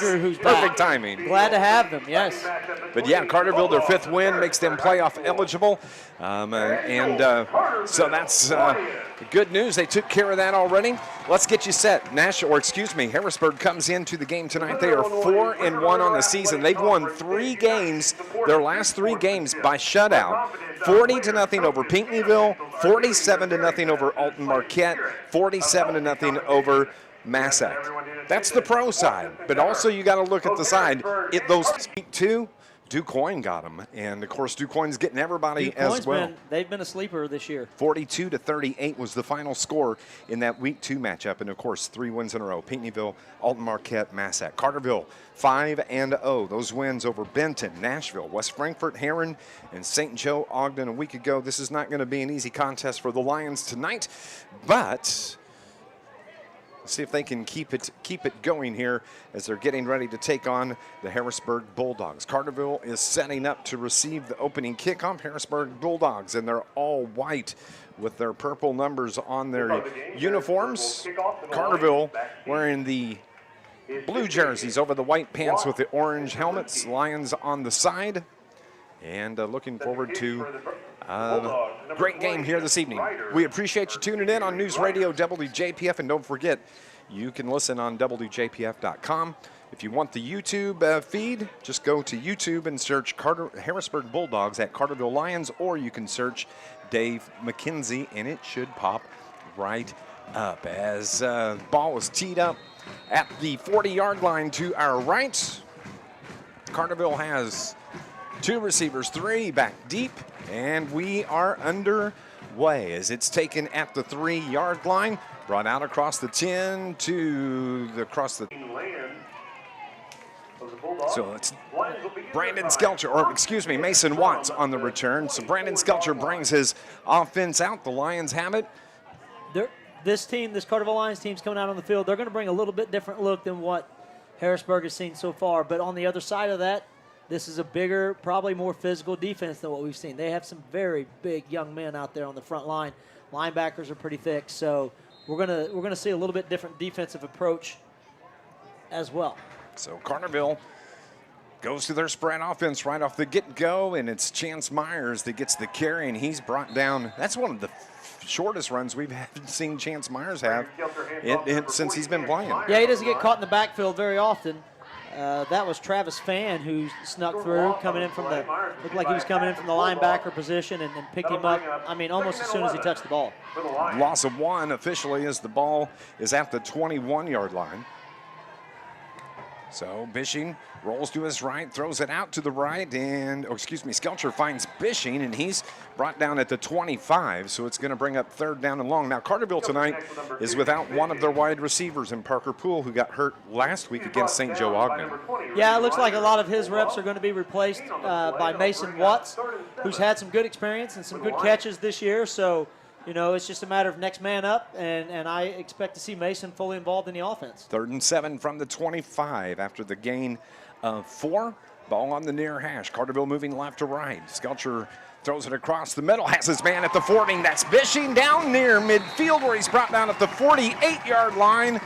Andrew, who's back. Perfect timing. Glad to have them, yes. But yeah, Carterville, their 5th win, makes them playoff eligible. So that's good news. They took care of that already. Let's get you set. Harrisburg comes into the game tonight. They are 4-1 on the season. They've won 3 games, their last 3 games by shutout. 40-0 over Pinckneyville, 47-0 over Alton Marquette, 47-0 over Massac. That's the pro side, but also you got to look at the side. Those 2, DuQuoin got them, and of course DuQuoin's getting everybody as well. They've been a sleeper this year. 42-38 was the final score in that week 2 matchup, and of course 3 wins in a row: Pinckneyville, Alton Marquette, Massac. Carterville 5-0. Those wins over Benton, Nashville, West Frankfort, Heron, and St. Joe Ogden a week ago. This is not going to be an easy contest for the Lions tonight, but let's see if they can keep it going here as they're getting ready to take on the Harrisburg Bulldogs. Carterville is setting up to receive the opening kickoff. Harrisburg Bulldogs, and they're all white with their purple numbers on their uniforms. Carterville wearing the blue jerseys over the white pants with the orange helmets. Lions on the side. And looking forward to great game here this evening. We appreciate you tuning in on News Radio WJPF, and don't forget, you can listen on WJPF.com. If you want the YouTube feed, just go to YouTube and search Harrisburg Bulldogs at Carterville Lions, or you can search Dave McKenzie, and it should pop right up. As the ball is teed up at the 40-yard line to our right, Carterville has 2 receivers, 3 back deep, and we are underway as it's taken at the 3-yard line, brought out across the 10 to across the. So it's Brandon Skelcher, or excuse me, Mason Watts on the return. So Brandon Skelcher brings his offense out. The Lions have it. This Carterville Lions team's coming out on the field. They're going to bring a little bit different look than what Harrisburg has seen so far. But on the other side of that, this is a bigger, probably more physical defense than what we've seen. They have some very big young men out there on the front line. Linebackers are pretty thick, so we're gonna see a little bit different defensive approach as well. So Carterville goes to their spread offense right off the get-go, and it's Chance Myers that gets the carry, and he's brought down. That's one of the shortest runs we've seen Chance Myers have since he's been playing. Yeah, he doesn't get caught in the backfield very often. That was Travis Fan who snuck through, looked like he was coming in from the linebacker position and picked him up, almost as soon as he touched the ball. Loss of 1 officially as the ball is at the 21-yard line. So Bishing rolls to his right, throws it out to the right, and, Skelcher finds Bishing, and he's brought down at the 25, so it's going to bring up 3rd down and long. Now, Carterville tonight is without one of their wide receivers in Parker Poole, who got hurt last week against St. Joe Ogden. Yeah, it looks like a lot of his reps are going to be replaced by Mason Watts, who's had some good experience and some good catches this year, so it's just a matter of next man up, and I expect to see Mason fully involved in the offense. 3rd and 7 from the 25 after the gain of 4. Ball on the near hash. Carterville moving left to right. Skelcher throws it across the middle, has his man at the 40. That's Bishing down near midfield where he's brought down at the 48-yard line.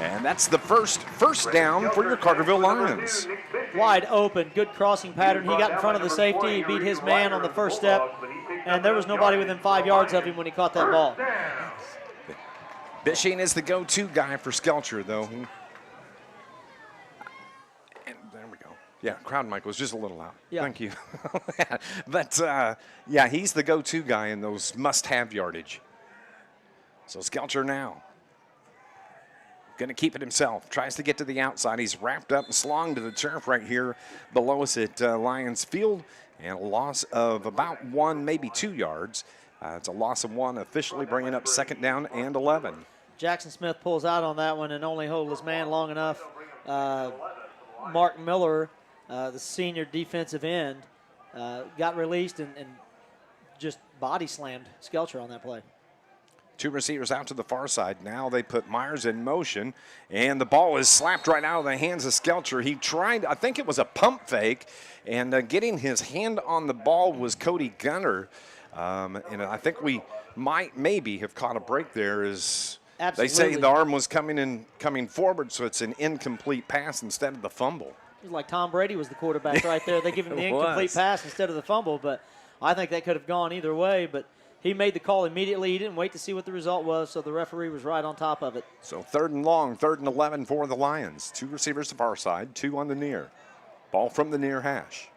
And that's the first down for your Carterville Lions. Wide open, good crossing pattern. He got in front of the safety. He beat his man on the first step. And there was nobody within 5 yards of him when he caught that ball. Bishing is the go-to guy for Skelcher, though. And there we go. Yeah, crowd mic was just a little loud. Yeah. Thank you. But, yeah, he's the go-to guy in those must-have yardage. So Skelcher now going to keep it himself. Tries to get to the outside. He's wrapped up and slung to the turf right here below us at Lions Field. And a loss of about 1, maybe 2 yards. It's a loss of 1, officially bringing up 2nd down and 11. Jackson Smith pulls out on that one and only hold his man long enough. Mark Miller, the senior defensive end, got released and just body slammed Skelcher on that play. 2 receivers out to the far side. Now they put Myers in motion, and the ball is slapped right out of the hands of Skelcher. He tried, I think it was a pump fake, and getting his hand on the ball was Cody Gunner. And I think we might maybe have caught a break there as Absolutely. They say the arm was coming forward, so it's an incomplete pass instead of the fumble. It was like Tom Brady was the quarterback right there. They give him the incomplete pass instead of the fumble, but I think that could have gone either way. But he made the call immediately. He didn't wait to see what the result was, so the referee was right on top of it. So 3rd and long, 3rd and 11 for the Lions. 2 receivers to far side, 2 on the near. Ball from the near hash.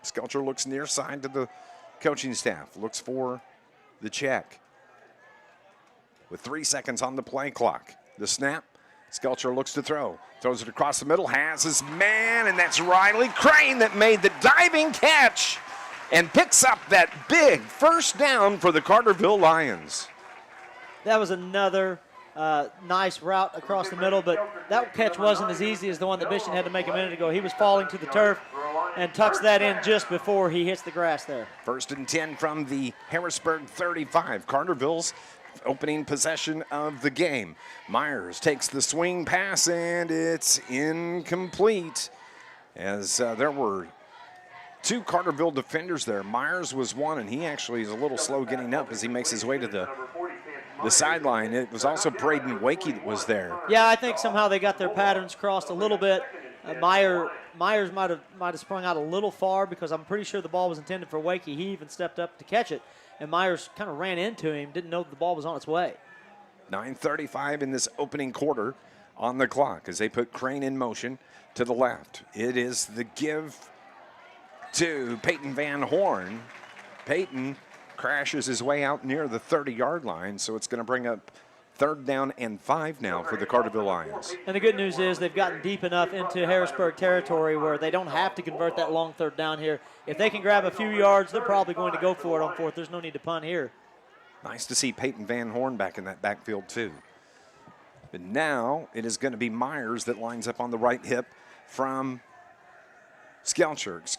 Skelcher looks near side to the coaching staff, looks for the check. With 3 seconds on the play clock. The snap, Skelcher looks to throw. Throws it across the middle, has his man, and that's Riley Crane that made the diving catch and picks up that big first down for the Carterville Lions. That was another nice route across the middle, but that catch wasn't as easy as the one that Bishop had to make a minute ago. He was falling to the turf and tucks that in just before he hits the grass there. 1st and 10 from the Harrisburg 35. Carterville's opening possession of the game. Myers takes the swing pass, and it's incomplete, as there were 2 Carterville defenders there. Myers was one, and he actually is a little slow getting up as he makes his way to the sideline. It was also Braden Wakey that was there. Yeah, I think somehow they got their patterns crossed a little bit. Myers might have sprung out a little far because I'm pretty sure the ball was intended for Wakey. He even stepped up to catch it, and Myers kind of ran into him, didn't know that the ball was on its way. 9:35 in this opening quarter on the clock as they put Crane in motion to the left. It is the give to Peyton Van Horn. Peyton crashes his way out near the 30-yard line, so it's going to bring up 3rd down and 5 now for the Carterville Lions. And the good news is they've gotten deep enough into Harrisburg territory where they don't have to convert that long 3rd down here. If they can grab a few yards, they're probably going to go for it on 4th. There's no need to punt here. Nice to see Peyton Van Horn back in that backfield too. But now it is going to be Myers that lines up on the right hip from Skelcher.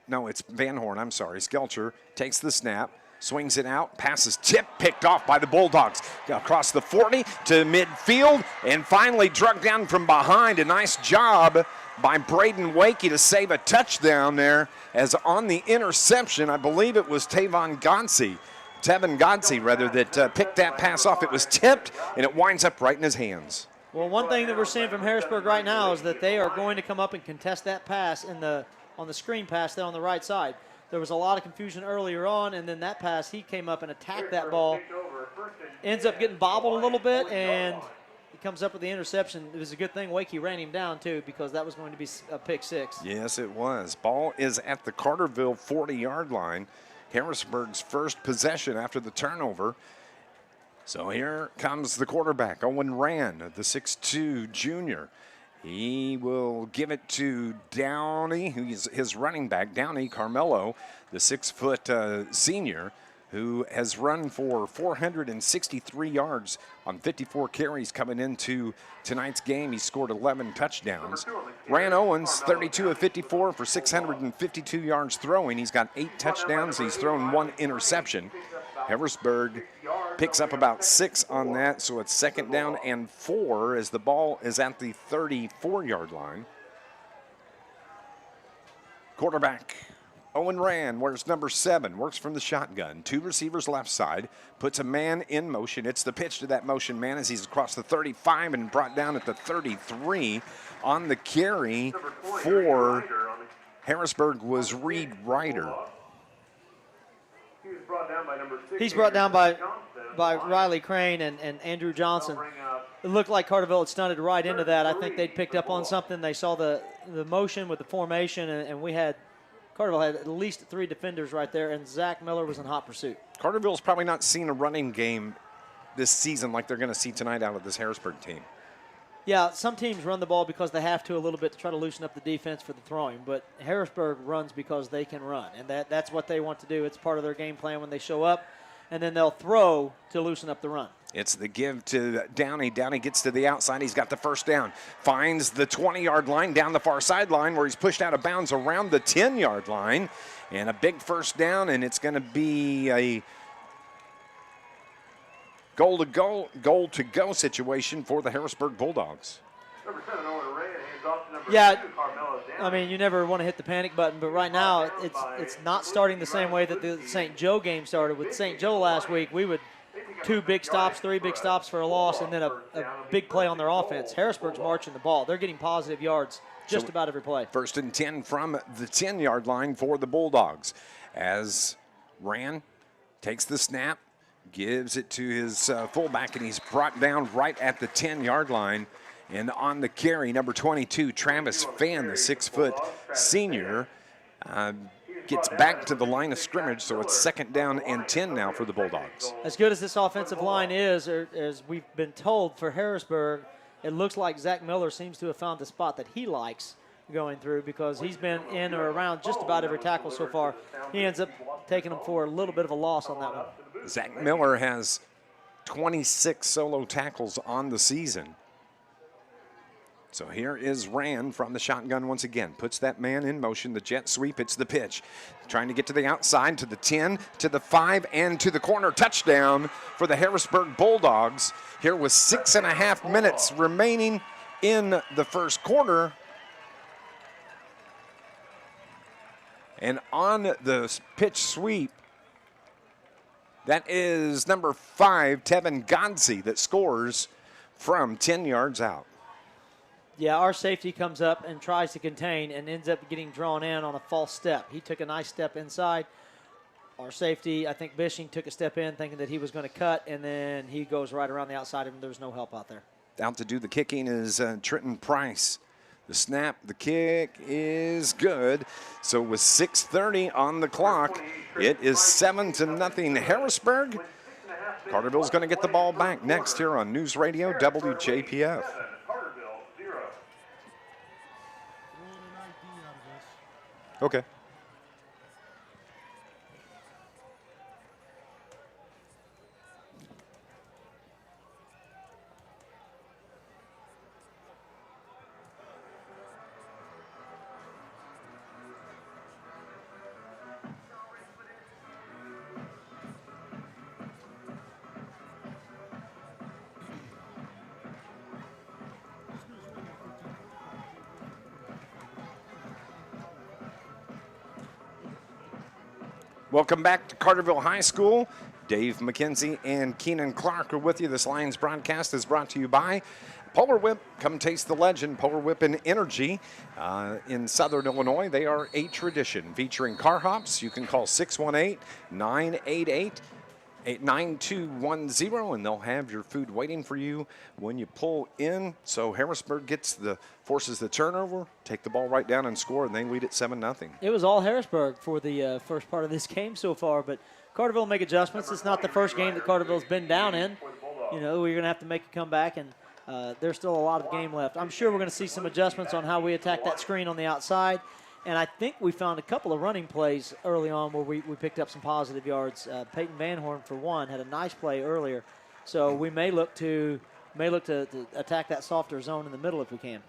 No, it's Van Horn, I'm sorry. Skelcher takes the snap, swings it out, passes tipped, picked off by the Bulldogs. Across the 40 to midfield, and finally drugged down from behind. A nice job by Braden Wakey to save a touchdown there, as on the interception, I believe it was Tevin Gonsi, that picked that pass off. It was tipped, and it winds up right in his hands. Well, one thing that we're seeing from Harrisburg right now is that they are going to come up and contest that pass on the screen pass there on the right side. There was a lot of confusion earlier on, and then that pass, he came up and attacked that ball. Ends up getting bobbled a little bit, and he comes up with the interception. It was a good thing Wakey ran him down, too, because that was going to be a pick 6. Yes, it was. Ball is at the Carterville 40-yard line. Harrisburg's first possession after the turnover. So here comes the quarterback, Owen Rand, the 6'2 junior. He will give it to Downey, who's his running back, Downey Carmelo, the 6-foot senior, who has run for 463 yards on 54 carries coming into tonight's game. He scored 11 touchdowns. Rand Owens, 32 of 54 for 652 yards throwing. He's got 8 touchdowns. He's thrown 1 interception. Harrisburg picks up about 6 on that, so it's 2nd down and 4 as the ball is at the 34-yard line. Quarterback Owen Rand wears number 7, works from the shotgun. 2 receivers left side, puts a man in motion. It's the pitch to that motion man as he's across the 35 and brought down at the 33. On the carry for Harrisburg was Reed Ryder. He's brought down by Riley Crane and Andrew Johnson. It looked like Carterville had stunted right into that. I think they'd picked up on something. They saw the motion with the formation, and Carterville had at least 3 defenders right there, and Zach Miller was in hot pursuit. Carterville's probably not seen a running game this season like they're going to see tonight out of this Harrisburg team. Yeah, some teams run the ball because they have to a little bit to try to loosen up the defense for the throwing, but Harrisburg runs because they can run, and that's what they want to do. It's part of their game plan when they show up, and then they'll throw to loosen up the run. It's the give to Downey. Downey gets to the outside. He's got the first down. Finds the 20-yard line down the far sideline where he's pushed out of bounds around the 10-yard line, and a big first down, and it's going to be a goal-to-go situation for the Harrisburg Bulldogs. Yeah, I mean, you never want to hit the panic button, but right now it's not starting the same way that the St. Joe game started. With St. Joe last week, we would 2 big stops, 3 big stops for a loss, and then a big play on their offense. Harrisburg's marching the ball. They're getting positive yards just about every play. 1st and 10 from the 10-yard line for the Bulldogs. As Rand takes the snap, gives it to his fullback, and he's brought down right at the 10-yard line. And on the carry, number 22, Travis Fan, the 6-foot senior, gets back to the line of scrimmage, so it's 2nd down and 10 now for the Bulldogs. As good as this offensive line is, or as we've been told for Harrisburg, it looks like Zach Miller seems to have found the spot that he likes going through, because he's been in or around just about every tackle so far. He ends up taking them for a little bit of a loss on that one. Zach Miller has 26 solo tackles on the season. So here is Rand from the shotgun once again. Puts that man in motion, the jet sweep, it's the pitch. Trying to get to the outside, to the 10, to the 5, and to the corner. Touchdown for the Harrisburg Bulldogs. Here with 6.5 minutes remaining in the first quarter. And on the pitch sweep, that is number 5, Tevin Godsey, that scores from 10 yards out. Yeah, our safety comes up and tries to contain and ends up getting drawn in on a false step. He took a nice step inside. Our safety, I think Bishing, took a step in thinking that he was going to cut, and then he goes right around the outside of him. There's no help out there. Out to do the kicking is Trenton Price. The snap, the kick is good. So with 6:30 on the clock, it is 7-0 Harrisburg. Carterville's going to get the ball back next here on News Radio WJPF. Okay. Welcome back to Carterville High School. Dave McKenzie and Keenan Clark are with you. This Lions broadcast is brought to you by Polar Whip. Come taste the legend, Polar Whip and Energy. In Southern Illinois, they are a tradition. Featuring car hops, you can call 618-988-9210, and they'll have your food waiting for you when you pull in. So Harrisburg forces the turnover, take the ball right down and score, and they lead at 7-0. It was all Harrisburg for the first part of this game so far, but Carterville make adjustments. It's not the first game that Carterville's been down in. You know, we're going to have to make a comeback, and there's still a lot of game left. I'm sure we're going to see some adjustments on how we attack that screen on the outside, and I think we found a couple of running plays early on where we picked up some positive yards. Peyton Van Horn, for one, had a nice play earlier, so we may look to attack that softer zone in the middle if we can.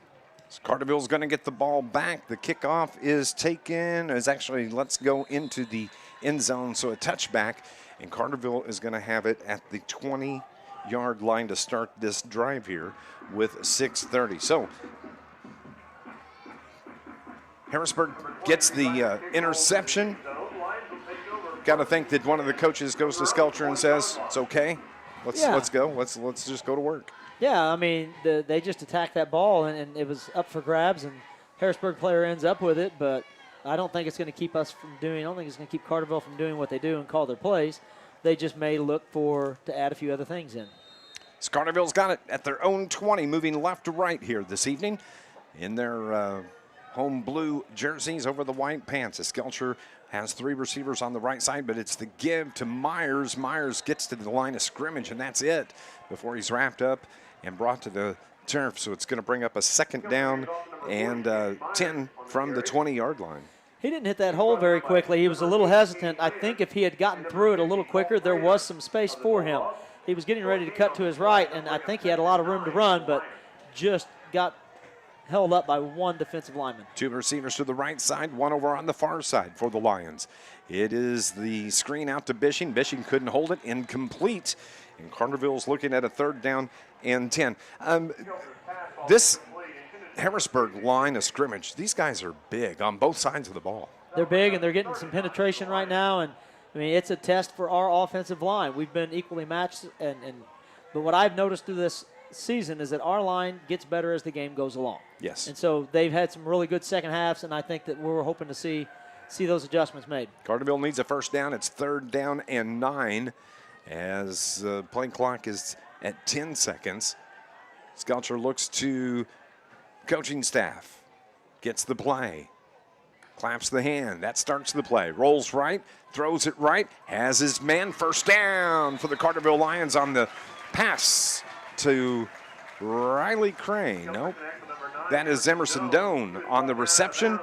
So Carterville's going to get the ball back. The kickoff is taken. Let's go into the end zone, so a touchback, and Carterville is going to have it at the 20-yard line to start this drive here with 6:30. So Harrisburg gets the interception. Got to think that one of the coaches goes to Skelcher and says, "It's okay. Let's go. Let's just go to work." Yeah, I mean, they just attacked that ball, and it was up for grabs, and Harrisburg player ends up with it, but I don't think it's going to keep us from doing, I don't think it's going to keep Carterville from doing what they do and call their plays. They just may look to add a few other things in. So Carterville's got it at their own 20, moving left to right here this evening in their home blue jerseys over the white pants. Skelcher has 3 receivers on the right side, but it's the give to Myers. Myers gets to the line of scrimmage, and that's it before he's wrapped up and brought to the turf. So it's going to bring up a 2nd down and 10 from the 20-yard line. He didn't hit that hole very quickly. He was a little hesitant. I think if he had gotten through it a little quicker, there was some space for him. He was getting ready to cut to his right, and I think he had a lot of room to run, but just got held up by one defensive lineman. 2 receivers to the right side, 1 over on the far side for the Lions. It is the screen out to Bishing. Bishing couldn't hold it, incomplete. And Carterville's looking at a 3rd down and 10. This Harrisburg line of scrimmage, these guys are big on both sides of the ball. They're big, and they're getting some penetration right now, and I mean, it's a test for our offensive line. We've been equally matched, but what I've noticed through this season is that our line gets better as the game goes along. Yes. And so they've had some really good second halves, and I think that we're hoping to see those adjustments made. Carterville needs a first down. It's 3rd down and 9 as the play clock is at 10 seconds. Skelcher looks to coaching staff, gets the play, claps the hand. That starts the play. Rolls right, throws it right, has his man. First down for the Carterville Lions on the pass to Riley Crane. Nope. That is Emerson Doan on the reception.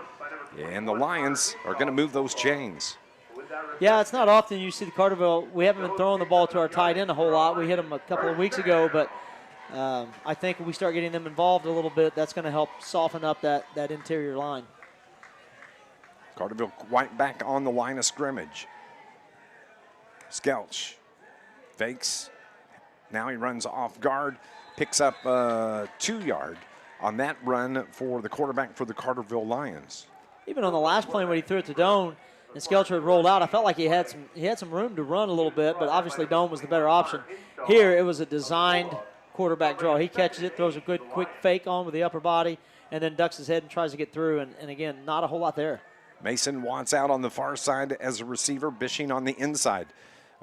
And the Lions are going to move those chains. Yeah, it's not often you see the Carterville. We haven't been throwing the ball to our tight end a whole lot. We hit them a couple of weeks ago, but I think if we start getting them involved a little bit, that's going to help soften up that interior line. Carterville right back on the line of scrimmage. Skelch fakes. Now he runs off guard, picks up 2 yard on that run for the quarterback for the Carterville Lions. Even on the last play when he threw it to Doan and Skelcher had rolled out, I felt like he had some room to run a little bit, but obviously Doan was the better option. Here it was a designed quarterback draw. He catches it, throws a good quick fake on with the upper body, and then ducks his head and tries to get through, and again, not a whole lot there. Mason Watts out on the far side as a receiver, Bishing on the inside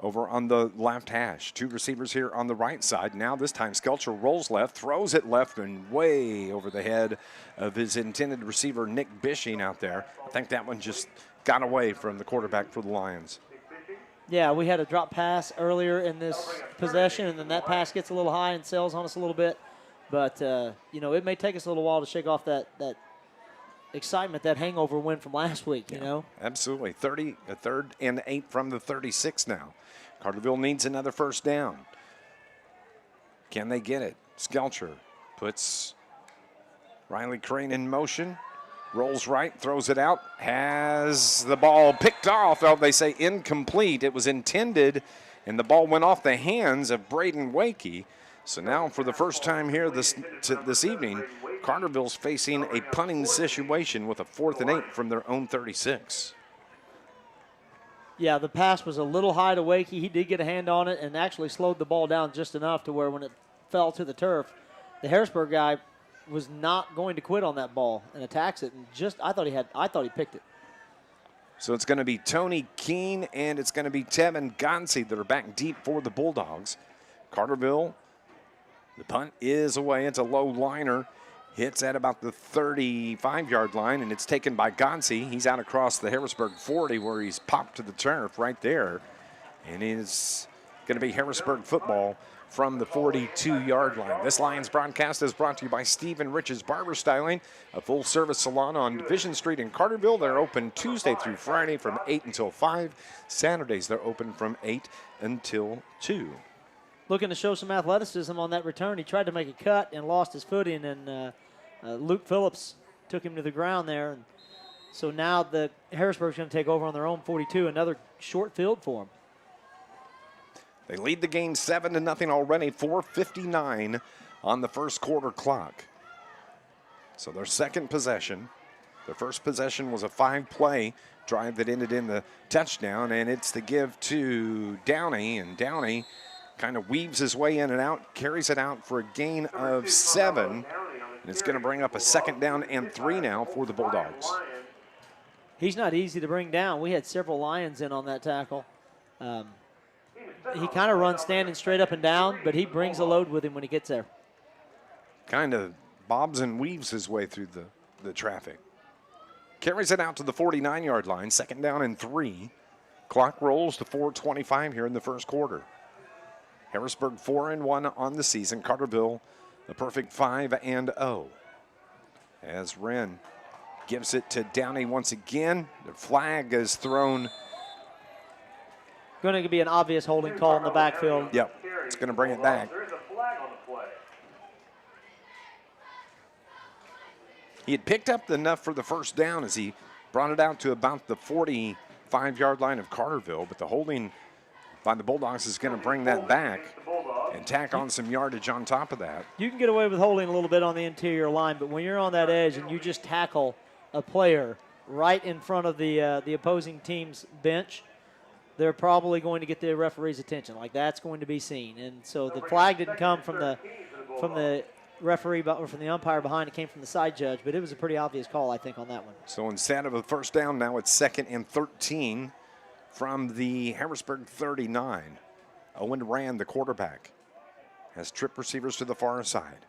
over on the left hash. 2 receivers here on the right side. Now this time Skelcher rolls left, throws it left and way over the head of his intended receiver, Nick Bishing out there. I think that one just got away from the quarterback for the Lions. Yeah, we had a drop pass earlier in this possession, and then that pass gets a little high and sails on us a little bit. But, it may take us a little while to shake off that excitement, that hangover win from last week, you know? Absolutely. 3rd and 8 from the 36 now. Carterville needs another first down. Can they get it? Skelcher puts Riley Crane in motion. Rolls right, throws it out, has the ball picked off. Oh, they say incomplete. It was intended, and the ball went off the hands of Braden Wakey. So now for the first time here this evening, Carterville's facing a punting situation with a 4th and 8 from their own 36. Yeah, the pass was a little high to Wakey. He did get a hand on it and actually slowed the ball down just enough to where when it fell to the turf, the Harrisburg guy was not going to quit on that ball and attacks it. And I thought he picked it. So it's going to be Tony Keene and it's going to be Tevin Gonsi that are back deep for the Bulldogs. Carterville, the punt is away. It's a low liner. Hits at about the 35-yard line, and it's taken by Gonsi. He's out across the Harrisburg 40 where he's popped to the turf right there. And it's going to be Harrisburg football from the 42-yard line. This Lions broadcast is brought to you by Steve and Rich's Barber Styling, a full-service salon on Division Street in Carterville. They're open Tuesday through Friday from 8 until 5. Saturdays they're open from 8 until 2. Looking to show some athleticism on that return. He tried to make a cut and lost his footing, and Luke Phillips took him to the ground there. And so now the Harrisburg's going to take over on their own 42, another short field for them. They lead the game 7-0 already, 4:59 on the first quarter clock. So their second possession. Their first possession was a 5-play drive that ended in the touchdown, and it's the give to Downey, and Downey kind of weaves his way in and out, carries it out for a gain of 7, and it's going to bring up a 2nd down and 3 now for the Bulldogs. He's not easy to bring down. We had several Lions in on that tackle. He kind of runs standing straight up and down, but he brings a load with him when he gets there. Kind of bobs and weaves his way through the traffic. Carries it out to the 49-yard line, 2nd down and 3. Clock rolls to 4:25 here in the first quarter. Harrisburg 4-1 on the season. Carterville, the perfect 5-0. As Wren gives it to Downey once again. The flag is thrown. Going to be an obvious holding call in the backfield. Yep, it's going to bring it back. He had picked up enough for the first down as he brought it out to about the 45-yard line of Carterville, but the holding by the Bulldogs is going to bring that back and tack on some yardage on top of that. You can get away with holding a little bit on the interior line, but when you're on that edge and you just tackle a player right in front of the opposing team's bench, they're probably going to get the referee's attention. Like, that's going to be seen. And so the flag didn't come from the referee, but from the umpire behind. It came from the side judge, but it was a pretty obvious call, I think, on that one. So instead of a first down, now it's 2nd and 13 from the Harrisburg 39. Owen Rand, the quarterback, has trip receivers to the far side.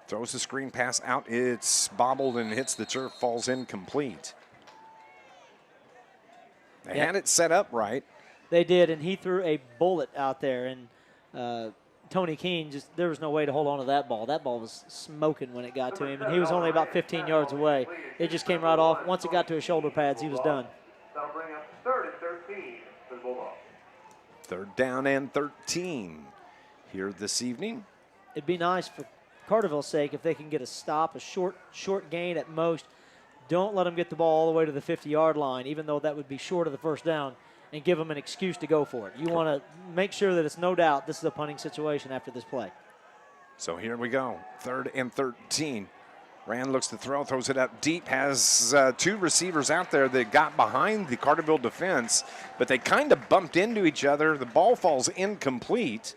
Throws the screen pass out. It's bobbled and hits the turf, falls incomplete. They had it set up right. They did, and he threw a bullet out there, and Tony Keene, there was no way to hold on to that ball. That ball was smoking when it got to him, and he was only about 15 yards away. It just came right off. Once it got to his shoulder pads, he was done. That'll bring up 3rd and 13 for the Bulldogs. 3rd down and 13 here this evening. It'd be nice for Carterville's sake if they can get a stop, a short gain at most. Don't let them get the ball all the way to the 50-yard line, even though that would be short of the first down, and give them an excuse to go for it. You want to make sure that it's no doubt this is a punting situation after this play. So here we go, 3rd and 13. Rand looks to throw, throws it up deep, has 2 receivers out there that got behind the Carterville defense, but they kind of bumped into each other. The ball falls incomplete,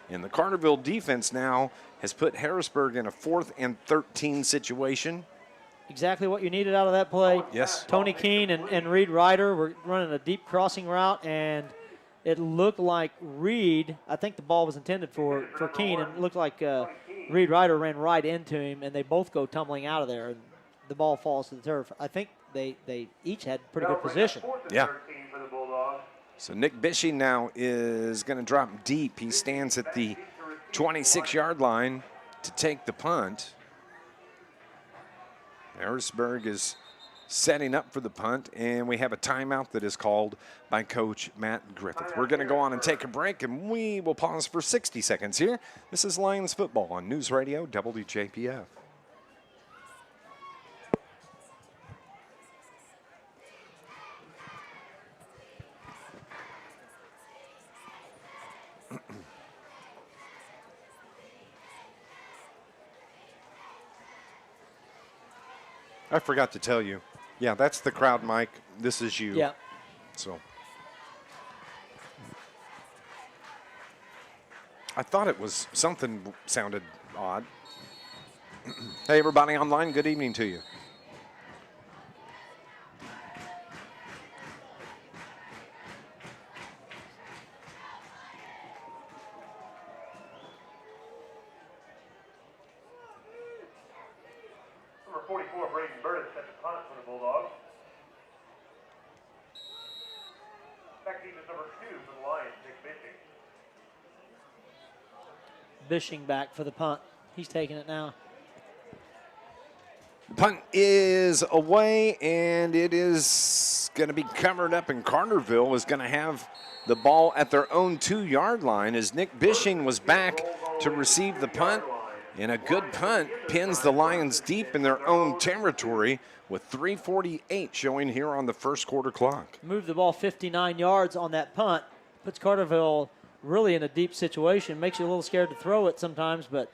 and the Carterville defense now has put Harrisburg in a 4th and 13 situation. Exactly what you needed out of that play. Yes. Tony Keene and Reed Ryder were running a deep crossing route, and it looked like Reed, I think the ball was intended for Keene, and it looked like Reed Ryder ran right into him, and they both go tumbling out of there, and the ball falls to the turf. I think they each had pretty good position. Yeah. So Nick Bishey now is going to drop deep. He stands at the 26-yard line to take the punt. Harrisburg is setting up for the punt, and we have a timeout that is called by Coach Matt Griffith. We're going to go on and take a break, and we will pause for 60 seconds here. This is Lions football on News Radio WJPF. I forgot to tell you. Yeah, that's the crowd mic. This is you. Yeah. So I thought it was something sounded odd. Hey, everybody online, good evening to you. Number 44, Braden Burdick, sets the punt for the Bulldogs. Back team is number 2 for the Lions, Nick Bishing. Bishing back for the punt. He's taking it now. Punt is away, and it is going to be covered up, and Carterville is going to have the ball at their own 2-yard line as Nick Bishing was back to receive the punt. And a good punt pins the Lions deep in their own territory with 3:48 showing here on the first quarter clock. Moved the ball 59 yards on that punt. Puts Carterville really in a deep situation. Makes you a little scared to throw it sometimes, but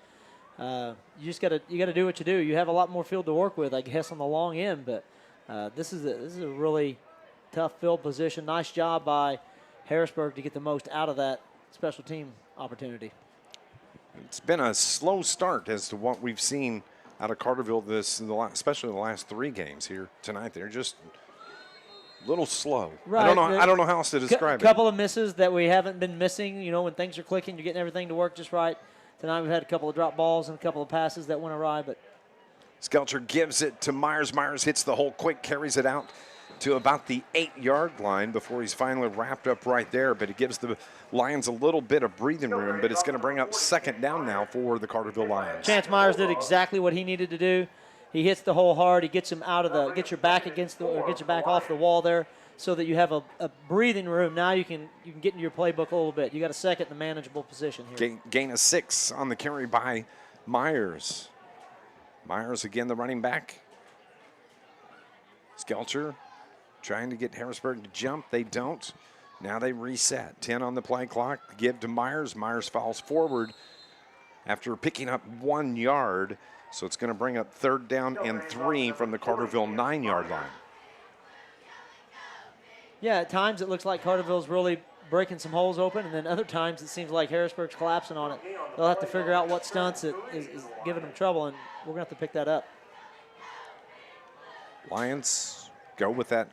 you just gotta do what you do. You have a lot more field to work with, I guess, on the long end. But this is a really tough field position. Nice job by Harrisburg to get the most out of that special team opportunity. It's been a slow start as to what we've seen out of Carterville especially the last 3 games here tonight. They're just a little slow. Right. I don't know how else to describe it. A couple of misses that we haven't been missing. You know, when things are clicking, you're getting everything to work just right. Tonight we've had a couple of drop balls and a couple of passes that went awry, but Skelcher gives it to Myers. Myers hits the hole quick, carries it out to about the 8-yard line before he's finally wrapped up right there. But it gives the Lions a little bit of breathing room, but it's going to bring up 2nd down now for the Carterville Lions. Chance Myers did exactly what he needed to do. He hits the hole hard. He gets him out of get your back off the wall there, so that you have a breathing room. Now you can get into your playbook a little bit. You got a 2nd in a manageable position here. Gain of 6 on the carry by Myers. Myers again, the running back. Skelcher trying to get Harrisburg to jump. They don't. Now they reset. 10 on the play clock. Give to Myers. Myers falls forward after picking up 1 yard. So it's going to bring up 3rd down and 3 from the Carterville 9-yard line. Yeah, at times it looks like Carterville's really breaking some holes open, and then other times it seems like Harrisburg's collapsing on it. They'll have to figure out what stunts is giving them trouble, and we're going to have to pick that up. Lions go with that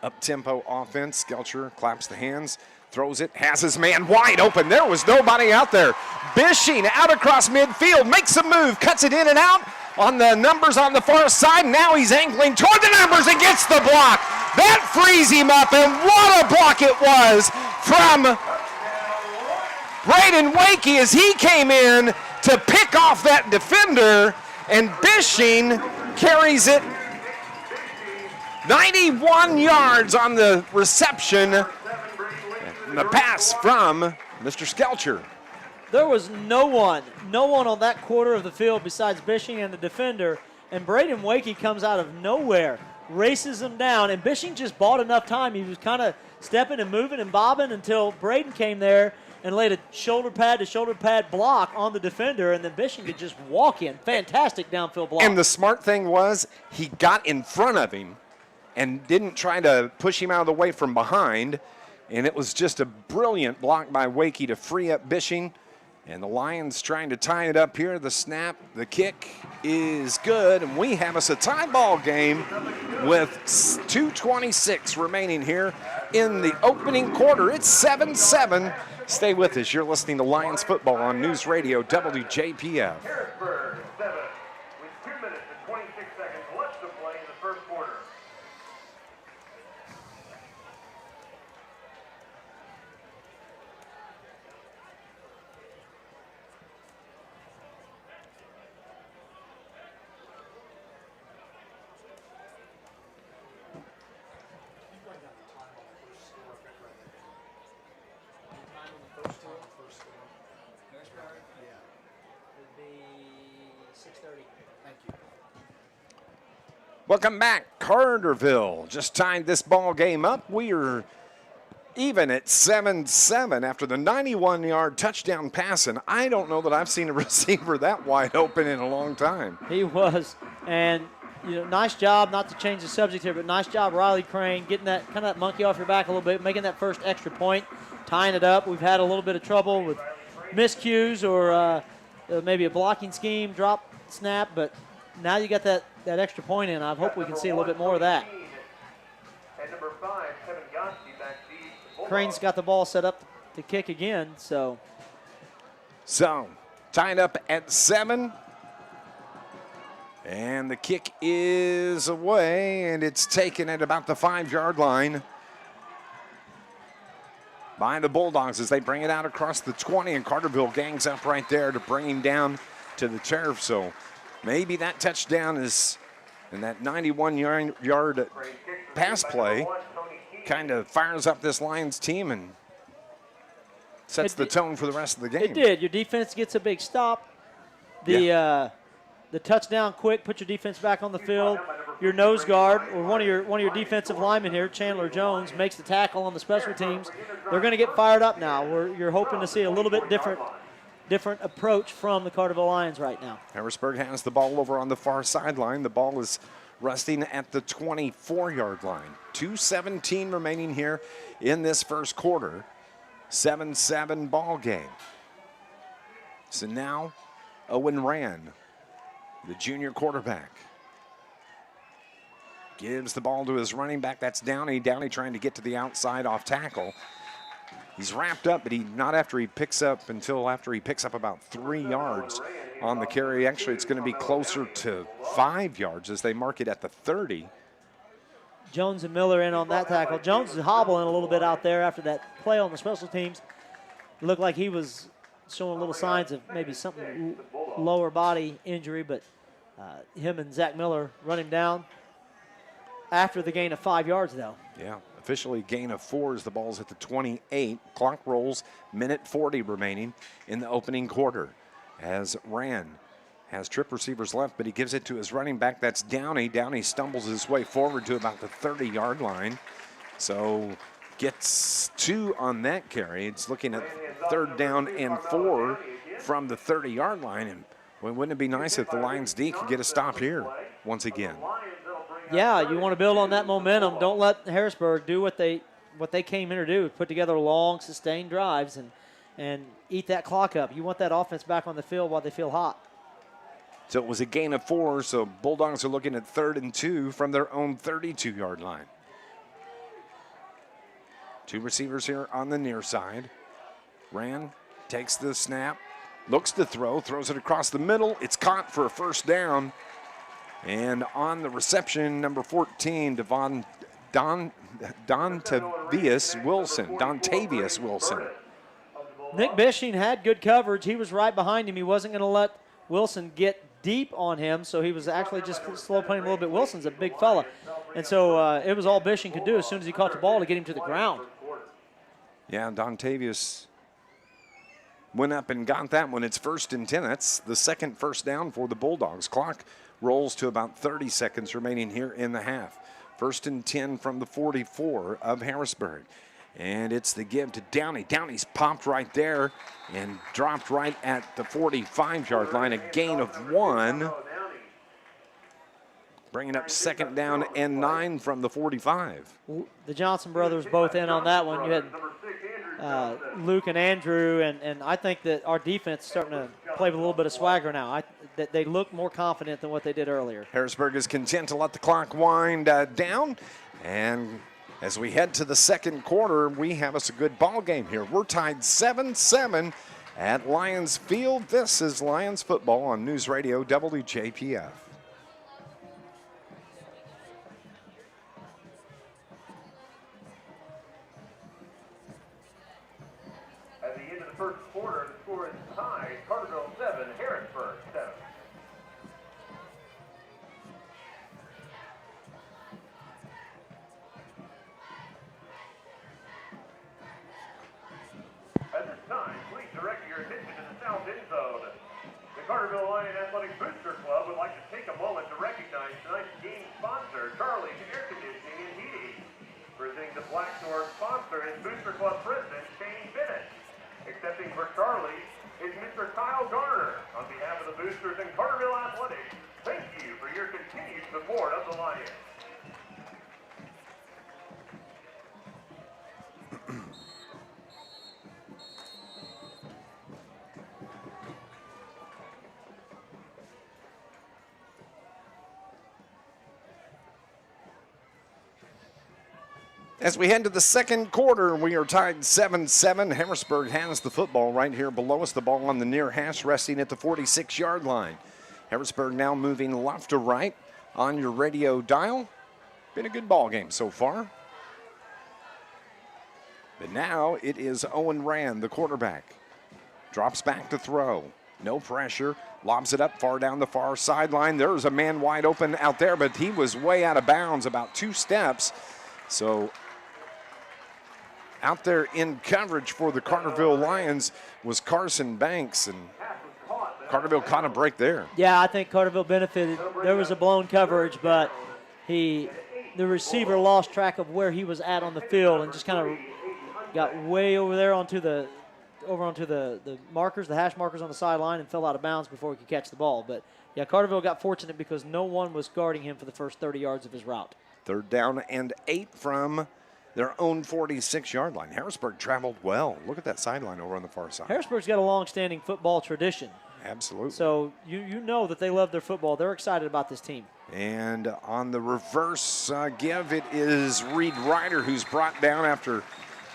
up-tempo offense. Skelcher claps the hands, throws it, has his man wide open. There was nobody out there. Bishing out across midfield, makes a move, cuts it in and out on the numbers on the far side. Now he's angling toward the numbers and gets the block. That frees him up, and what a block it was from Braden Wakey as he came in to pick off that defender, and Bishing carries it 91 yards on the reception. And the pass from Mr. Skelcher. There was no one on that quarter of the field besides Bishing and the defender, and Braden Wakey comes out of nowhere, races him down, and Bishing just bought enough time. He was kind of stepping and moving and bobbing until Braden came there and laid a shoulder pad to shoulder pad block on the defender, and then Bishing could just walk in. Fantastic downfield block. And the smart thing was he got in front of him and didn't try to push him out of the way from behind, and it was just a brilliant block by Wakey to free up Bishing. And the Lions trying to tie it up here. The snap, the kick is good, and we have us a tie ball game with 2:26 remaining here in the opening quarter. It's 7-7. Stay with us. You're listening to Lions football on News Radio WJPF. Harrisburg 7 with 2 minutes and 26 seconds left to play in the first quarter. Welcome back. Carterville just tied this ball game up. We are even at 7-7 after the 91-yard touchdown pass, and I don't know that I've seen a receiver that wide open in a long time. He was, and nice job, not to change the subject here, but nice job, Riley Crane, getting that kind of that monkey off your back a little bit, making that first extra point, tying it up. We've had a little bit of trouble with miscues or maybe a blocking scheme, drop, snap, but now you got that extra point in. I hope we can see a little bit more of that. And number 5, Kevin Goski back deep. Crane's got the ball set up to kick again, so tied up at 7. And the kick is away, and it's taken at about the 5-yard line by the Bulldogs as they bring it out across the 20, and Carterville gangs up right there to bring him down to the turf. So maybe that touchdown is, and that 91-yard pass play kind of fires up this Lions team and sets the tone for the rest of the game. It did. Your defense gets a big stop. The touchdown quick, put your defense back on the field. Your nose guard, or one of your defensive linemen here, Chandler Jones, makes the tackle on the special teams. They're going to get fired up now. You're hoping to see a little bit different approach from the Carterville Lions right now. Harrisburg has the ball over on the far sideline. The ball is resting at the 24-yard line. 2:17 remaining here in this first quarter. 7-7 ball game. So now Owen Rand, the junior quarterback, gives the ball to his running back. That's Downey. Downey trying to get to the outside off tackle. He's wrapped up, but not after he picks up about 3 yards on the carry. Actually, it's going to be closer to 5 yards as they mark it at the 30. Jones and Miller in on that tackle. Jones is hobbling a little bit out there after that play on the special teams. It looked like he was showing little signs of maybe something lower body injury, but him and Zach Miller run him down after the gain of 5 yards, though. Yeah, officially gain of 4 as the ball's at the 28. Clock rolls, minute 40 remaining in the opening quarter as Rand has trip receivers left, but he gives it to his running back. That's Downey. Downey stumbles his way forward to about the 30-yard line. So gets 2 on that carry. It's looking at 3rd down and 4 from the 30-yard line. And wouldn't it be nice if the Lions D could get a stop here once again? Yeah, you want to build on that momentum. Don't let Harrisburg do what they what they came in to do, put together long, sustained drives and eat that clock up. You want that offense back on the field while they feel hot. So it was a gain of 4, so Bulldogs are looking at 3rd and 2 from their own 32-yard line. 2 receivers here on the near side. Rand takes the snap, looks to throw, throws it across the middle. It's caught for a first down. And on the reception, number 14, Dontavius Wilson. Nick Bishing had good coverage. He was right behind him. He wasn't going to let Wilson get deep on him, so he was actually just slow playing a little bit. Wilson's a big fella. And so it was all Bishing could do as soon as he caught the ball to get him to the ground. Yeah, Dontavius went up and got that one. It's 1st and 10. That's the second first down for the Bulldogs. Clock rolls to about 30 seconds remaining here in the half. 1st and 10 from the 44 of Harrisburg. And it's the give to Downey. Downey's popped right there and dropped right at the 45-yard line. A gain of 1. Bringing up 2nd down and 9 from the 45. The Johnson brothers both in on that one. You had Luke and Andrew, and I think that our defense is starting to play with a little bit of swagger now. That they look more confident than what they did earlier. Harrisburg is content to let the clock wind down. And as we head to the second quarter, we have us a good ball game here. We're tied 7-7 at Lions Field. This is Lions football on News Radio WJPF. At the end of the first quarter, the score is tied. Carterville 7, Harrisburg 7. At this time, please direct your attention to the south end zone. The Carterville Lion Athletic Booster Club would like to take a moment to recognize tonight's game sponsor, Charlie's Air Conditioning and Heating. Presenting the Black Door sponsor is Booster Club President Shane Bennett. Accepting for Charlie is Mr. Kyle Garner. On behalf of the Boosters and Carterville Athletics, thank you for your continued support of the Lions. As we head to the second quarter, we are tied 7-7. Harrisburg has the football right here below us. The ball on the near hash resting at the 46-yard line. Harrisburg now moving left to right on your radio dial. Been a good ball game so far. But now it is Owen Rand, the quarterback. Drops back to throw. No pressure. Lobs it up far down the far sideline. There's a man wide open out there, but he was way out of bounds about 2 steps. So out there in coverage for the Carterville Lions was Carson Banks, and Carterville caught a break there. Yeah, I think Carterville benefited. There was a blown coverage, but the receiver lost track of where he was at on the field and just kind of got way over there onto the markers, the hash markers on the sideline, and fell out of bounds before he could catch the ball. But yeah, Carterville got fortunate because no one was guarding him for the first 30 yards of his route. 3rd down and 8 from their own 46-yard line. Harrisburg traveled well. Look at that sideline over on the far side. Harrisburg's got a long-standing football tradition. Absolutely. So you know that they love their football. They're excited about this team. And on the reverse give, it is Reed Ryder who's brought down after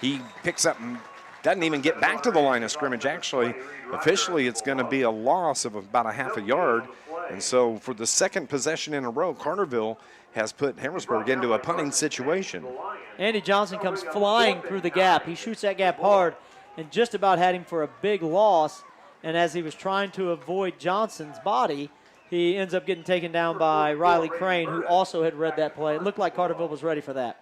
he picks up and doesn't even get back to the line of scrimmage. Actually, officially, it's going to be a loss of about a half a yard. And so for the second possession in a row, Carterville has put Harrisburg into a punting situation. Andy Johnson comes flying through the gap. He shoots that gap hard and just about had him for a big loss. And as he was trying to avoid Johnson's body, he ends up getting taken down by Riley Crane, who also had read that play. It looked like Carterville was ready for that.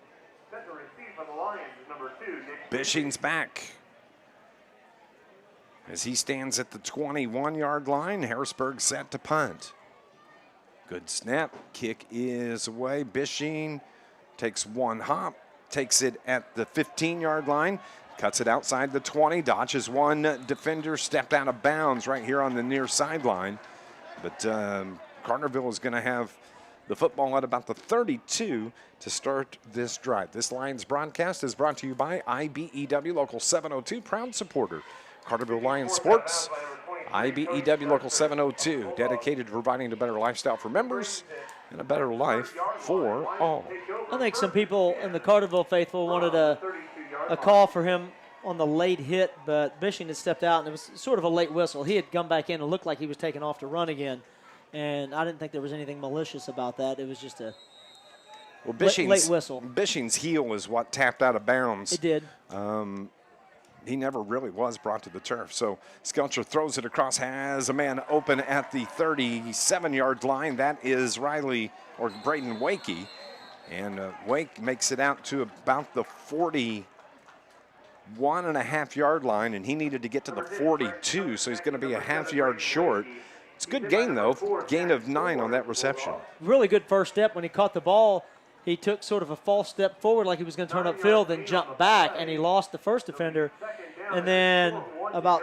Bishing's back as he stands at the 21-yard line. Harrisburg set to punt. Good snap. Kick is away. Bishing takes one hop, takes it at the 15-yard line, cuts it outside the 20, dodges one defender, stepped out of bounds right here on the near sideline. But Carterville is going to have the football at about the 32 to start this drive. This Lions broadcast is brought to you by IBEW Local 702, proud supporter, Carterville Lions Sports. IBEW Local 702, dedicated to providing a better lifestyle for members and a better life for all. I think some people in the Carterville faithful wanted a call for him on the late hit, but Bishing had stepped out, and it was sort of a late whistle. He had come back in and looked like he was taking off to run again, and I didn't think there was anything malicious about that. It was just a late whistle. Bishing's heel is what tapped out of bounds. It did. He never really was brought to the turf. So Skelcher throws it across, has a man open at the 37-yard line. That is Riley or Braden Wakey. And Wake makes it out to about the 41.5-yard line, and he needed to get to the 42, so he's going to be a half-yard short. It's a good gain, though. Gain of 9 on that reception. Really good first step. When he caught the ball, he took sort of a false step forward like he was going to turn upfield, then jumped back, and he lost the first defender. And then about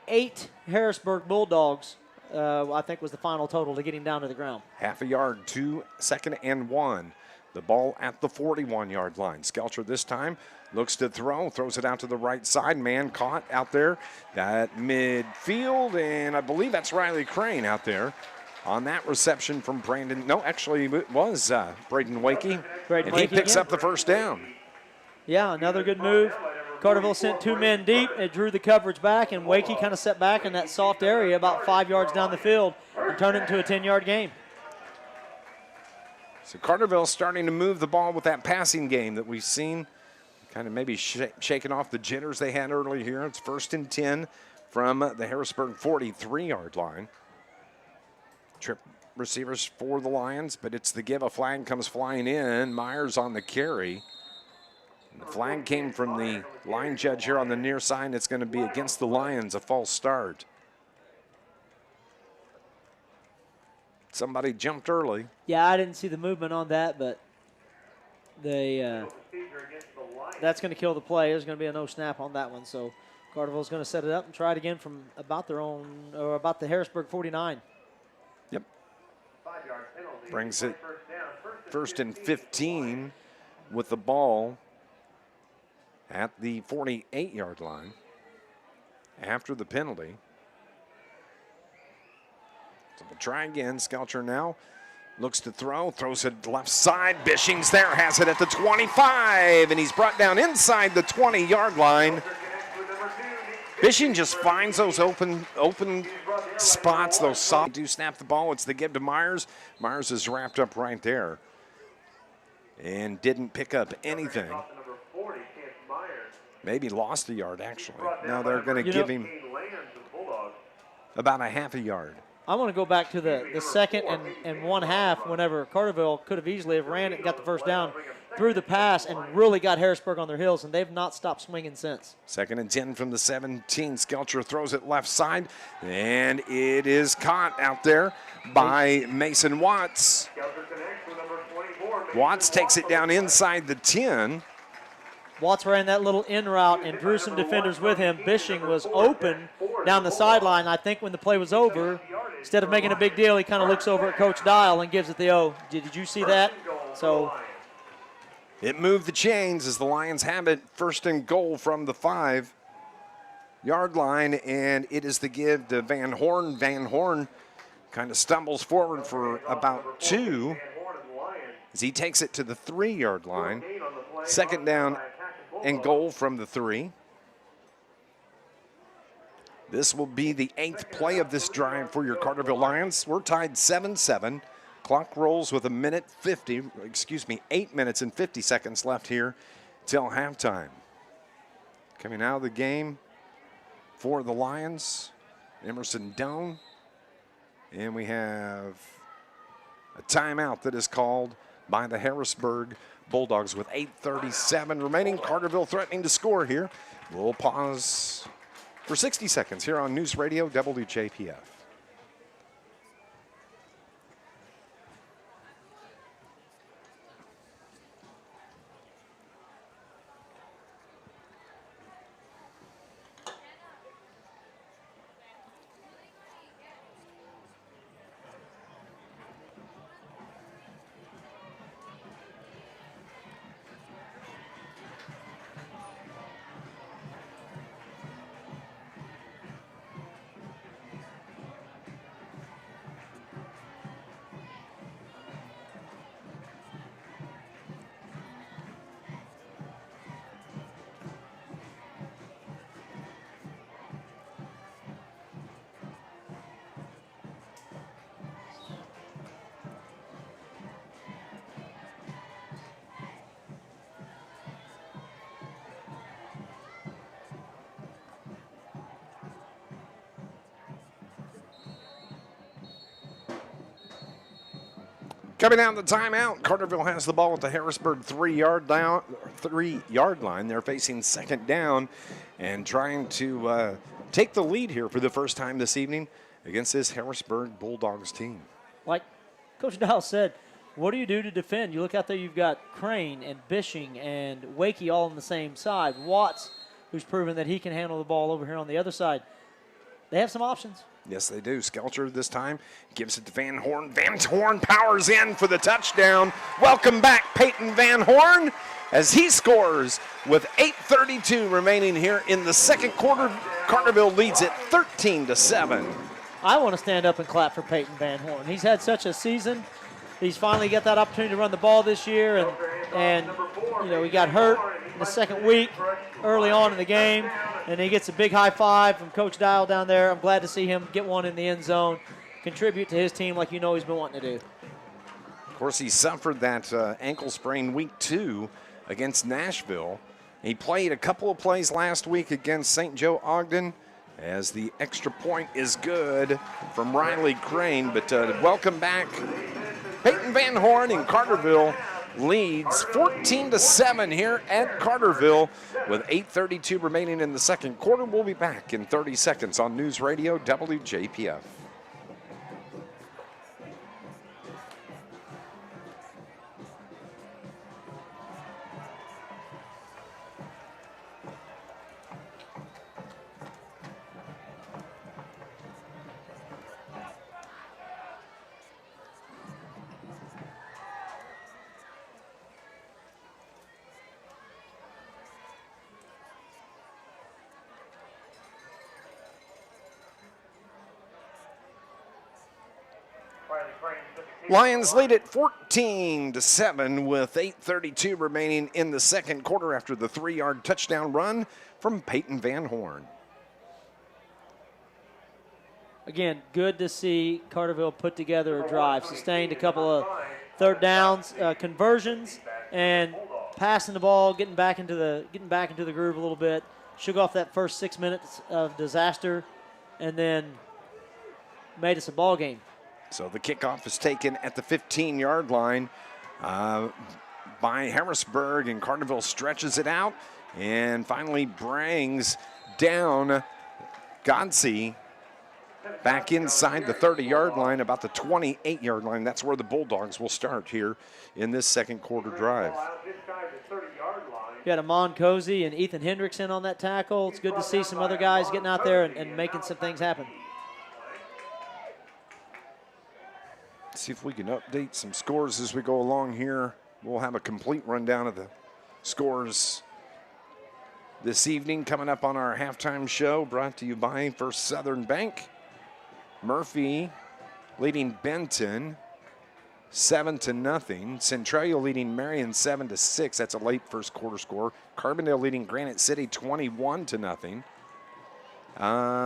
8 Harrisburg Bulldogs, I think, was the final total to get him down to the ground. Half a yard to 2nd and 1. The ball at the 41-yard line. Skelcher this time looks to throw, throws it out to the right side. Man caught out there at midfield, and I believe that's Riley Crane out there on that reception from Brandon. No, actually it was Braden Wakey, and he picks up the first down. Yeah, another good move. Carterville sent 2 men deep. It drew the coverage back, and Wakey kind of set back in that soft area about 5 yards down the field and turned it into a 10-yard game. So Carterville starting to move the ball with that passing game that we've seen, kind of maybe shaking off the jitters they had earlier here. It's 1st and 10 from the Harrisburg 43-yard line. Trip receivers for the Lions, but it's the give. A flag comes flying in. Myers on the carry. And the flag came from the line judge here on the near side. It's going to be against the Lions, a false start. Somebody jumped early. Yeah, I didn't see the movement on that, but they that's going to kill the play. There's going to be a no snap on that one, so Carterville's going to set it up and try it again from about their own, or about the Harrisburg 49. Yep. Brings it 1st and 15 with the ball at the 48-yard line after the penalty. So we'll try again. Skelcher now looks to throw, throws it left side. Bishing's there, has it at the 25, and he's brought down inside the 20-yard line. Bishing just finds those open spots, those soft. Do snap the ball. It's the give to Myers. Myers is wrapped up right there and didn't pick up anything. Maybe lost a yard, actually. Now they're going to give him about a half a yard. I want to go back to the second and 1/2 whenever Carterville could have easily have ran it and got the first down, threw the pass, and really got Harrisburg on their heels, and they've not stopped swinging since. 2nd and 10 from the 17. Skelcher throws it left side, and it is caught out there by Mason Watts. Watts takes it down inside the 10. Watts ran that little in route and drew some defenders with him. Bishing was open down the sideline. I think when the play was over, instead of making a big deal, he kind of looks over at Coach Dial and gives it the O. Did you see that? So it moved the chains as the Lions have it 1st and goal from the 5-yard line, and it is the give to Van Horn. Van Horn kind of stumbles forward for about 2 as he takes it to the 3-yard line. 2nd down and goal from the 3. This will be the 8th play of this drive for your Carterville Lions. We're tied 7-7. Clock rolls with 8 minutes and 50 seconds left here till halftime. Coming out of the game for the Lions, Emerson Doan. And we have a timeout that is called by the Harrisburg Bulldogs with 8:37 remaining. Carterville threatening to score here. We'll pause for 60 seconds here on News Radio WJPF. Coming out of the timeout, Carterville has the ball at the Harrisburg 3-yard line. They're facing second down and trying to take the lead here for the first time this evening against this Harrisburg Bulldogs team. Like Coach Dial said, what do you do to defend? You look out there, you've got Crane and Bishing and Wakey all on the same side. Watts, who's proven that he can handle the ball over here on the other side. They have some options. Yes, they do. Skelcher this time gives it to Van Horn. Van Horn powers in for the touchdown. Welcome back, Peyton Van Horn, as he scores with 8:32 remaining here in the second quarter. Carterville leads it 13-7. I want to stand up and clap for Peyton Van Horn. He's had such a season. He's finally got that opportunity to run the ball this year, and you know, he got hurt in the second week early on in the game, and he gets a big high five from Coach Dial down there. I'm glad to see him get one in the end zone, contribute to his team like you know he's been wanting to do. Of course, he suffered that ankle sprain week 2 against Nashville. He played a couple of plays last week against St. Joe Ogden, as the extra point is good from Riley Crane. But welcome back, Peyton Van Horn, and Carterville leads 14-7 here at Carterville with 8:32 remaining in the second quarter. We'll be back in 30 seconds on News Radio WJPF. Lions lead at 14-7 with 8:32 remaining in the second quarter after the 3-yard touchdown run from Peyton Van Horn. Again, good to see Carterville put together a drive, sustained a couple of third downs, conversions, and passing the ball, getting back into the groove a little bit. Shook off that first 6 minutes of disaster, and then made us a ball game. So the kickoff is taken at the 15-yard line by Harrisburg, and Carterville stretches it out and finally brings down Godsey back inside the 30-yard line, about the 28-yard line. That's where the Bulldogs will start here in this second quarter drive. You had Amon Cozy and Ethan Hendrickson on that tackle. It's good to see some other guys getting out there and making some things happen. See if we can update some scores as we go along here. We'll have a complete rundown of the scores this evening coming up on our halftime show, brought to you by First Southern Bank. Murphy leading Benton 7-0. Centralia leading Marion 7-6. That's a late first quarter score. Carbondale leading Granite City 21-0.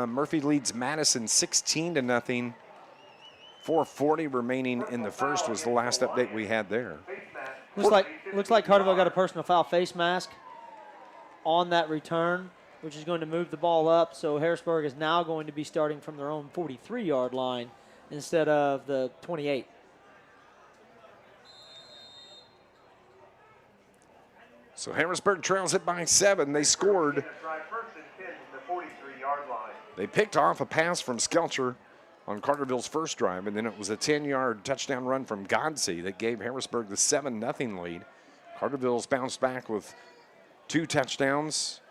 Murphy leads Madison 16-0. 4:40 remaining in the first was the last update we had there. Looks like Carterville got a personal foul face mask on that return, which is going to move the ball up. So Harrisburg is now going to be starting from their own 43-yard line instead of the 28. So Harrisburg trails it by 7. They scored. They picked off a pass from Skelcher on Carterville's first drive, and then it was a 10-yard touchdown run from Godsey that gave Harrisburg the 7-0 lead. Carterville's bounced back with 2 touchdowns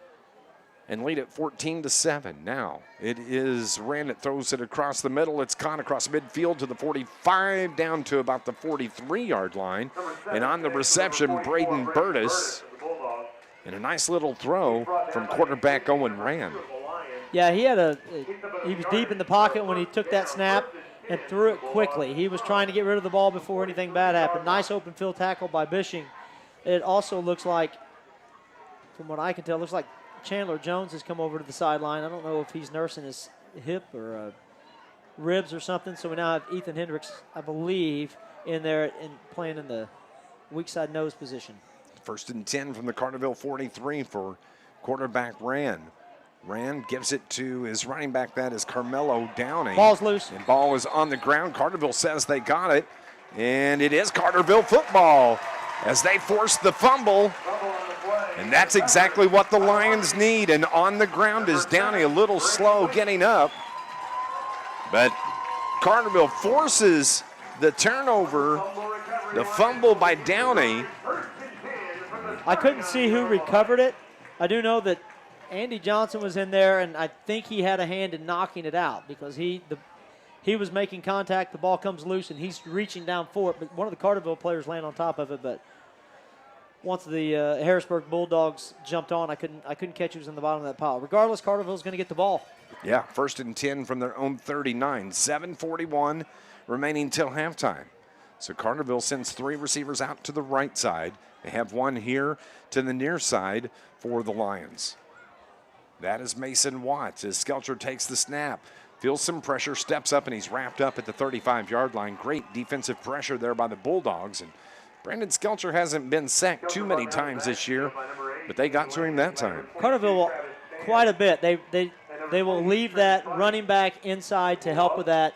and lead at 14-7. Now it is Rand that throws it across the middle. It's caught across midfield to the 45, down to about the 43-yard line. And on the reception, Braden Burtis. And a nice little throw from quarterback Owen Rand. Yeah, he was deep in the pocket when he took that snap and threw it quickly. He was trying to get rid of the ball before anything bad happened. Nice open field tackle by Bishing. It also looks like, from what I can tell, looks like Chandler Jones has come over to the sideline. I don't know if he's nursing his hip or ribs or something. So we now have Ethan Hendricks, I believe, in there and playing in the weak side nose position. 1st and 10 from the Carterville 43 for quarterback Rand. Rand gives it to his running back, that is Carmelo Downing. Ball's loose. And ball is on the ground. Carterville says they got it. And it is Carterville football as they force the fumble. And that's exactly what the Lions need. And on the ground is Downey, a little slow getting up. But Carterville forces the turnover, the fumble by Downey. I couldn't see who recovered it. I do know that Andy Johnson was in there, and I think he had a hand in knocking it out because he was making contact. The ball comes loose, and he's reaching down for it. But one of the Carterville players landed on top of it. But once the Harrisburg Bulldogs jumped on, I couldn't catch who was in the bottom of that pile. Regardless, Carterville's going to get the ball. Yeah, 1st and 10 from their own 39. 7:41 remaining till halftime. So Carterville sends 3 receivers out to the right side. They have one here to the near side for the Lions. That is Mason Watts as Skelcher takes the snap. Feels some pressure, steps up, and he's wrapped up at the 35-yard line. Great defensive pressure there by the Bulldogs. And Brandon Skelcher hasn't been sacked too many times this year, but they got to him that time. Carterville, quite a bit. They will leave that running back inside to help with that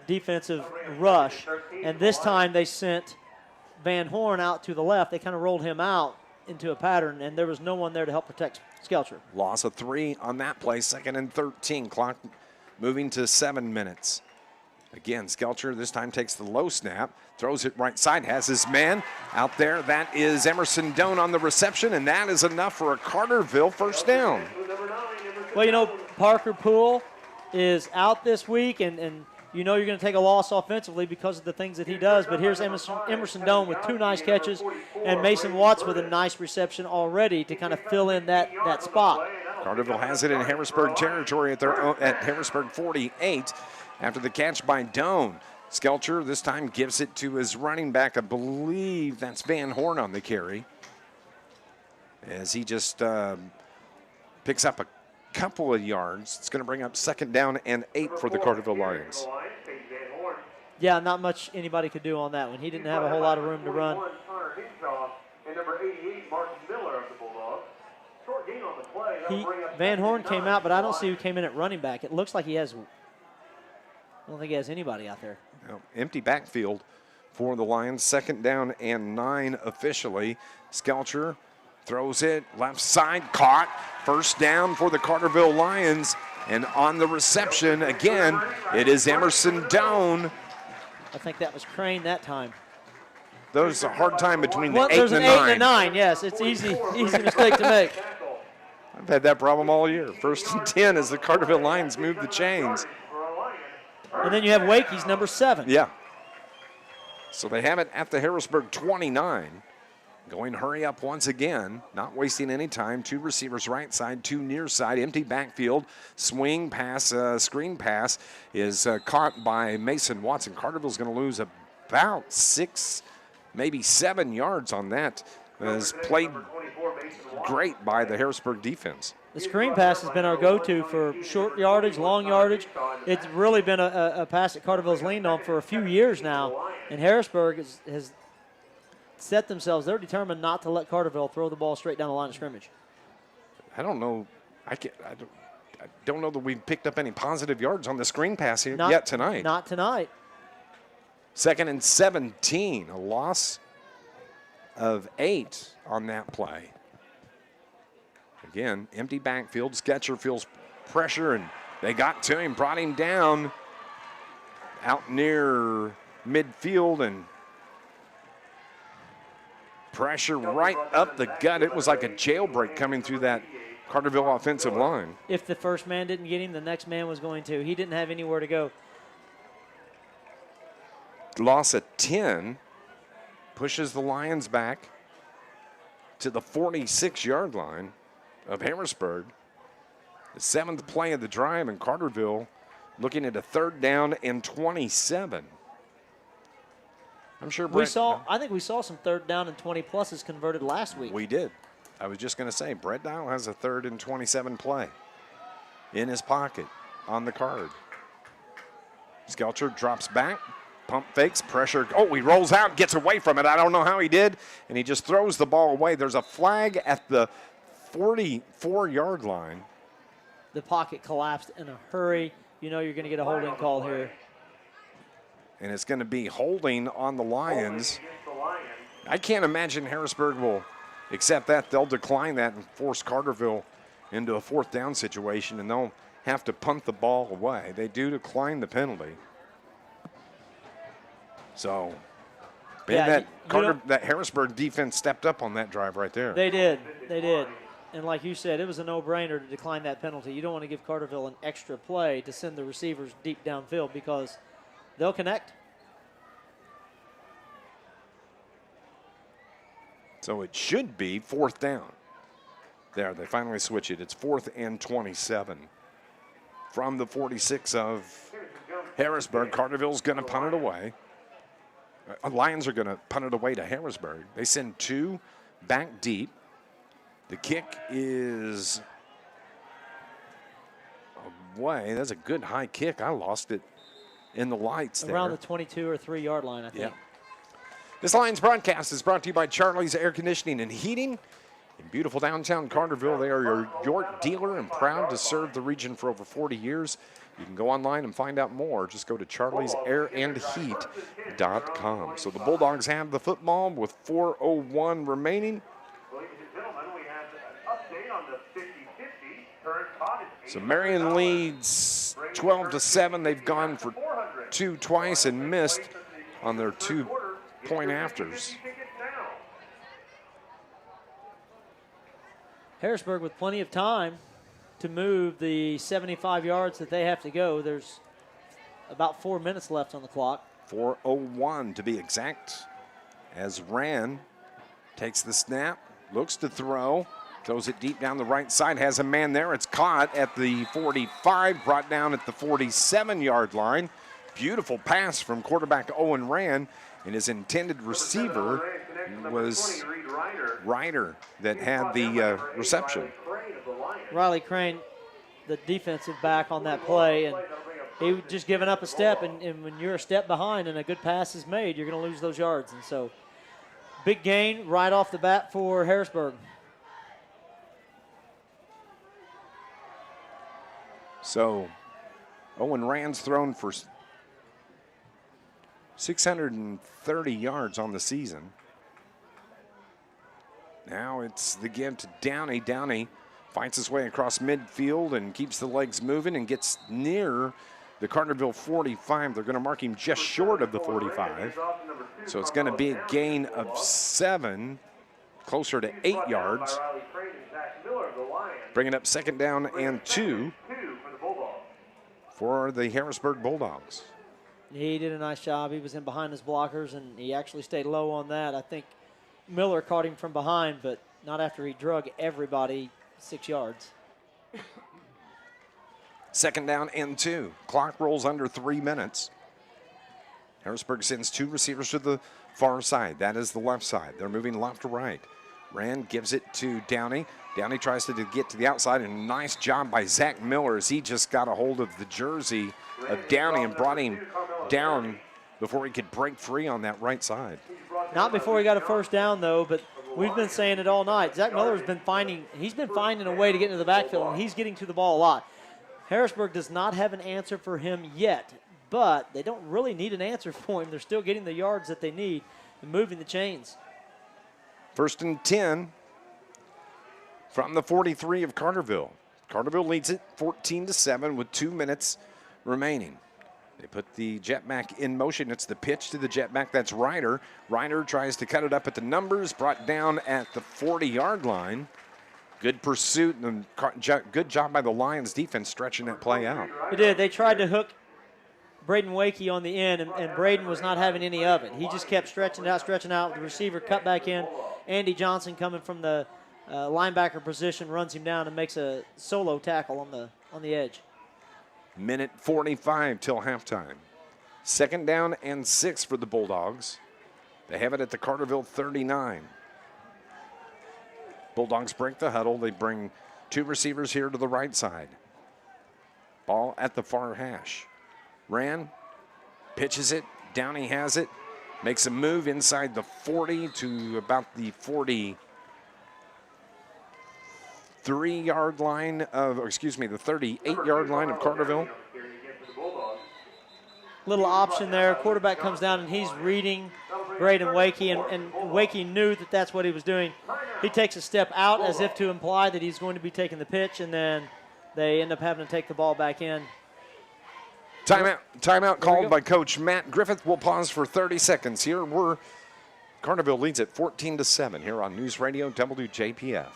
defensive rush. And this time they sent Van Horn out to the left. They kind of rolled him out into a pattern, and there was no one there to help protect Skelcher. Loss of 3 on that play, 2nd and 13. Clock moving to 7 minutes. Again, Skelcher this time takes the low snap, throws it right side, has his man out there. That is Emerson Doan on the reception, and that is enough for a Carterville first down. Well, you know, Parker Poole is out this week, and you know you're going to take a loss offensively because of the things that he does. But here's Emerson Doan with 2 nice catches, and Mason Watts with a nice reception already to kind of fill in that spot. Carterville has it in Harrisburg territory at Harrisburg 48 after the catch by Doan. Skelcher this time gives it to his running back. I believe that's Van Horn on the carry, as he just picks up a couple of yards. It's going to bring up 2nd down and 8 for the Carterville Lions. Yeah, not much anybody could do on that one. He didn't have a whole lot of room to run. Van Horn came out, but I don't see who came in at running back. It looks like I don't think he has anybody out there. No, empty backfield for the Lions. 2nd down and 9 officially. Skelcher throws it left side, caught. 1st down for the Carterville Lions. And on the reception, again, it is Emerson Doan. I think that was Crane that time. There's a hard time between the 8 there's and an 9. 8 and a 9, yes. It's easy mistake to make. I've had that problem all year. 1st and 10 as the Carterville Lions move the chains. And then you have Wakey's number 7. Yeah. So they have it at the Harrisburg 29. Going hurry up once again, not wasting any time. 2 receivers right side, 2 near side, empty backfield. Swing pass, screen pass is caught by Mason Watson. Carterville's going to lose about 6, maybe 7 yards on that. Has played great by the Harrisburg defense. The screen pass has been our go-to for short yardage, long yardage. It's really been a pass that Carterville's leaned on for a few years now. And Harrisburg has set themselves. They're determined not to let Carterville throw the ball straight down the line of scrimmage. I don't know. I don't know that we've picked up any positive yards on the screen pass here yet tonight. Not tonight. 2nd and 17. A loss of 8 on that play. Again, empty backfield. Skelcher feels pressure, and they got to him, brought him down out near midfield, and pressure right up the gut. It was like a jailbreak coming through that Carterville offensive line. If the first man didn't get him, the next man was going to. He didn't have anywhere to go. Loss of 10 pushes the Lions back to the 46-yard line of Harrisburg. The 7th play of the drive, and Carterville looking at a 3rd down and 27. I'm sure I think we saw some 3rd down and 20 pluses converted last week. We did. I was just going to say, Brett Dial has a 3rd and 27 play in his pocket on the card. Skelcher drops back, pump fakes, pressure. Oh, he rolls out, gets away from it. I don't know how he did, and he just throws the ball away. There's a flag at the 44-yard line. The pocket collapsed in a hurry. You know you're going to get a holding call here. and it's going to be holding on the Lions. I can't imagine Harrisburg will accept that. They'll decline that and force Carterville into a 4th down situation, and they'll have to punt the ball away. They do decline the penalty. So, man, yeah, that Harrisburg defense stepped up on that drive right there. They did. They did. And like you said, it was a no-brainer to decline that penalty. You don't want to give Carterville an extra play to send the receivers deep downfield because they'll connect. So it should be 4th down. There, they finally switch it. It's 4th and 27. From the 46 of Harrisburg, Carterville's going to punt it away. Lions are going to punt it away to Harrisburg. They send 2 back deep. The kick is away. That's a good high kick. I lost it in the lights Around there. the 22 or 3 yard line, I think. Yeah. This Lions broadcast is brought to you by Charlie's Air Conditioning and Heating. In beautiful downtown Carterville, they are your York dealer and proud to serve the region for over 40 years. You can go online and find out more. Just go to charliesairandheat.com. So the Bulldogs have the football with 4:01 remaining. Ladies and gentlemen, we have an update on the 50-50. Current pot is So Marion leads 12-7. They've gone for 2 twice and missed on their 2-point afters. Harrisburg with plenty of time to move the 75 yards that they have to go. There's about 4 minutes left on the clock. 4:01 to be exact. As Rand takes the snap, looks to throw, throws it deep down the right side, has a man there. It's caught at the 45, brought down at the 47-yard line. Beautiful pass from quarterback Owen Rand, and his intended receiver was Ryder that had the reception. Riley Crane, the defensive back on that play, and he was just giving up a step, and when you're a step behind and a good pass is made, you're going to lose those yards. And so big gain right off the bat for Harrisburg. So Owen Rand's thrown for 630 yards on the season. Now it's the give to Downey. Downey fights his way across midfield and keeps the legs moving and gets near the Carterville 45. They're going to mark him just short of the 45. So it's going to be a gain of 7, closer to 8 yards. Bringing up 2nd down and 2 for the Harrisburg Bulldogs. He did a nice job. He was in behind his blockers, and he actually stayed low on that. I think Miller caught him from behind, but not after he drug everybody 6 yards. 2nd down and 2. Clock rolls under 3 minutes. Harrisburg sends 2 receivers to the far side. That is the left side. They're moving left to right. Rand gives it to Downey. Downey tries to get to the outside, and a nice job by Zach Miller as he just got a hold of the jersey of Downey and brought him down before he could break free on that right side. Not before he got a 1st down, though, but we've been saying it all night. Zach Miller's been finding a way to get into the backfield, and he's getting to the ball a lot. Harrisburg does not have an answer for him yet, but they don't really need an answer for him. They're still getting the yards that they need and moving the chains. 1st and 10 from the 43 of Carterville. Carterville leads it 14-7 with 2 minutes remaining. They put the jetback in motion. It's the pitch to the jetback. That's Ryder. Ryder tries to cut it up at the numbers, brought down at the 40-yard line. Good pursuit and good job by the Lions defense stretching that play out. They did. They tried to hook Braden Wakey on the end, and Braden was not having any of it. He just kept stretching out. The receiver cut back in. Andy Johnson coming from the linebacker position runs him down and makes a solo tackle on the edge. Minute 45 till halftime. 2nd down and 6 for the Bulldogs. They have it at the Carterville 39. Bulldogs break the huddle. They bring 2 receivers here to the right side. Ball at the far hash. Rand pitches it. Downey has it. Makes a move inside the 40 to about the 43-yard line of, the 38-yard line of Carterville. little option there. Quarterback comes down, and he's reading Braden Wakey, and Wakey knew that that's what he was doing. He takes a step out as if to imply that he's going to be taking the pitch, and then they end up having to take the ball back in. Timeout called by Coach Matt Griffith. We'll pause for 30 seconds here. Carterville leads at 14-7 here on News Radio WJPF.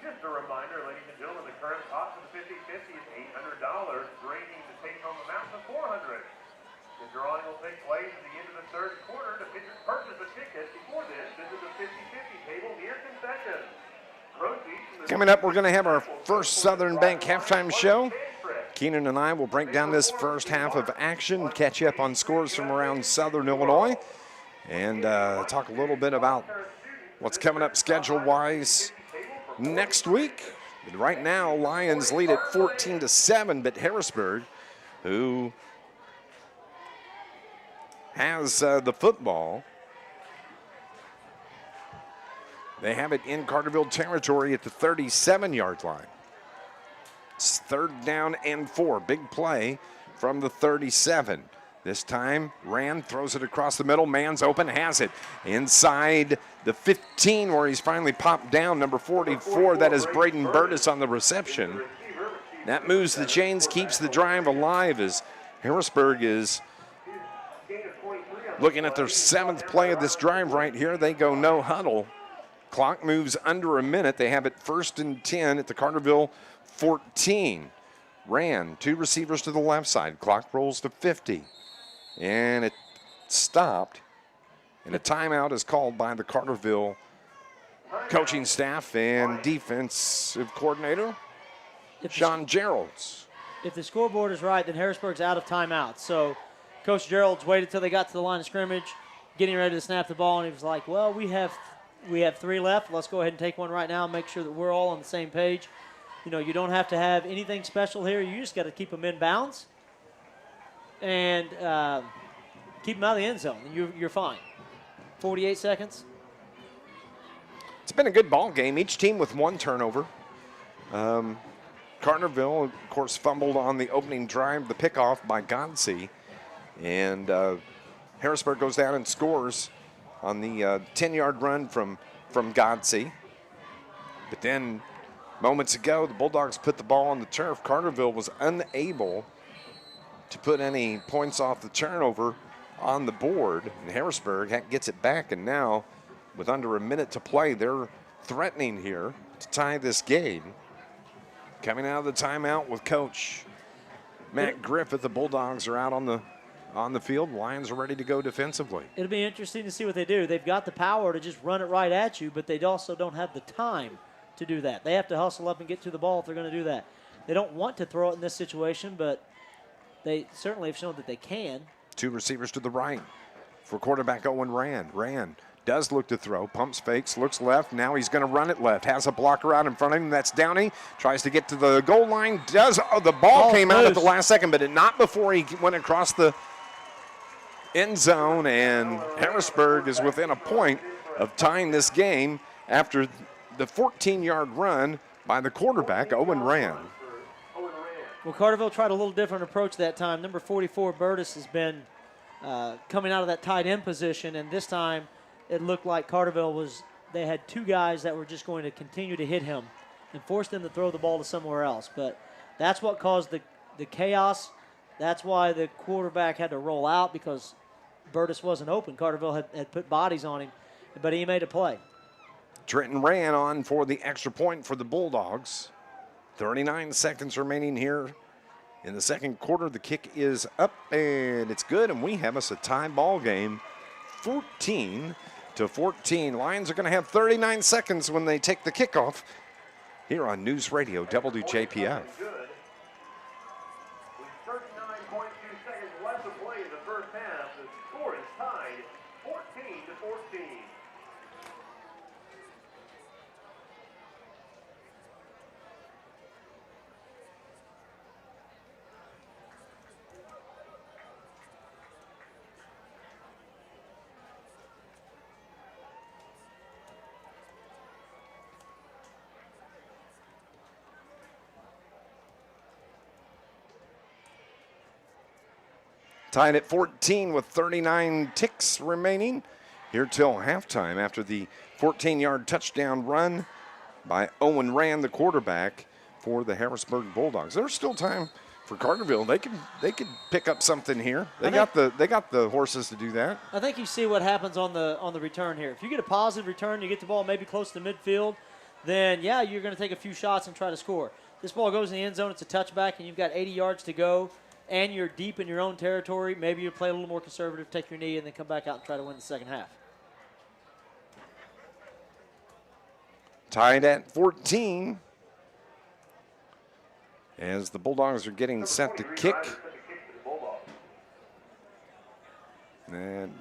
Just a reminder, ladies and gentlemen, the current cost of the 50-50 is $800, bringing the take-home amount to $400. The drawing will take place at the end of the third quarter. To purchase a ticket before this, visit the 50-50 table near concessions. Coming up, we're going to have our first Southern Bank halftime show. Keenan and I will break down this first half of action, catch you up on scores from around Southern Illinois, and talk a little bit about what's coming up schedule-wise next week. But right now, Lions lead at 14-7, but Harrisburg, who has the football, they have it in Carterville territory at the 37-yard line. It's 3rd down and 4. Big play from the 37. This time, Rand throws it across the middle. Man's open, has it inside the 15 where he's finally popped down. Number 44, that is Braden Burtis on the reception. That moves the chains, keeps the drive alive as Harrisburg is looking at their 7th play of this drive right here. They go no huddle. Clock moves under a minute. They have it 1st and 10 at the Carterville 14. Rand, 2 receivers to the left side. Clock rolls to 50. And it stopped. And a timeout is called by the Carterville coaching staff and defensive coordinator, Sean Geralds. If the scoreboard is right, then Harrisburg's out of timeout. So Coach Geralds waited till they got to the line of scrimmage, getting ready to snap the ball, and he was like, well, we have 3 left. Let's go ahead and take one right now and make sure that we're all on the same page. You know, you don't have to have anything special here. You just got to keep them in bounds and keep them out of the end zone, and you're fine. 48 seconds. It's been a good ball game. Each team with 1 turnover. Carterville, of course, fumbled on the opening drive, the pickoff by Godsey. And Harrisburg goes down and scores on the 10-yard run from Godsey. But then moments ago, the Bulldogs put the ball on the turf. Carterville was unable to put any points off the turnover on the board. And Harrisburg gets it back, and now with under a minute to play, they're threatening here to tie this game. Coming out of the timeout with Coach Matt Griffith, the Bulldogs are out on the field. Lions are ready to go defensively. It'll be interesting to see what they do. They've got the power to just run it right at you, but they also don't have the time to do that. They have to hustle up and get to the ball if they're going to do that. They don't want to throw it in this situation, but they certainly have shown that they can. 2 receivers to the right for quarterback Owen Rand. Rand does look to throw, pumps fakes, looks left. Now he's going to run it left. Has a blocker out in front of him. That's Downey. Tries to get to the goal line. The ball came out at the last second, but not before he went across the end zone. And Harrisburg is within a point of tying this game after the 14-yard run by the quarterback, Owen Rand. Well, Carterville tried a little different approach that time. Number 44, Burtis, has been coming out of that tight end position, and this time it looked like Carterville they had 2 guys that were just going to continue to hit him and force them to throw the ball to somewhere else. But that's what caused the chaos. That's why the quarterback had to roll out, because Burtis wasn't open. Carterville had put bodies on him, but he made a play. Trenton ran on for the extra point for the Bulldogs. 39 seconds remaining here in the second quarter. The kick is up, and it's good, and we have us a tie ball game, 14-14. Lions are going to have 39 seconds when they take the kickoff here on News Radio WJPF. With 39.2 seconds left to play in the first half, the score is tied 14-14. Tied at 14 with 39 ticks remaining here till halftime after the 14-yard touchdown run by Owen Rand, the quarterback for the Harrisburg Bulldogs. There's still time for Carterville. They could pick up something here. They got the horses to do that. I think you see what happens on the return here. If you get a positive return, you get the ball maybe close to midfield, then yeah, you're going to take a few shots and try to score. This ball goes in the end zone, it's a touchback, and you've got 80 yards to go, and you're deep in your own territory. Maybe you play a little more conservative, take your knee, and then come back out and try to win the second half. Tied at 14 as the Bulldogs are getting set to kick. And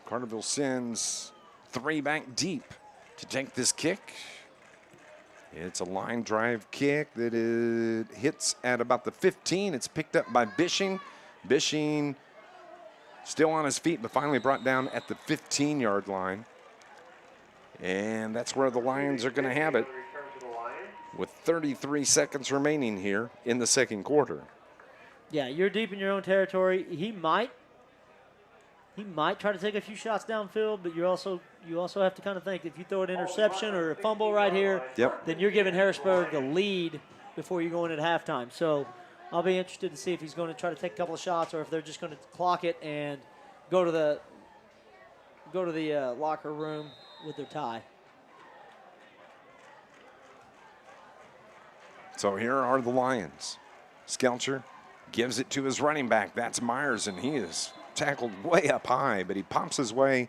Carterville sends 3 back deep to take this kick. It's a line drive kick that it hits at about the 15. It's picked up by Bishing. Bishing still on his feet, but finally brought down at the 15-yard line. And that's where the Lions are going to have it with 33 seconds remaining here in the second quarter. Yeah, you're deep in your own territory. He might try to take a few shots downfield, but you also have to kind of think if you throw an interception or a fumble right here, then you're giving Harrisburg the lead before you go in at halftime. So I'll be interested to see if he's going to try to take a couple of shots or if they're just going to clock it and go to the locker room with their tie. So here are the Lions. Skelcher gives it to his running back. That's Myers, and he is tackled way up high, but he pops his way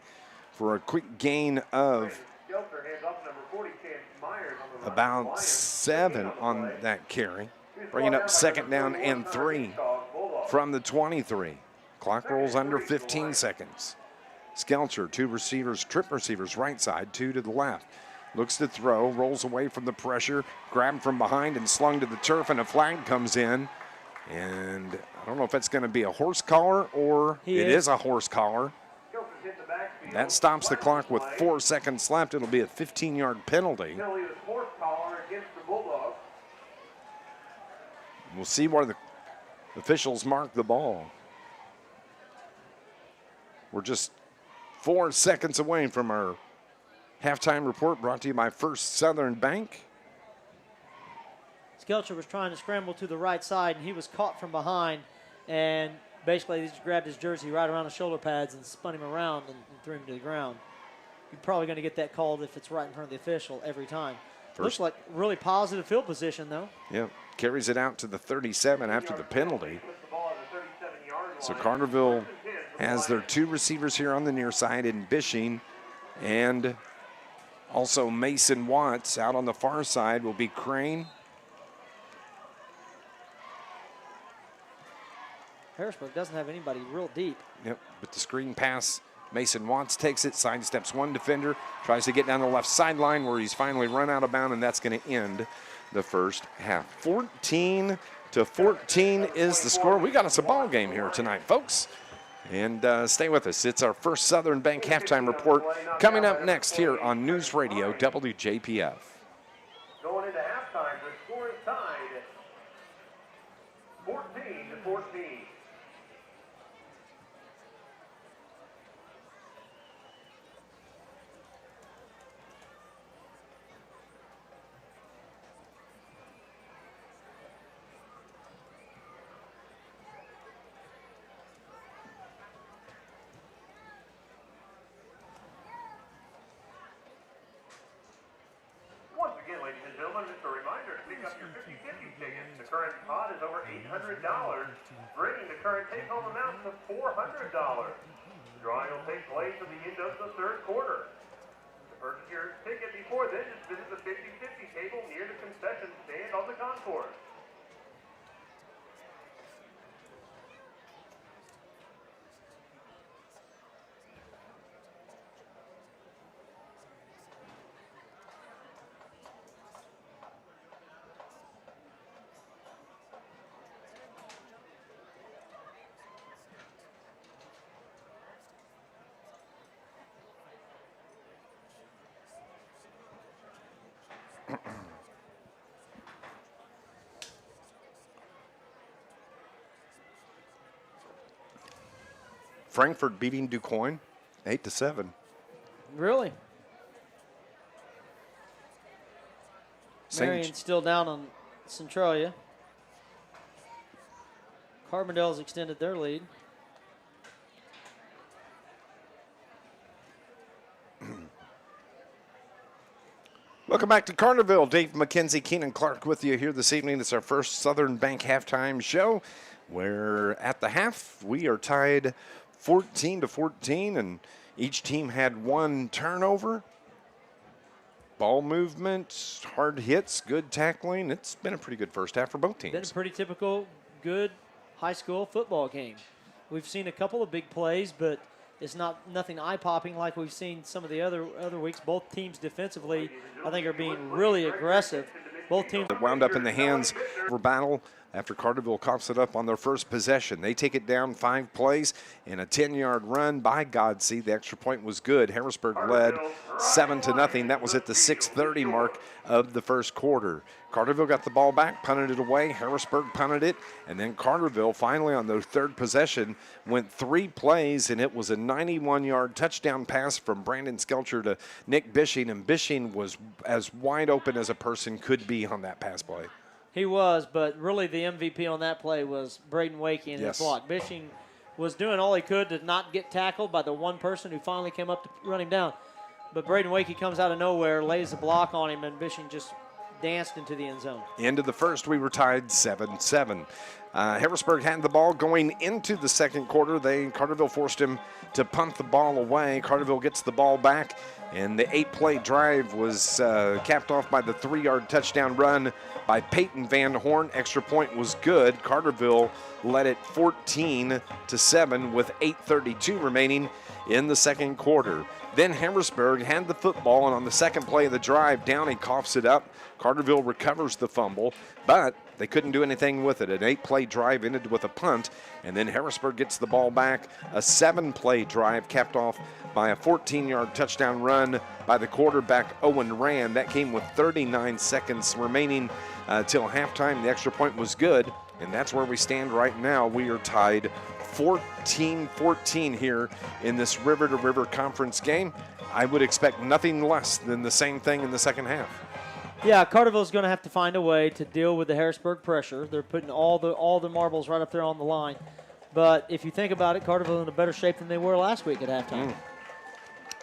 for a quick gain of about 7 on that carry, bringing up second down and 3 from the 23. Clock rolls under 15 seconds. Skelcher, 2 receivers, trip receivers, right side, 2 to the left. Looks to throw, rolls away from the pressure, grabbed from behind and slung to the turf, and a flag comes in. And I don't know if it's going to be a horse collar or it is a horse collar. That stops the clock with 4 seconds left. It'll be a 15-yard penalty. We'll see where the officials mark the ball. We're just 4 seconds away from our halftime report, brought to you by First Southern Bank. Skelcher was trying to scramble to the right side, and he was caught from behind, and basically he just grabbed his jersey right around the shoulder pads and spun him around and threw him to the ground. You're probably going to get that called if it's right in front of the official every time. Looks like really positive field position, though. Yeah, carries it out to the 37 after the penalty. So Carterville has their 2 receivers here on the near side in Bishing, and also Mason Watts. Out on the far side will be Crane. Harrisburg doesn't have anybody real deep. Yep, with the screen pass, Mason Watts takes it, sidesteps 1 defender, tries to get down the left sideline where he's finally run out of bounds, and that's going to end the first half. 14-14 is the score. We got us a ball game here tonight, folks. And stay with us. It's our First Southern Bank halftime report coming up next here on News Radio WJPF. Going into halftime, the score is tied 14-14. Once again, ladies and gentlemen, just a reminder to pick up your 50-50 tickets. The current pot is over $800, bringing the current take-home amount to $400. The drawing will take place at the end of the third quarter. To purchase your ticket before then, just visit the 50-50 table near the concession stand on the concourse. Frankfurt beating DuQuoin 8-7. Really? St. Marion's still down on Centralia. Carbondale's extended their lead. Welcome back to Carterville. Dave McKenzie, Keenan Clark with you here this evening. It's our first Southern Bank halftime show, where at the half we are tied 14-14, and each team had one turnover. Ball movement, hard hits, good tackling. It's been a pretty good first half for both teams. Been a pretty typical good high school football game. We've seen a couple of big plays, but it's nothing eye-popping like we've seen some of the other weeks. Both teams defensively, I think, are being really aggressive. Both teams It wound up in the hands of a battle after Carterville coughs it up on their first possession. They take it down 5 plays and a 10-yard run by Godsey. The extra point was good. Harrisburg led 7-0. That was at the 6:30 mark of the first quarter. Carterville got the ball back, punted it away. Harrisburg punted it, and then Carterville finally on their third possession went 3 plays, and it was a 91-yard touchdown pass from Brandon Skelcher to Nick Bishing, and Bishing was as wide open as a person could be on that pass play. He was, but really the MVP on that play was Braden Wakey and his block. Bishing was doing all he could to not get tackled by the one person who finally came up to run him down. But Braden Wakey comes out of nowhere, lays the block on him, and Bishing just danced into the end zone. End of the first, we were tied 7-7. Harrisburg had the ball going into the second quarter. Carterville forced him to punt the ball away. Carterville gets the ball back, and the 8-play drive was capped off by the 3-yard touchdown run by Peyton Van Horn. Extra point was good. Carterville led it 14-7 with 8:32 remaining in the second quarter. Then Harrisburg had the football, and on the second play of the drive, Downey coughs it up. Carterville recovers the fumble, but they couldn't do anything with it. An 8-play drive ended with a punt, and then Harrisburg gets the ball back. A 7-play drive capped off by a 14-yard touchdown run by the quarterback Owen Rand. That came with 39 seconds remaining till halftime. The extra point was good, and that's where we stand right now. We are tied 14-14 here in this river-to-river conference game. I would expect nothing less than the same thing in the second half. Yeah, Carterville's going to have to find a way to deal with the Harrisburg pressure. They're putting all the marbles right up there on the line. But if you think about it, Carterville in a better shape than they were last week at halftime.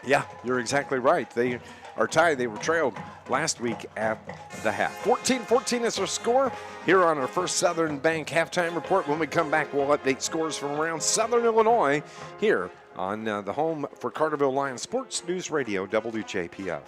Yeah, you're exactly right. They are tied. They were trailed last week at the half. 14-14 is our score here on our first Southern Bank halftime report. When we come back, we'll update scores from around Southern Illinois here on the home for Carterville Lions Sports News Radio, WJPF.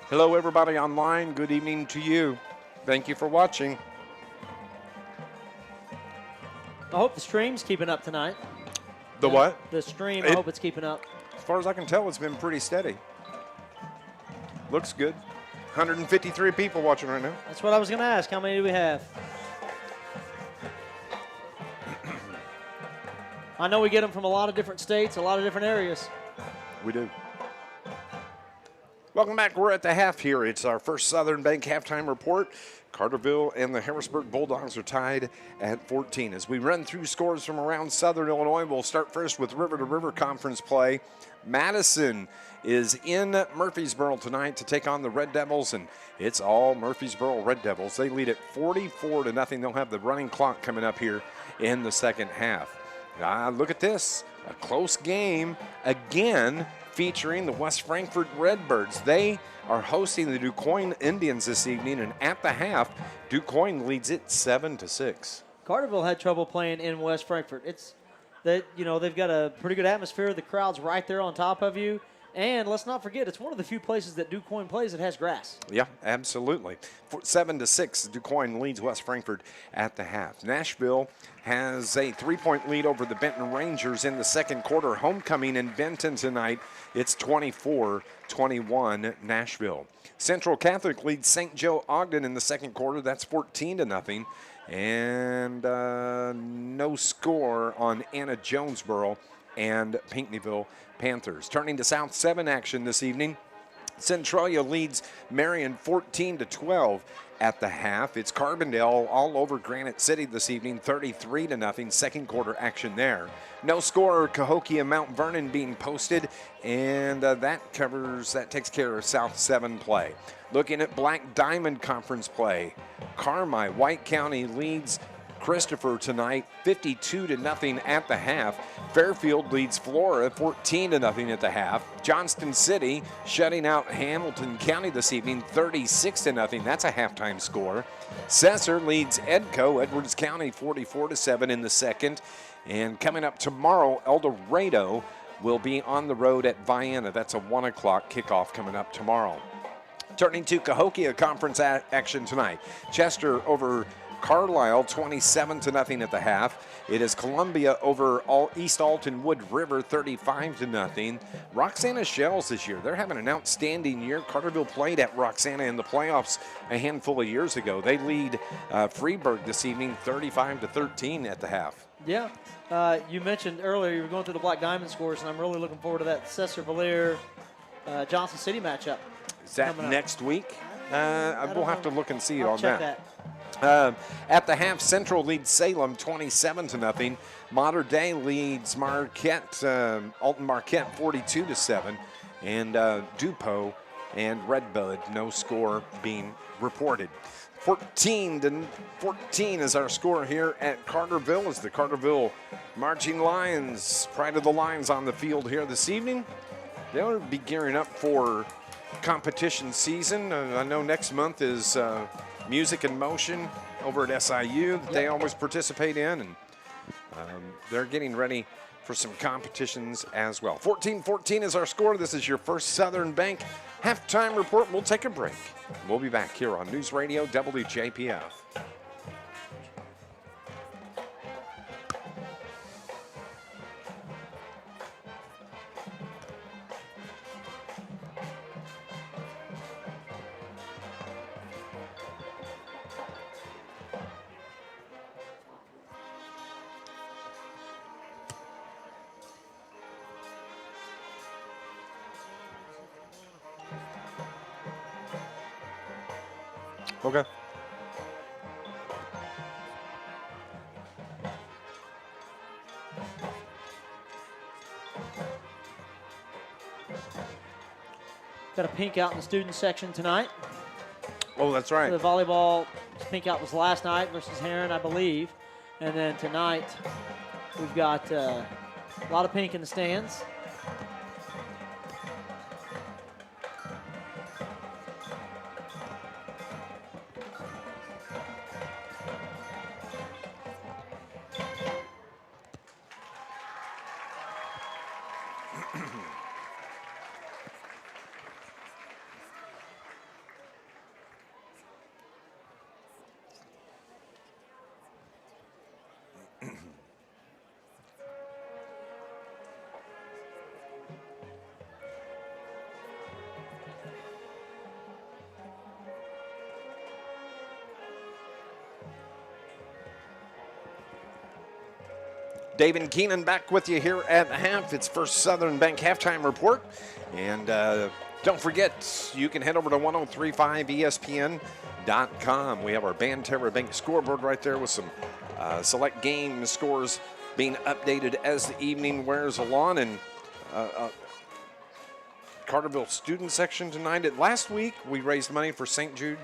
Hello, everybody online. Good evening to you. Thank you for watching. I hope the stream's keeping up tonight. The what? The stream, I hope it's keeping up. As far as I can tell, it's been pretty steady. Looks good. 153 people watching right now. That's what I was going to ask. How many do we have? I know we get them from a lot of different states, a lot of different areas. We do. Welcome back. We're at the half here. It's our first Southern Bank halftime report. Carterville and the Harrisburg Bulldogs are tied at 14. As we run through scores from around Southern Illinois, we'll start first with River to River Conference play. Madison is in Murfreesboro tonight to take on the Red Devils, and it's all Murfreesboro Red Devils. They lead at 44-0. They'll have the running clock coming up here in the second half. Look at this, a close game again featuring the West Frankfort Redbirds. They are hosting the DuQuoin Indians this evening, and at the half, DuQuoin leads it 7-6. Carterville had trouble playing in West Frankfort. It's that, they've got a pretty good atmosphere. The crowd's right there on top of you. And let's not forget, it's one of the few places that DuQuoin plays that has grass. Yeah, absolutely. 7-6, DuQuoin leads West Frankfort at the half. Nashville has a 3-point lead over the Benton Rangers in the second quarter. Homecoming in Benton tonight. It's 24-21 Nashville. Central Catholic leads St. Joe Ogden in the second quarter. That's 14-0. And no score on Anna Jonesboro and Pinckneyville Panthers. Turning to South 7 action this evening, Centralia leads Marion 14-12 at the half. It's Carbondale all over Granite City this evening, 33-0. Second quarter action there. No score, Cahokia Mount Vernon being posted, and that takes care of South 7 play. Looking at Black Diamond Conference play, Carmi, White County leads Christopher tonight, 52-0 at the half. Fairfield leads Flora, 14-0 at the half. Johnston City shutting out Hamilton County this evening, 36-0. That's a halftime score. Cesar leads Edco, Edwards County, 44-7 in the second. And coming up tomorrow, El Dorado will be on the road at Vienna. That's a 1 o'clock kickoff coming up tomorrow. Turning to Cahokia Conference action tonight. Chester over Carlisle, 27-0 at the half. It is Columbia over East Alton Wood River, 35-0. Roxana Shells this year, they're having an outstanding year. Carterville played at Roxana in the playoffs a handful of years ago. They lead Freeburg this evening, 35-13 at the half. Yeah, you mentioned earlier you were going through the Black Diamond scores, and I'm really looking forward to that Cesar-Valier Johnson City matchup. Is that next week? We'll have to look and see on that. At the half, Central leads Salem 27-0. Mater Dei leads Marquette, Alton Marquette 42-7. And Dupo and Redbud, no score being reported. 14-14 is our score here at Carterville as the Carterville Marching Lions, pride of the Lions on the field here this evening. They'll be gearing up for competition season. I know next month is Music in Motion over at SIU that they always participate in, and they're getting ready for some competitions as well. 14-14 is our score. This is your first Southern Bank halftime report. We'll take a break. We'll be back here on News Radio WJPF. Okay. Got a pink out in the student section tonight. Oh, that's right. The volleyball pink out was last night versus Heron, I believe. And then tonight, we've got a lot of pink in the stands. David Keenan back with you here at the half. It's First Southern Bank halftime report. And Don't forget, you can head over to 1035ESPN.com. We have our Banterra Bank scoreboard right there with some select game scores being updated as the evening wears along. And Carterville student section tonight. Last week, we raised money for St. Jude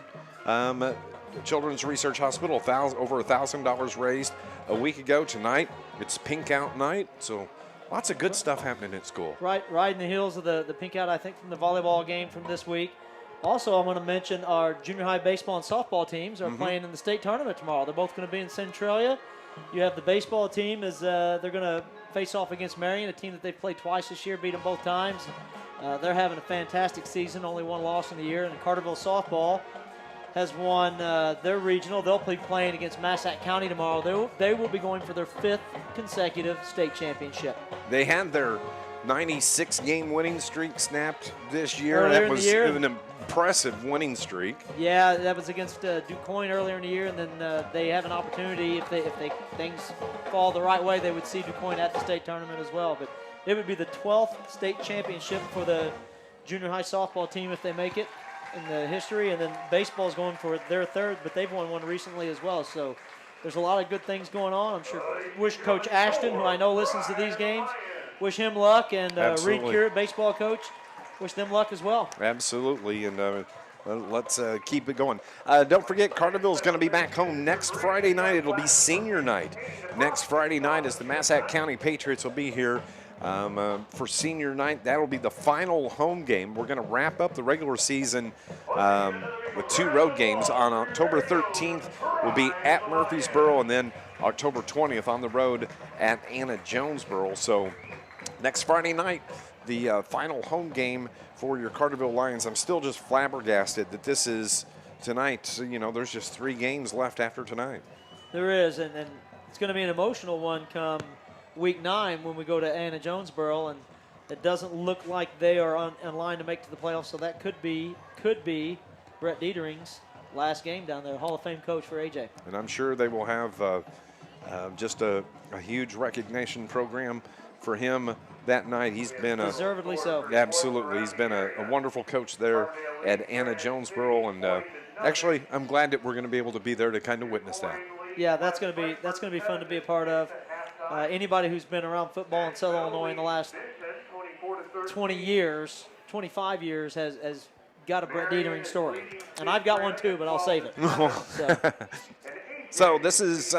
Children's Research Hospital. Over $1,000 raised a week ago. Tonight, it's Pink Out night, so lots of good stuff happening at school. Right in the heels of the Pink Out, I think, from the volleyball game from this week. Also, I want to mention our junior high baseball and softball teams are playing in the state tournament tomorrow. They're both going to be in Centralia. You have the baseball team they're going to face off against Marion, a team that they've played twice this year, beat them both times. They're having a fantastic season, only one loss in the year. And Carterville softball has won their regional. They'll be playing against Massac County tomorrow. They will be going for their 5th consecutive state championship. They had their 96-game winning streak snapped this year. Earlier that in the was year. an impressive winning streak. Yeah, that was against DuQuoin earlier in the year, and then they have an opportunity if things fall the right way, they would see DuQuoin at the state tournament as well. But it would be the 12th state championship for the junior high softball team if they make it in the history, and then baseball's going for their 3rd, but they've won one recently as well. So there's a lot of good things going on. I'm sure. Wish Coach Ashton, who I know listens to these games, wish him luck, and Reed Curate, baseball coach, wish them luck as well. Absolutely, and let's keep it going. Don't forget, Carterville's going to be back home next Friday night. It'll be senior night next Friday night as the Massac County Patriots will be here for senior night. That'll be the final home game. We're going to wrap up the regular season with 2 road games. On October 13th, we'll be at Murfreesboro, and then October 20th on the road at Anna Jonesboro. So next Friday night, the final home game for your Carterville Lions. I'm still just flabbergasted that this is tonight. So, there's just 3 games left after tonight. There is, and it's going to be an emotional one come week 9 when we go to Anna Jonesboro, and it doesn't look like they are in line to make it to the playoffs, so that could be Brett Dietering's last game down there, Hall of Fame coach for AJ. And I'm sure they will have just a huge recognition program for him that night. He's been deservedly so. Absolutely, he's been a wonderful coach there at Anna Jonesboro, and actually, I'm glad that we're going to be able to be there to kind of witness that. Yeah, that's going to be fun to be a part of. Anybody who's been around football in Southern Illinois in the last 20 years, 25 years has got a Brett Dietering story. And I've got one too, but I'll save it. So this is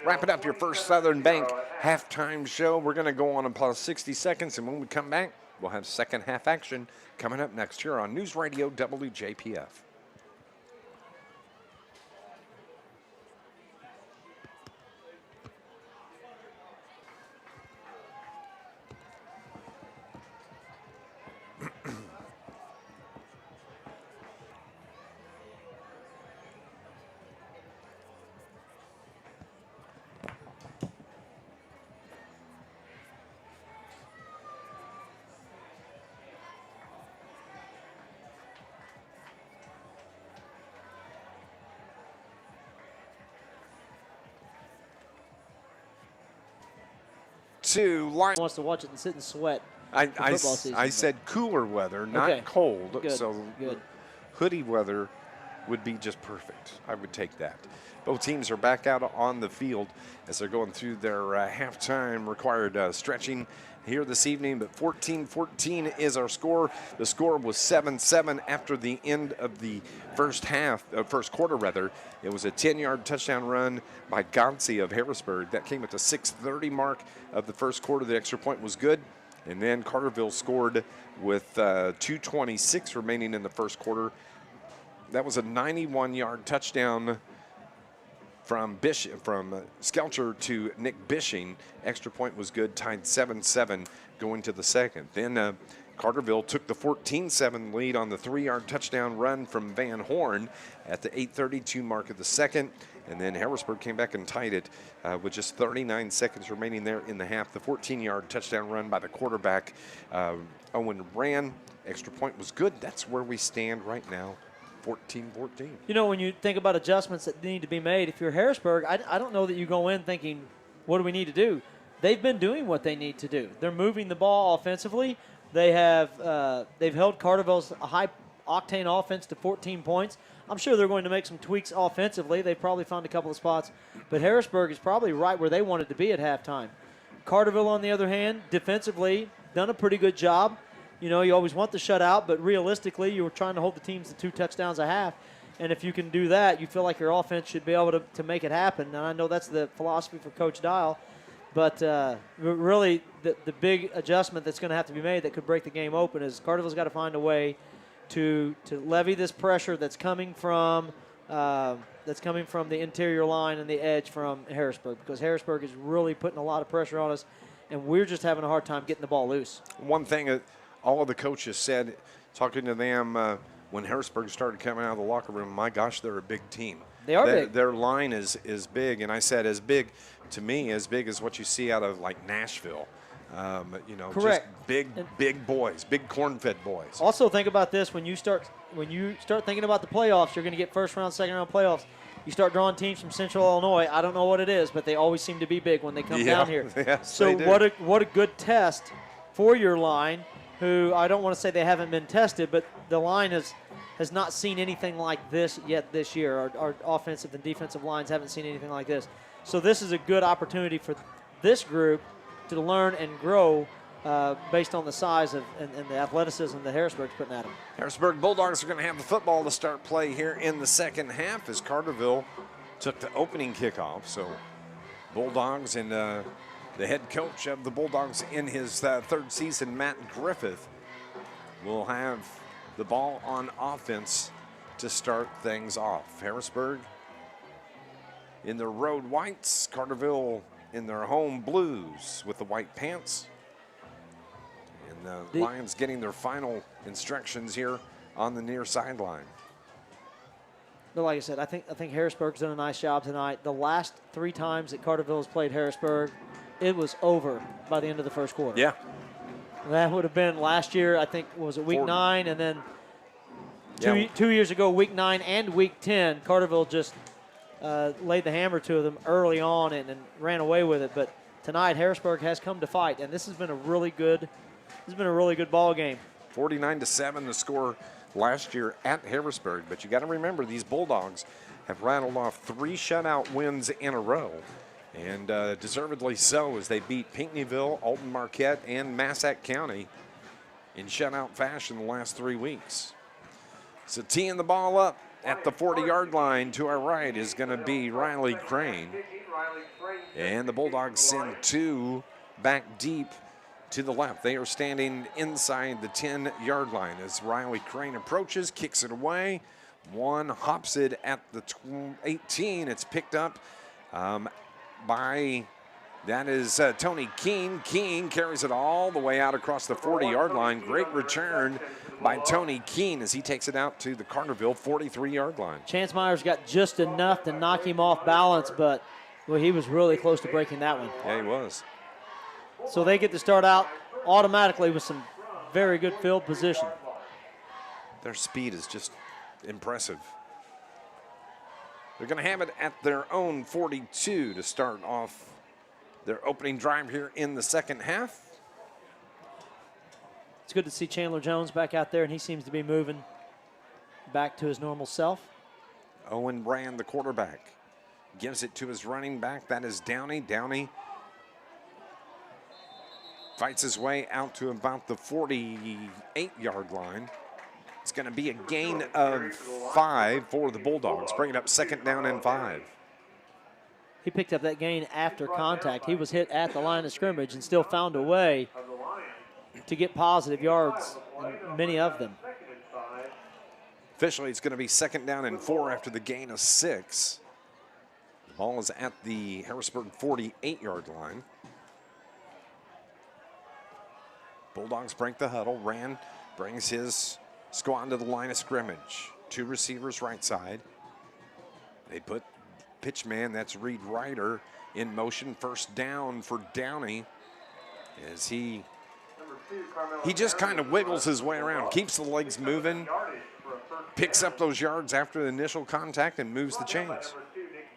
wrapping up your first Southern Bank halftime show. We're going to go on about 60 seconds, and when we come back, we'll have second half action coming up next here on News Radio WJPF. Wants to watch it and sit and sweat. I said cooler weather, not cold. Good. So Good. Hoodie weather would be just perfect. I would take that. Both teams are back out on the field as they're going through their halftime required stretching here this evening, but 14-14 is our score. The score was 7-7 after the end of the first quarter rather. It was a 10-yard touchdown run by Gonsi of Harrisburg. That came at the 6:30 mark of the first quarter. The extra point was good, and then Carterville scored with 2:26 remaining in the first quarter. That was a 91-yard touchdown from Skelcher to Nick Bishing. Extra point was good, tied 7-7 going to the second. Then Carterville took the 14-7 lead on the 3-yard touchdown run from Van Horn at the 8:32 mark of the second. And then Harrisburg came back and tied it with just 39 seconds remaining there in the half. The 14-yard touchdown run by the quarterback, Owen Ran. Extra point was good. That's where we stand right now. 14-14. You know, when you think about adjustments that need to be made, if you're Harrisburg, I don't know that you go in thinking, what do we need to do? They've been doing what they need to do. They're moving the ball offensively. They've held Carterville's high-octane offense to 14 points. I'm sure they're going to make some tweaks offensively. They probably found a couple of spots. But Harrisburg is probably right where they wanted to be at halftime. Carterville, on the other hand, defensively, done a pretty good job. You know, you always want the shutout, but realistically, you were trying to hold the teams to 2 touchdowns a half. And if you can do that, you feel like your offense should be able to make it happen. And I know that's the philosophy for Coach Dial. But really, the big adjustment that's going to have to be made that could break the game open is Carterville's got to find a way to levy this pressure that's coming from the interior line and the edge from Harrisburg, because Harrisburg is really putting a lot of pressure on us, and we're just having a hard time getting the ball loose. One thing that all of the coaches said, talking to them when Harrisburg started coming out of the locker room, my gosh, they're a big team. They are big. Their line is big, and I said as big, to me, as big as what you see out of like Nashville. You know, correct. Just big boys, big corn-fed boys. Also, think about this: when you start thinking about the playoffs, you're going to get first round, second round playoffs. You start drawing teams from Central Illinois. I don't know what it is, but they always seem to be big when they come down here. Yes, so what a good test for your line, who I don't want to say they haven't been tested, but the line has not seen anything like this yet this year. Our offensive and defensive lines haven't seen anything like this. So this is a good opportunity for this group to learn and grow based on the size and the athleticism that Harrisburg's putting at them. Harrisburg Bulldogs are going to have the football to start play here in the second half as Carterville took the opening kickoff. So Bulldogs and the head coach of the Bulldogs in his third season, Matt Griffith, will have the ball on offense to start things off. Harrisburg in their road whites, Carterville in their home blues with the white pants. And the Lions getting their final instructions here on the near sideline. But like I said, I think Harrisburg's done a nice job tonight. The last 3 times that Carterville has played Harrisburg, it was over by the end of the first quarter. Yeah. That would have been last year, I think, was it week 9, and then Yeah. 2 years ago, week 9 and week 10, Carterville just laid the hammer to them early on and ran away with it. But tonight, Harrisburg has come to fight, and this has been a really good ball game. 49-7 the score last year at Harrisburg. But you got to remember, these Bulldogs have rattled off 3 shutout wins in a row. And deservedly so, as they beat Pinckneyville, Alton Marquette, and Massac County in shutout fashion the last 3 weeks. So teeing the ball up at the 40-yard line to our right is going to be Riley Crane. And the Bulldogs send 2 back deep to the left. They are standing inside the 10-yard line as Riley Crane approaches, kicks it away. 1 hops it at the 18. It's picked up by, that is Tony Keene. Keene carries it all the way out across the 40-yard line. Great return by Tony Keene as he takes it out to the Carterville 43-yard line. Chance Myers got just enough to knock him off balance, but well, he was really close to breaking that one. Yeah, he was. So they get to start out automatically with some very good field position. Their speed is just impressive. They're going to have it at their own 42 to start off their opening drive here in the second half. It's good to see Chandler Jones back out there, and he seems to be moving back to his normal self. Owen Brand, the quarterback, gives it to his running back. That is Downey. Downey fights his way out to about the 48-yard line. It's going to be a gain of 5 for the Bulldogs. Bring it up 2nd down and 5. He picked up that gain after contact. He was hit at the line of scrimmage and still found a way to get positive yards, many of them. Officially, it's going to be 2nd down and 4 after the gain of 6. The ball is at the Harrisburg 48-yard line. Bulldogs break the huddle. Rand brings his squad to the line of scrimmage. 2 receivers right side. They put pitch man, that's Reed Ryder, in motion. 1st down for Downey as he just kind of wiggles his way around, keeps the legs moving, picks up those yards after the initial contact and moves the chains.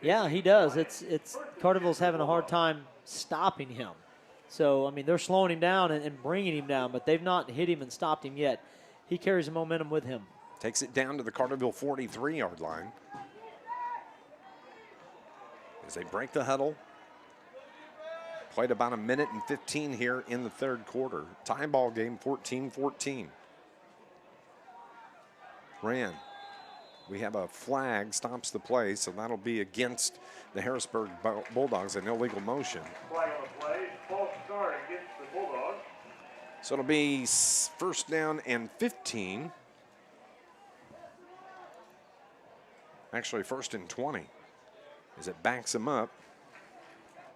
Yeah, he does. It's Carterville's having a hard time stopping him. So, I mean, they're slowing him down and bringing him down, but they've not hit him and stopped him yet. He carries the momentum with him. Takes it down to the Carterville 43-yard line. As they break the huddle. Played about a minute and 15 here in the third quarter. Tie ball game, 14-14. Ran. We have a flag, stops the play, so that'll be against the Harrisburg Bulldogs, an illegal motion. Flag on the play, false start against the Bulldogs. So it'll be first down and 15. Actually, first and 20, as it backs them up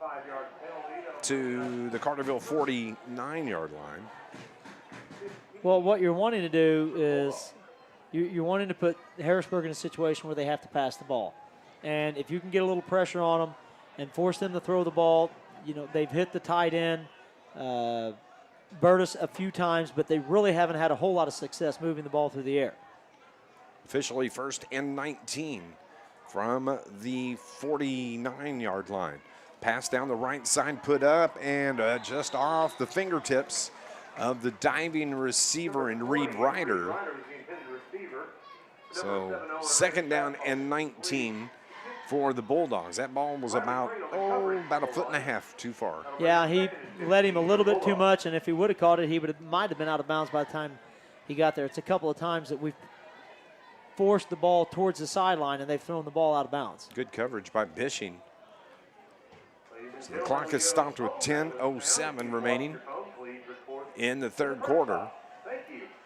5-yard penalty. to the Carterville 49-yard line. Well, what you're wanting to do is you're wanting to put Harrisburg in a situation where they have to pass the ball. And if you can get a little pressure on them and force them to throw the ball, you know, they've hit the tight end, Burtis a few times, but they really haven't had a whole lot of success moving the ball through the air. Officially first and 19 from the 49-yard line. Pass down the right side, put up, and just off the fingertips of the diving receiver and Reed Ryder. So second down and 19 for the Bulldogs. That ball was about a foot and a half too far. Yeah, he let him a little bit too much, and if he would have caught it, he might have been out of bounds by the time he got there. It's a couple of times that we've forced the ball towards the sideline, and they've thrown the ball out of bounds. Good coverage by Bishing. So the clock is stopped with 10:07 remaining in the third quarter.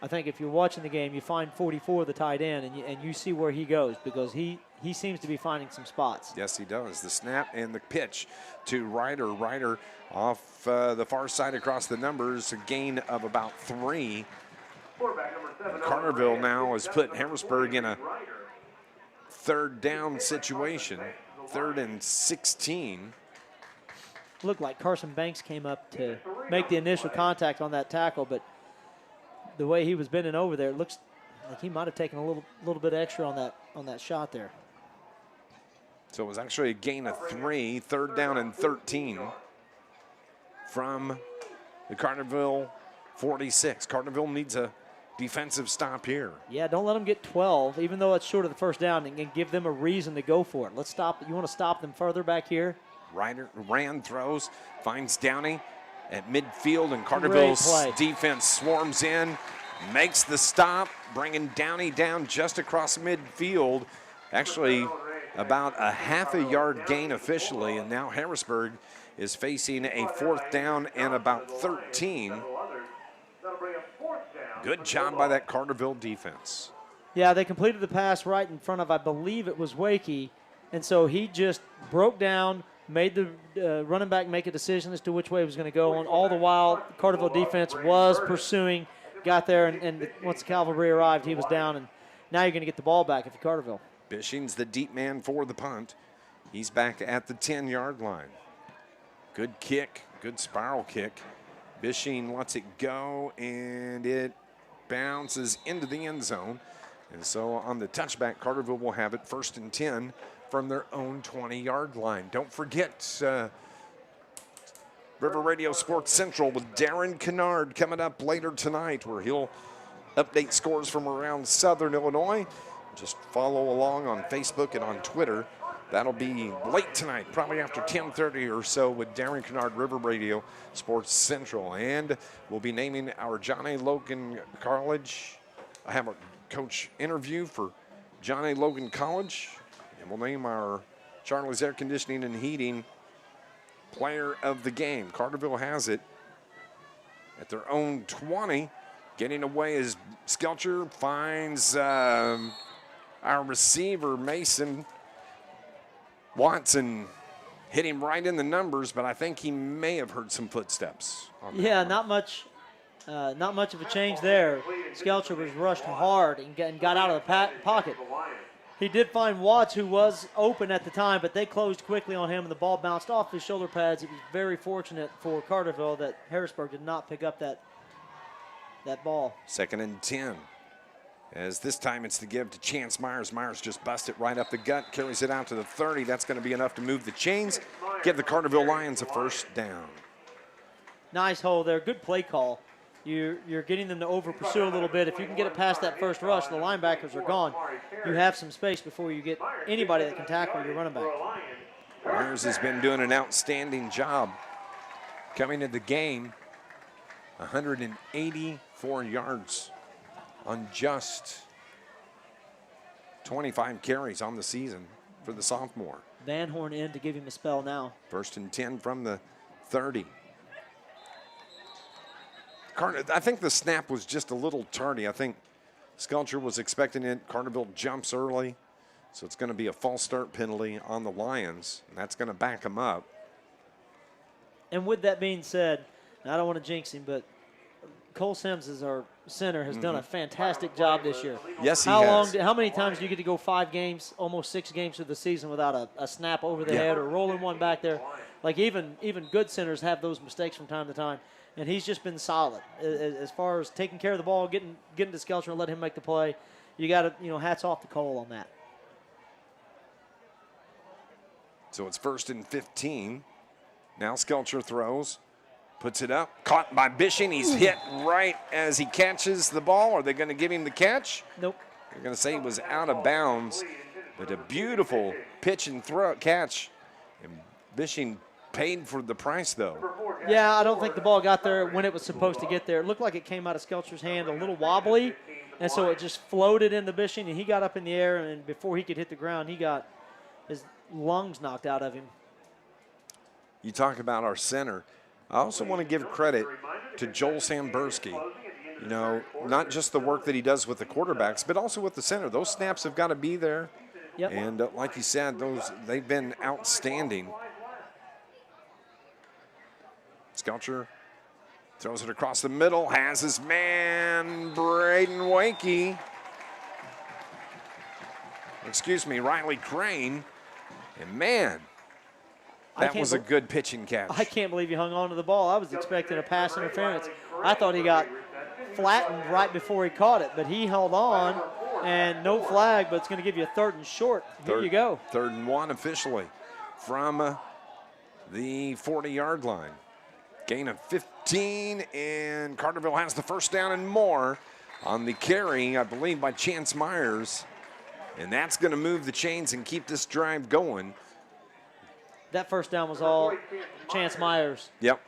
I think if you're watching the game, you find 44, the tight end, and you see where he goes, because he seems to be finding some spots. Yes, he does. The snap and the pitch to Ryder. Ryder off the far side across the numbers, a gain of about 3. Carterville now has put Harrisburg in a third down situation, 3rd and 16. Looked like Carson Banks came up to make the initial contact on that tackle, but the way he was bending over there, it looks like he might have taken a little bit extra on that shot there. So it was actually a gain of 3, 3rd down and 13 from the Carterville 46. Carterville needs a defensive stop here. Yeah, don't let them get 12, even though it's short of the first down, and give them a reason to go for it. Let's stop. You want to stop them further back here? Ryder ran, throws, finds Downey at midfield, and Carterville's defense swarms in, makes the stop, bringing Downey down just across midfield. Actually, about a half a yard gain officially, and now Harrisburg is facing a 4th down and about 13. Good job by that Carterville defense. Yeah, they completed the pass right in front of, I believe it was Wakey, and so he just broke down, made the running back make a decision as to which way he was going to go. And all the while, Carterville defense was pursuing, got there, and once the cavalry arrived, he was down. And now you're going to get the ball back if you're Carterville. Bishing's the deep man for the punt. He's back at the 10-yard line. Good kick, good spiral kick. Bishing lets it go, and it bounces into the end zone. And so on the touchback, Carterville will have it 1st and 10 from their own 20-yard line. Don't forget River Radio Sports Central with Darren Kennard coming up later tonight, where he'll update scores from around Southern Illinois. Just follow along on Facebook and on Twitter. That'll be late tonight, probably after 10:30 or so, with Darren Kennard, River Radio Sports Central. And we'll be naming our John A. Logan College. I have a coach interview for John A. Logan College. And we'll name our Charlie's Air Conditioning and Heating player of the game. Carterville has it at their own 20. Getting away as Skelcher finds our receiver, Mason Watson, hit him right in the numbers, but I think he may have heard some footsteps. Yeah, not much of a change there. Skelcher was rushed hard and got out of the pocket. He did find Watts, who was open at the time, but they closed quickly on him, and the ball bounced off his shoulder pads. It was very fortunate for Carterville that Harrisburg did not pick up that ball. 2nd and 10. As this time it's the give to Chance Myers. Myers just busts it right up the gut, carries it out to the 30. That's going to be enough to move the chains, give the Carterville Lions a 1st down. Nice hole there. Good play call. You're getting them to over pursue a little bit. If you can get it past that first rush, the linebackers are gone. You have some space before you get anybody that can tackle your running back. Myers has been doing an outstanding job coming into the game. 184 yards on just 25 carries on the season for the sophomore. Van Horn in to give him a spell now. 1st and 10 from the 30. I think the snap was just a little tardy. I think Skelcher was expecting it. Carterville jumps early, so it's going to be a false start penalty on the Lions, and that's going to back them up. And with that being said, and I don't want to jinx him, but Cole Sims, as our center, has done a fantastic job this year. Yes, he has. How many times do you get to go 5 games, almost 6 games through the season without a snap over the head or rolling one back there? Like even good centers have those mistakes from time to time, and he's just been solid as far as taking care of the ball, getting to Skelcher and let him make the play. You got to, hats off to Cole on that. So it's 1st and 15. Now Skelcher throws, puts it up, caught by Bishing. He's hit right as he catches the ball. Are they going to give him the catch? Nope. They're going to say he was out of bounds, but a beautiful pitch and throw catch. And Bishing paid for the price, though. Yeah, I don't think the ball got there when it was supposed to get there. It looked like it came out of Skelcher's hand a little wobbly, and so it just floated into Bishing, and he got up in the air, and before he could hit the ground, he got his lungs knocked out of him. You talk about our center. I also want to give credit to Joel Sambursky. Not just the work that he does with the quarterbacks, but also with the center. Those snaps have got to be there. Yep. And like you said, they've been outstanding. Skelcher throws it across the middle, has his man, Braden Wakey. Riley Crane. And man, that was a good pitching catch. I can't believe he hung on to the ball. I was expecting a pass interference. I thought he got flattened right before he caught it, but he held on, and no flag, but it's going to give you a 3rd and short. Here you go. 3rd and 1 officially from the 40-yard line. Gain of 15, and Carterville has the 1st down and more on the carry, I believe, by Chance Myers. And that's going to move the chains and keep this drive going. That 1st down was all Chance Myers. Yep.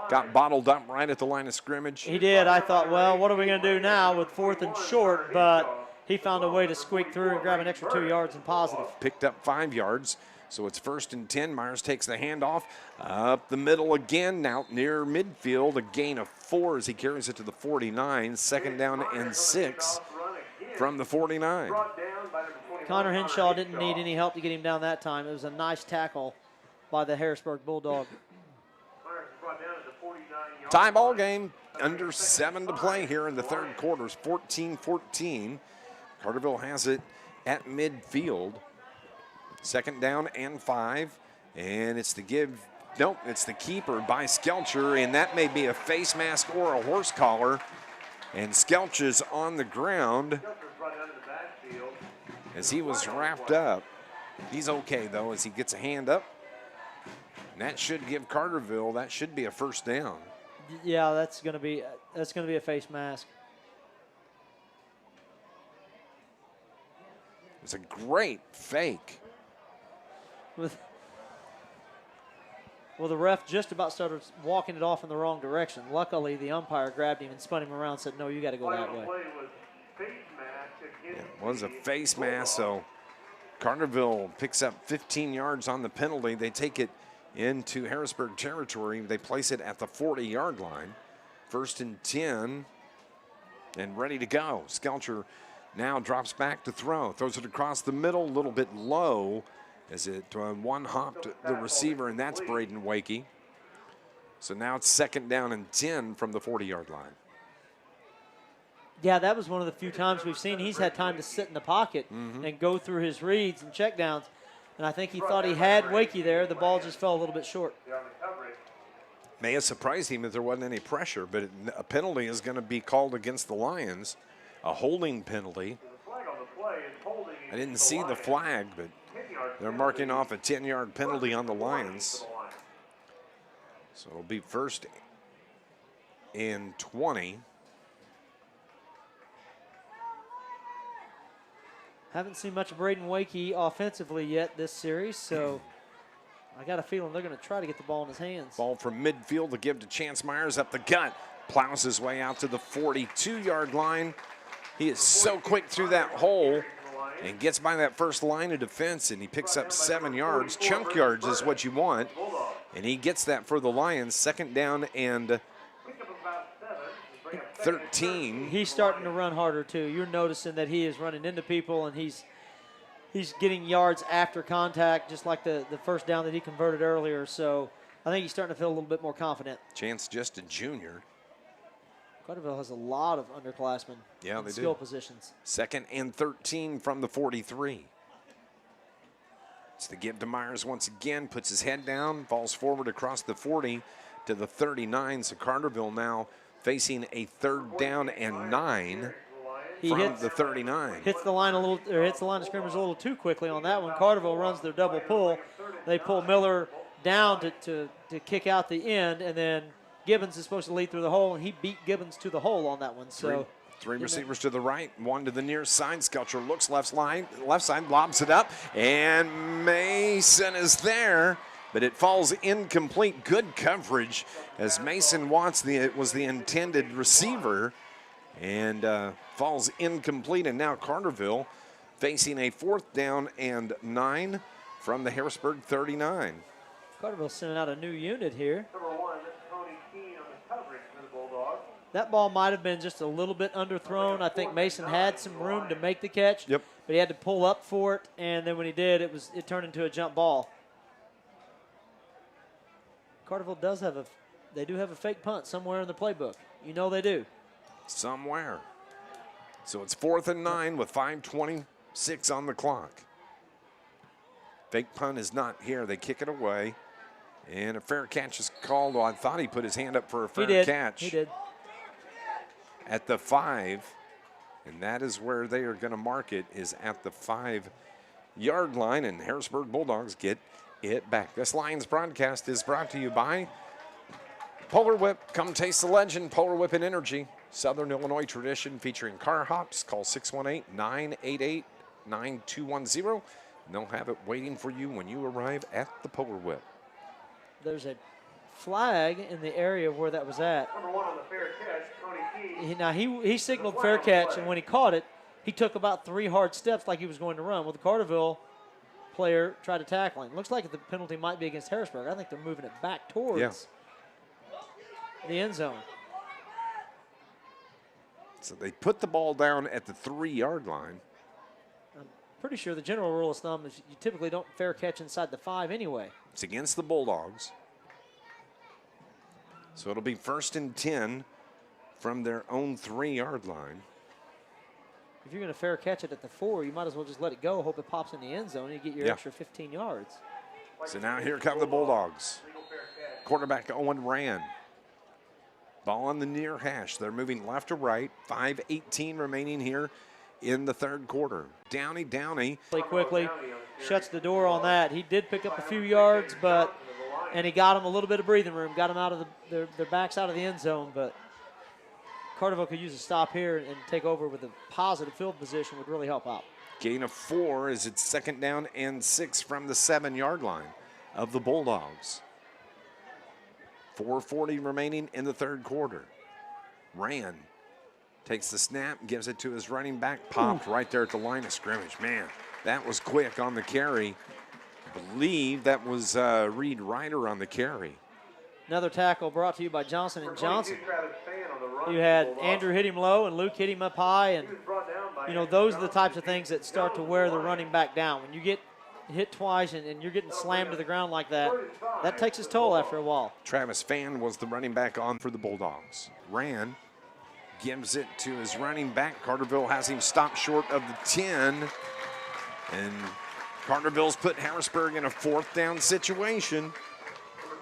Got bottled up right at the line of scrimmage. He did. I thought, well, what are we going to do now with 4th and short? But he found a way to squeak through and grab an extra 2 yards and positive. Picked up 5 yards. So it's 1st and 10. Myers takes the handoff up the middle again. Now near midfield, a gain of 4 as he carries it to the 49. 2nd down and 6 from the 49. Connor Henshaw didn't need any help to get him down that time. It was a nice tackle by the Harrisburg Bulldog. Tie ball game, under 7 to play here in the 3rd quarter. 14-14. Carterville has it at midfield. 2nd down and 5. And it's the it's the keeper by Skelcher, and that may be a face mask or a horse collar. And Skelcher's on the ground as he was wrapped up. He's okay, though, as he gets a hand up. And that should give Carterville, that should be a 1st down. Yeah, that's going to be a face mask. It's a great fake. Well, the ref just about started walking it off in the wrong direction. Luckily, the umpire grabbed him and spun him around and said, no, you got to go that way. It was a face mask, so Carterville picks up 15 yards on the penalty. They take it into Harrisburg territory. They place it at the 40-yard line. 1st and 10 and ready to go. Skelcher now drops back to throw. Throws it across the middle, a little bit low as it one-hopped the receiver, and that's Braden Wakey. So now it's 2nd down and 10 from the 40-yard line. Yeah, that was one of the few times we've seen he's had time to sit in the pocket and go through his reads and checkdowns. And I think he thought he had Wakey there. The ball just fell a little bit short. May have surprised him if there wasn't any pressure, but a penalty is going to be called against the Lions, a holding penalty. I didn't see the flag, but they're marking off a 10-yard penalty on the Lions. So it'll be 1st and 20. Haven't seen much of Braden Wakey offensively yet this series, so I got a feeling they're going to try to get the ball in his hands. Ball from midfield to give to Chance Myers up the gut. Plows his way out to the 42-yard line. He is so quick through that hole and gets by that first line of defense, and he picks up 7 yards. Chunk yards is what you want, and he gets that for the Lions. Second down and 13. He's starting to run harder too. You're noticing that he is running into people, and he's getting yards after contact, just like the first down that he converted earlier. So I think he's starting to feel a little bit more confident. Chance just a junior. Carterville has a lot of underclassmen in skill positions. Second and 13 from the 43. It's the give to Myers once again, puts his head down, falls forward across the 40 to the 39. So Carterville now facing a third down and 9 from the 39. Hits the line of scrimmage a little too quickly on that one. Carterville runs their double pull. They pull Miller down to kick out the end, and then Gibbons is supposed to lead through the hole, and he beat Gibbons to the hole on that one. So three receivers to the right, one to the near side. Skelcher looks left side, lobs it up, and Mason is there, but it falls incomplete. Good coverage as Mason Watts was the intended receiver, and falls incomplete. And now Carterville facing a 4th down and 9 from the Harrisburg 39. Carterville sending out a new unit here. Number 1, Tony Keene on the coverage for the Bulldogs. That ball might have been just a little bit underthrown. I think Mason had some room to make the catch, but he had to pull up for it, and then when he did, it turned into a jump ball. Carterville they do have a fake punt somewhere in the playbook. You know they do. Somewhere. So it's 4th and 9 with 5:26 on the clock. Fake punt is not here. They kick it away, and a fair catch is called. Well, I thought he put his hand up for a fair catch. He did. At the 5, and that is where they are going to mark it, is at the 5-yard line, and Harrisburg Bulldogs get it back. This Lions broadcast is brought to you by Polar Whip. Come taste the legend, Polar Whip and Energy. Southern Illinois tradition featuring car hops. Call 618-988-9210, and they'll have it waiting for you when you arrive at the Polar Whip. There's a flag in the area where that was at. Number 1 on the fair catch, Tony Keene. Now he signaled fair catch, and when he caught it, he took about 3 hard steps like he was going to run. Well, the Carterville player tried to tackle him. Looks like the penalty might be against Harrisburg. I think they're moving it back towards the end zone. So they put the ball down at the 3-yard line. I'm pretty sure the general rule of thumb is you typically don't fair catch inside the 5 anyway. It's against the Bulldogs. So it'll be 1st and 10 from their own 3-yard line. If you're going to fair catch it at the 4, you might as well just let it go, hope it pops in the end zone, and you get your extra 15 yards. So now here come the Bulldogs. Quarterback Owen Rand. Ball on the near hash. They're moving left to right. 5:18 remaining here in the 3rd quarter. Downey. Quickly shuts the door on that. He did pick up a few yards, and he got him a little bit of breathing room, got him out of their backs out of the end zone, but Carterville could use a stop here and take over with a positive field position would really help out. Gain of 4 as it's 2nd down and 6 from the 7-yard line of the Bulldogs. 4:40 remaining in the 3rd quarter. Rand takes the snap, gives it to his running back, popped right there at the line of scrimmage. Man, that was quick on the carry. I believe that was Reed Ryder on the carry. Another tackle brought to you by Johnson & Johnson. You had Andrew hit him low and Luke hit him up high, and those are the types of things that start to wear the running back down. When you get hit twice and you're getting slammed to the ground like that, that takes its toll after a while. Travis Fan was the running back on for the Bulldogs. Rand gives it to his running back. Carterville has him stopped short of the 10, and Carterville's put Harrisburg in a 4th down situation. Number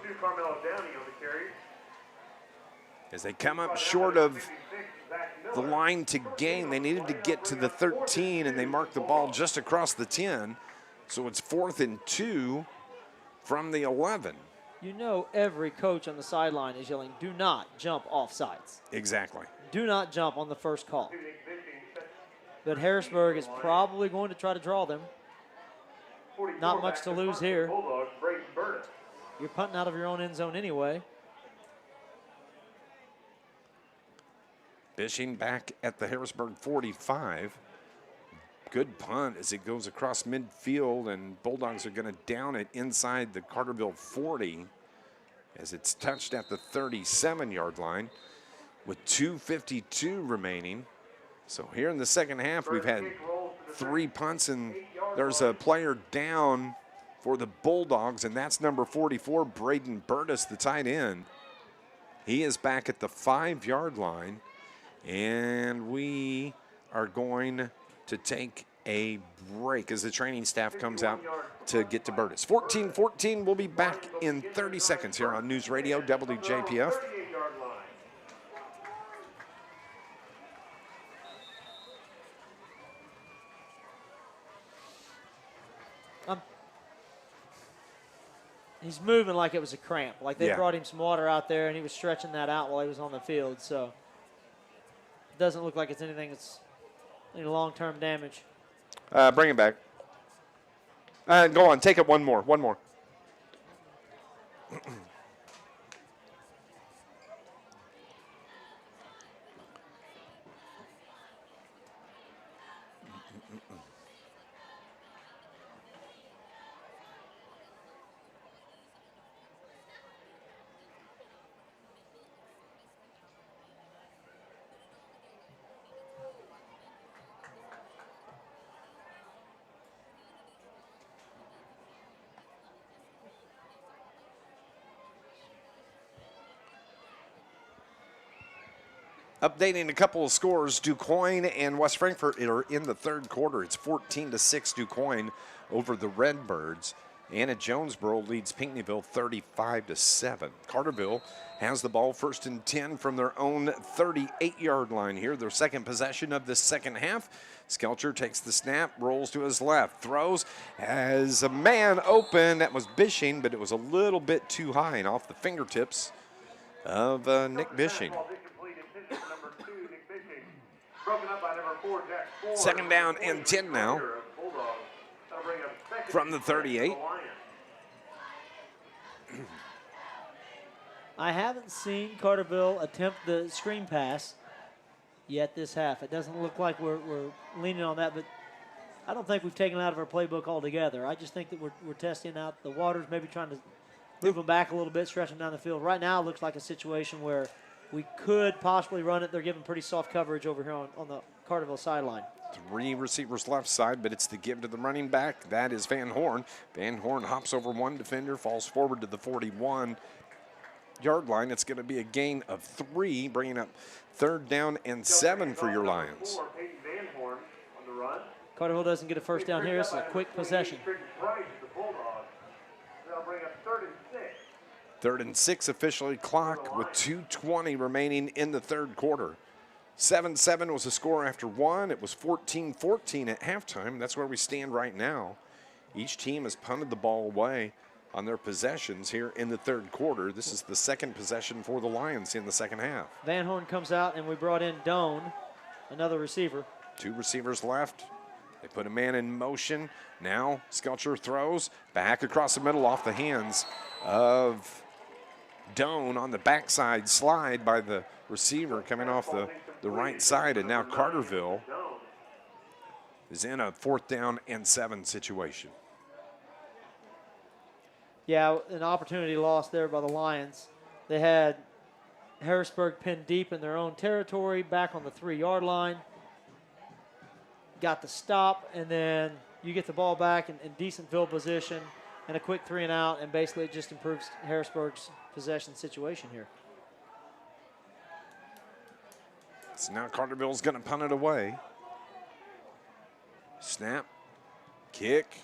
2, Carmelo Downey on the carry. As they come up short of the line to gain, they needed to get to the 13, and they marked the ball just across the 10. So it's 4th and 2 from the 11. You know every coach on the sideline is yelling, do not jump off sides. Exactly. Do not jump on the first call. But Harrisburg is probably going to try to draw them. Not much to lose here. You're punting out of your own end zone anyway. Bishing back at the Harrisburg 45. Good punt as it goes across midfield, and Bulldogs are going to down it inside the Carterville 40 as it's touched at the 37-yard line with 2:52 remaining. So here in the second half, we've had 3 punts, and there's a player down for the Bulldogs, and that's number 44, Braden Burtis, the tight end. He is back at the 5-yard line, and we are going to take a break as the training staff comes out to get to Burtis. 14-14, we'll be back in 30 seconds here on News Radio WJPF. He's moving like it was a cramp. Like they Yeah. brought him some water out there, and he was stretching that out while he was on the field. So it doesn't look like it's anything that's any long-term damage. Bring it back. Go on, take it one more. Updating a couple of scores, DuQuoin and West Frankfort are in the third quarter. It's 14-6 DuQuoin over the Redbirds. And at Jonesboro leads Pinckneyville 35-7. Carterville has the ball first and 10 from their own 38-yard line here. Their second possession of the second half. Skelcher takes the snap, rolls to his left, throws as a man open. That was Bishing, but it was a little bit too high and off the fingertips of Nick Bishing. Second down and 10 now from the 38. I haven't seen Carterville attempt the screen pass yet this half. It doesn't look like we're leaning on that, but I don't think we've taken it out of our playbook altogether. I just think that we're testing out the waters, maybe trying to move them back a little bit, stretch them down the field. Right now it looks like a situation where we could possibly run it. They're giving pretty soft coverage over here on the Carterville sideline. 3 receivers left side, but it's the give to the running back. That is Van Horn. Van Horn hops over one defender, falls forward to the 41-yard line. It's going to be a gain of 3, bringing up third down and 7 for your Lions. Carterville doesn't get a first down here. This is a quick possession. Third and 6 officially clocked with 2:20 remaining in the third quarter. 7-7 was the score after 1. It was 14-14 at halftime. That's where we stand right now. Each team has punted the ball away on their possessions here in the third quarter. This is the second possession for the Lions in the second half. Van Horn comes out, and we brought in Doan, another receiver. 2 receivers left. They put a man in motion. Now Skelcher throws back across the middle off the hands of Doan on the backside slide by the receiver coming off the right side, and now Carterville is in a 4th down and 7 situation. Yeah, an opportunity lost there by the Lions. They had Harrisburg pinned deep in their own territory, back on the 3-yard line. Got the stop, and then you get the ball back in decent field position and a quick 3 and out, and basically it just improves Harrisburg's possession situation here. So now Carterville's going to punt it away. Snap, kick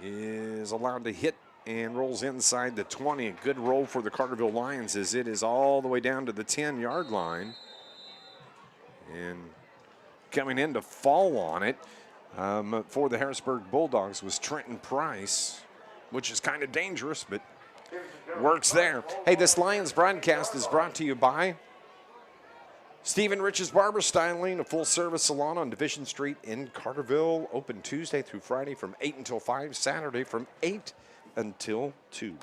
is allowed to hit and rolls inside the 20. A good roll for the Carterville Lions as it is all the way down to the 10-yard line. And coming in to fall on it for the Harrisburg Bulldogs was Trenton Price. which is kind of dangerous, but works there. Hey, this Lions broadcast is brought to you by Stephen Rich's Barber Styling, a full-service salon on Division Street in Carterville, open Tuesday through Friday from 8 until 5, Saturday from 8 until 2.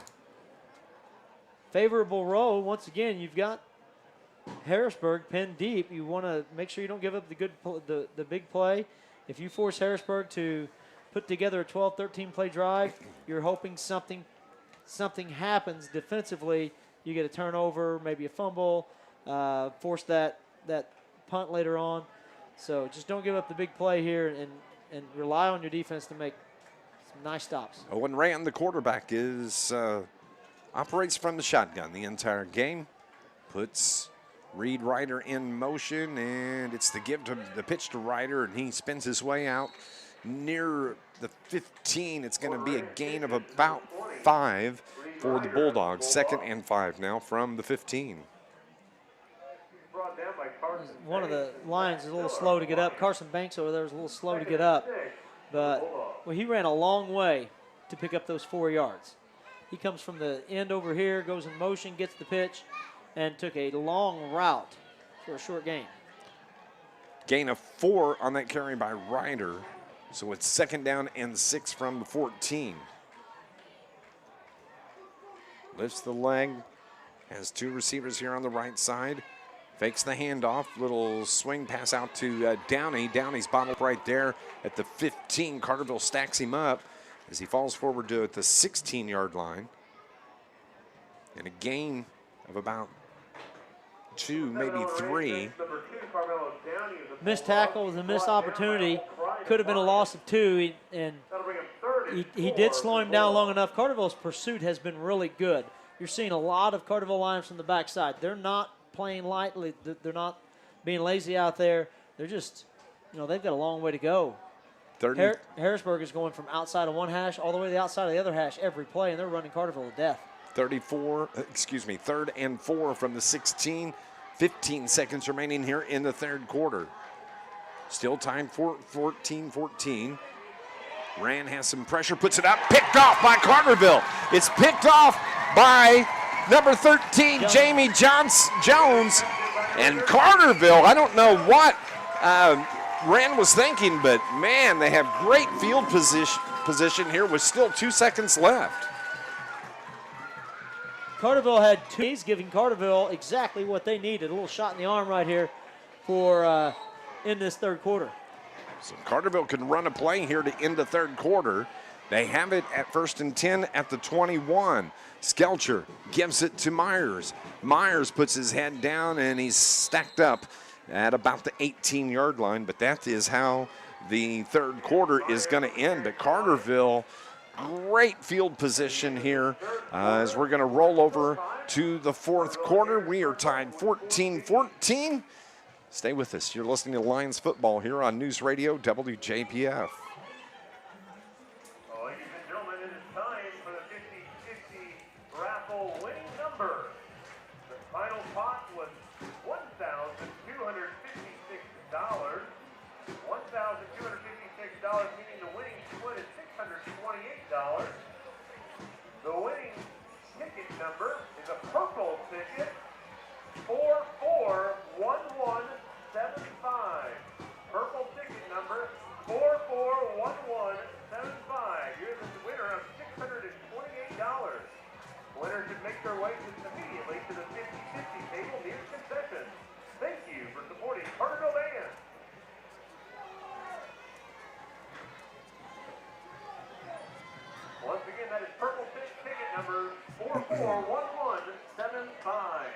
Favorable row, once again, you've got Harrisburg pinned deep. You want to make sure you don't give up the big play. If you force Harrisburg to put together a 12, 13 play drive, you're hoping something happens defensively. You get a turnover, maybe a fumble, force that punt later on. So just don't give up the big play here and rely on your defense to make some nice stops. Owen Rand, the quarterback, operates from the shotgun the entire game. Puts Reed Ryder in motion, and it's the pitch to Ryder, and he spins his way out near the 15. It's going to be a gain of about 5 for the Bulldogs. 2nd and 5 now from the 15. One of the Lions is a little slow to get up. Carson Banks over there is a little slow to get up, but he ran a long way to pick up those 4 yards. He comes from the end over here, goes in motion, gets the pitch, and took a long route for a short gain. Gain of 4 on that carry by Ryder. So it's 2nd down and 6 from the 14. Lifts the leg, has 2 receivers here on the right side. Fakes the handoff, little swing pass out to Downey. Downey's bottled right there at the 15. Carterville stacks him up as he falls forward to the 16-yard line. And a gain of about 2, maybe 3. Missed tackle was a missed opportunity. Could have been a loss of 2, and he did slow him down long enough. Carterville's pursuit has been really good. You're seeing a lot of Carterville Lions from the backside. They're not playing lightly. They're not being lazy out there. They're just, they've got a long way to go. Harrisburg is going from outside of one hash all the way to the outside of the other hash every play, and they're running Carterville to death. 3rd and 4 from the 16. 15 seconds remaining here in the 3rd quarter. Still time for 14-14. Rand has some pressure, puts it up, picked off by Carterville. It's picked off by number 13, Jamie Jones. And Carterville, I don't know what Rand was thinking, but man, they have great field position here with still 2 seconds left. Carterville had 2. He's giving Carterville exactly what they needed. A little shot in the arm right here for in this 3rd quarter. So Carterville can run a play here to end the 3rd quarter. They have it at 1st and 10 at the 21. Skelcher gives it to Myers. Myers puts his head down, and he's stacked up at about the 18-yard line, but that is how the 3rd quarter is going to end. But Carterville, great field position here as we're going to roll over to the 4th quarter. We are tied 14-14. Stay with us. You're listening to Lions football here on News Radio WJPF. Ladies and gentlemen, it is time for the 50-50 raffle winning number. The final pot was $1,256. $1,256, meaning the winning split is $628. The winning ticket number is a purple ticket, 441175. Purple ticket number 441175. You're the winner of $628. Winners should make their way immediately to the 50-50 table near concessions. Thank you for supporting Carterville Band. Once again, that is purple ticket number 441175.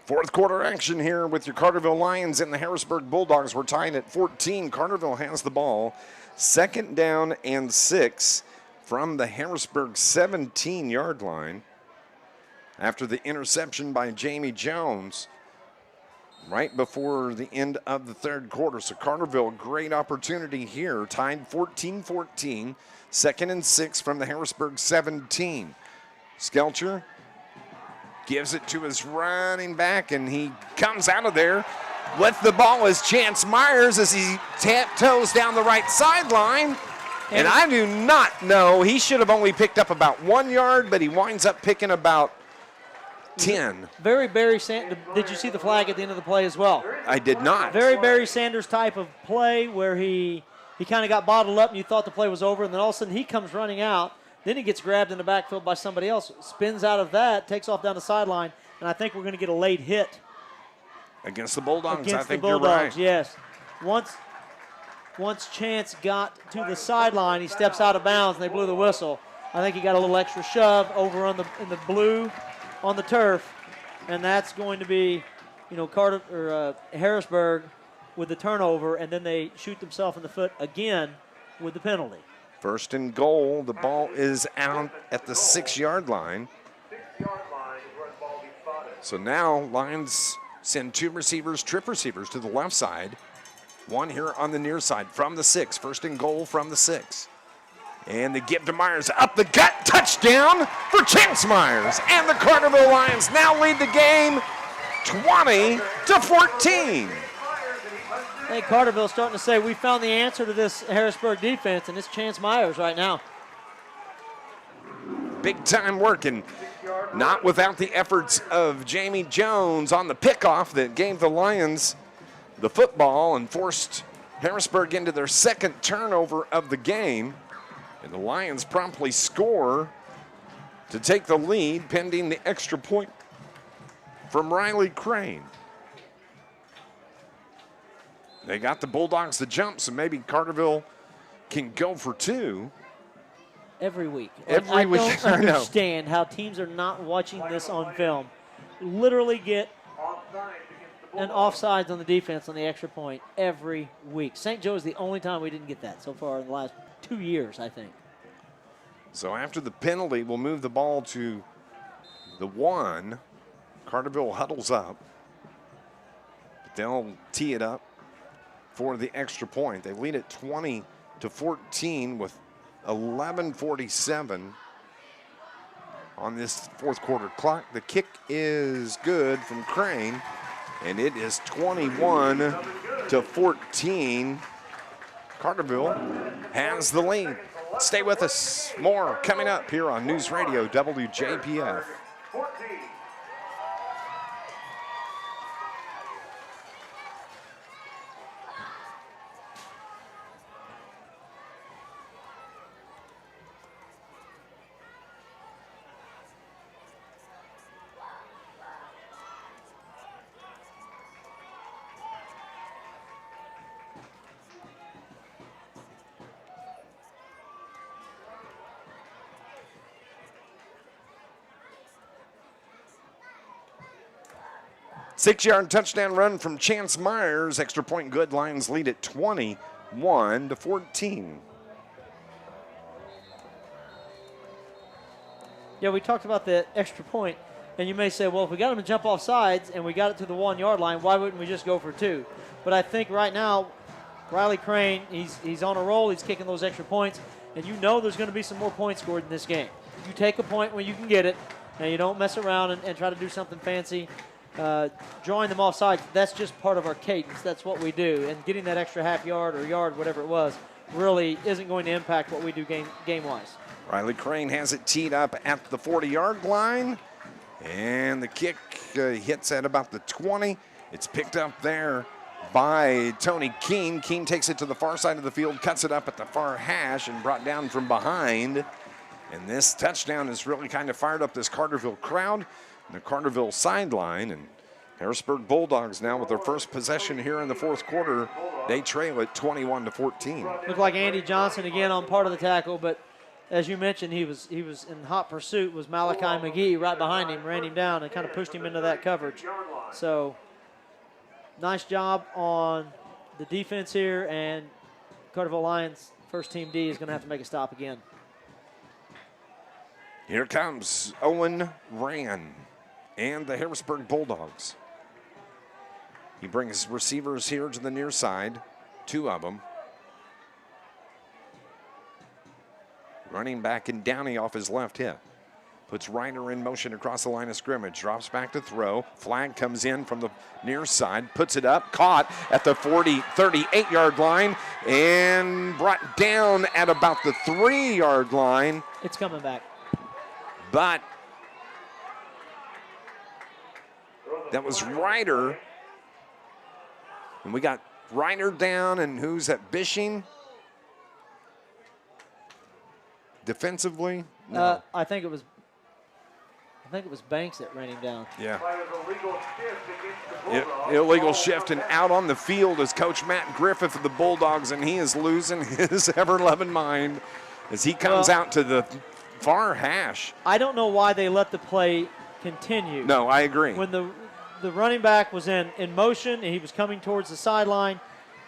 Fourth quarter action here with your Carterville Lions and the Harrisburg Bulldogs. We're tied at 14. Carterville has the ball. 2nd down and 6 from the Harrisburg 17-yard line after the interception by Jamie Jones right before the end of the 3rd quarter. So Carterville, great opportunity here. Tied 14-14. 2nd and 6 from the Harrisburg 17. Skelcher gives it to his running back, and he comes out of there with the ball as Chance Myers as he tiptoes down the right sideline. And I do not know, he should have only picked up about 1 yard, but he winds up picking about 10. Very Barry Sanders. Did you see the flag at the end of the play as well? I did not. Very Barry Sanders type of play where he kind of got bottled up and you thought the play was over, and then all of a sudden he comes running out. Then he gets grabbed in the backfield by somebody else, spins out of that, takes off down the sideline, and I think we're going to get a late hit. Against the Bulldogs, Against I think the you're Bulldogs, right. yes. Once Chance got to the sideline, he steps out of bounds and they blew the whistle. I think he got a little extra shove over in the blue on the turf, and that's going to be, Harrisburg with the turnover, and then they shoot themselves in the foot again with the penalty. First and goal, the ball is out at the 6-yard line. 6-yard line is where the ball will be spotted. So now Lions send 2 receivers, trip receivers to the left side. 1 here on the near side from the 6. First and goal from the 6. And they give to Myers up the gut. Touchdown for Chance Myers. And the Carterville Lions now lead the game 20-14. I think Carterville's starting to say we found the answer to this Harrisburg defense, and it's Chance Myers right now. Big time work, and not without the efforts of Jamie Jones on the pickoff that gave the Lions the football and forced Harrisburg into their second turnover of the game. And the Lions promptly score to take the lead pending the extra point from Riley Crane. They got the Bulldogs the jump, so maybe Carterville can go for 2. Every week. Every week. I don't understand how teams are not watching this on film. Literally get an offsides on the defense on the extra point every week. St. Joe is the only time we didn't get that so far in the last 2 years, I think. So after the penalty, we'll move the ball to the 1. Carterville huddles up. But they'll tee it up for the extra point. They lead it 20-14 with 11:47 on this fourth quarter clock. The kick is good from Crane, and it is 21-14. Carterville has the lead. Stay with us. More coming up here on News Radio WJPF. 14. Six-yard touchdown run from Chance Myers. Extra point good. Lions lead at 21-14. Yeah, we talked about the extra point, and you may say, well, if we got him to jump off sides and we got it to the 1 yard line, why wouldn't we just go for 2? But I think right now, Riley Crane, he's on a roll. He's kicking those extra points, and you know there's going to be some more points scored in this game. You take a point when you can get it, and you don't mess around and try to do something fancy. Drawing them off sides, that's just part of our cadence. That's what we do. And getting that extra half yard or yard, whatever it was, really isn't going to impact what we do game-wise. Riley Crane has it teed up at the 40-yard line. And the kick hits at about the 20. It's picked up there by Tony Keene. Keene takes it to the far side of the field, cuts it up at the far hash, and brought down from behind. And this touchdown has really kind of fired up this Carterville crowd. The Carterville sideline, and Harrisburg Bulldogs now with their first possession here in the fourth quarter. They trail at 21-14. Looked like Andy Johnson again on part of the tackle, but as you mentioned, he was in hot pursuit. Was Malachi McGee right behind him, ran him down, and kind of pushed him into that coverage. So nice job on the defense here, and Carterville Lions first team D is going to have to make a stop again. Here comes Owen Rand and the Harrisburg Bulldogs. He brings receivers here to the near side, 2 of them. Running back and Downey off his left hip. Puts Reiner in motion across the line of scrimmage. Drops back to throw. Flag comes in from the near side. Puts it up. Caught at the 38-yard line. And brought down at about the 3-yard line. It's coming back. But that was Ryder. And we got Reiner down, and who's at Bishing? Defensively? No. I think it was Banks that ran him down. Yeah. Illegal shift against the Bulldogs. Illegal shift, and out on the field is Coach Matt Griffith of the Bulldogs, and he is losing his ever-loving mind as he comes out to the far hash. I don't know why they let the play continue. No, I agree. When the running back was in motion and he was coming towards the sideline,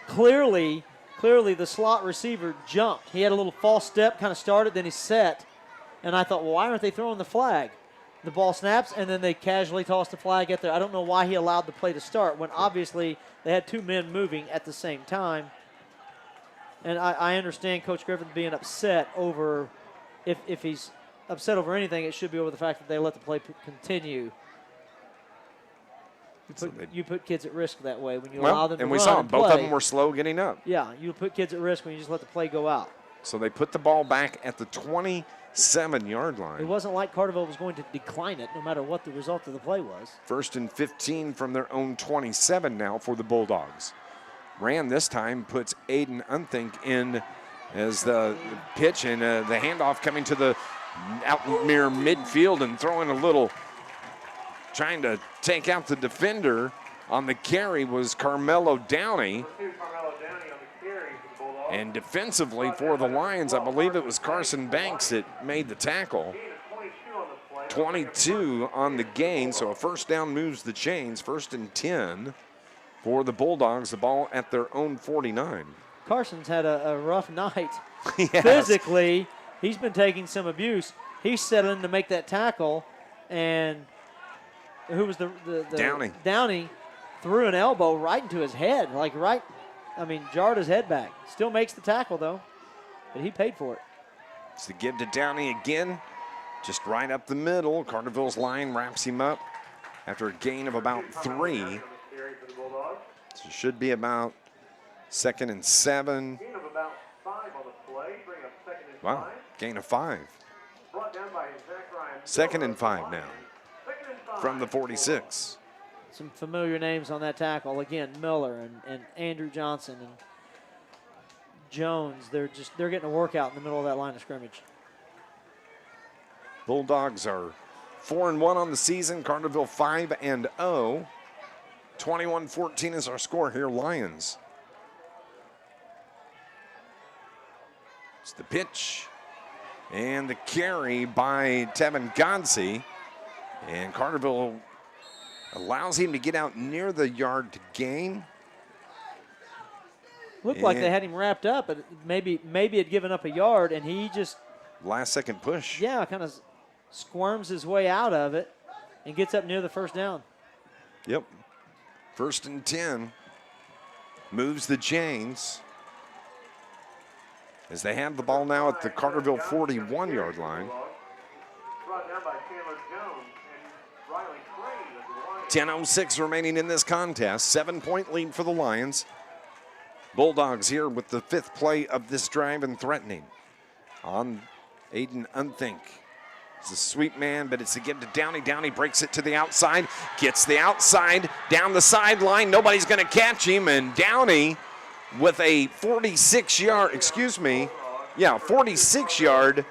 clearly the slot receiver jumped. He had a little false step, kind of started, then he set. And I thought, well, why aren't they throwing the flag? The ball snaps, and then they casually toss the flag at there. I don't know why he allowed the play to start when obviously they had two men moving at the same time. And I understand Coach Griffith being upset over, if he's upset over anything, it should be over the fact that they let the play continue. You put kids at risk that way when you allow them to run. And we saw both play. of them were slow getting up. Yeah, you put kids at risk when you just let the play go out. So they put the ball back at the 27-yard line. It wasn't like Carterville was going to decline it no matter what the result of the play was. 1st and 15 from their own 27 now for the Bulldogs. Ran this time, puts Aiden Unthink in as the pitch, and the handoff coming to the out near midfield and throwing a little, trying to take out the defender on the carry was Carmelo Downey. And defensively for the Lions, I believe it was Carson Banks that made the tackle. 22 on the gain, so a first down moves the chains. 1st and 10 for the Bulldogs, the ball at their own 49. Carson's had a rough night. Yes. Physically, he's been taking some abuse. He's settling to make that tackle, and who was the Downey. Downey threw an elbow right into his head, jarred his head back. Still makes the tackle, though, but he paid for it. It's the give to Downey again, just right up the middle. Carterville's line wraps him up after a gain of about 3. So it should be about 2nd and 7. Gain of about 5 on the play. Bring up 2nd and 5. Wow, gain of 5. Brought down by Zach Ryan. 2nd and 5 now from the 46. Some familiar names on that tackle. Again, Miller and Andrew Johnson and Jones. They're getting a workout in the middle of that line of scrimmage. Bulldogs are 4-1 on the season. Carterville 5-0. 21-14 is our score here, Lions. It's the pitch and the carry by Tevin Godsey. And Carterville allows him to get out near the yard to gain. Looked like they had him wrapped up, but maybe had given up a yard, and he just last-second push. Yeah, kind of squirms his way out of it and gets up near the first down. Yep. 1st and 10. Moves the chains as they have the ball now at the Carterville 41-yard line. Brought down by Chandler Jones and Riley Crane. 10:06 remaining in this contest. 7-point lead for the Lions. Bulldogs here with the 5th play of this drive and threatening. On Aiden Unthink. It's a sweep man, but it's a give to Downey. Downey breaks it to the outside, gets the outside, down the sideline. Nobody's going to catch him, and Downey with a 46-yard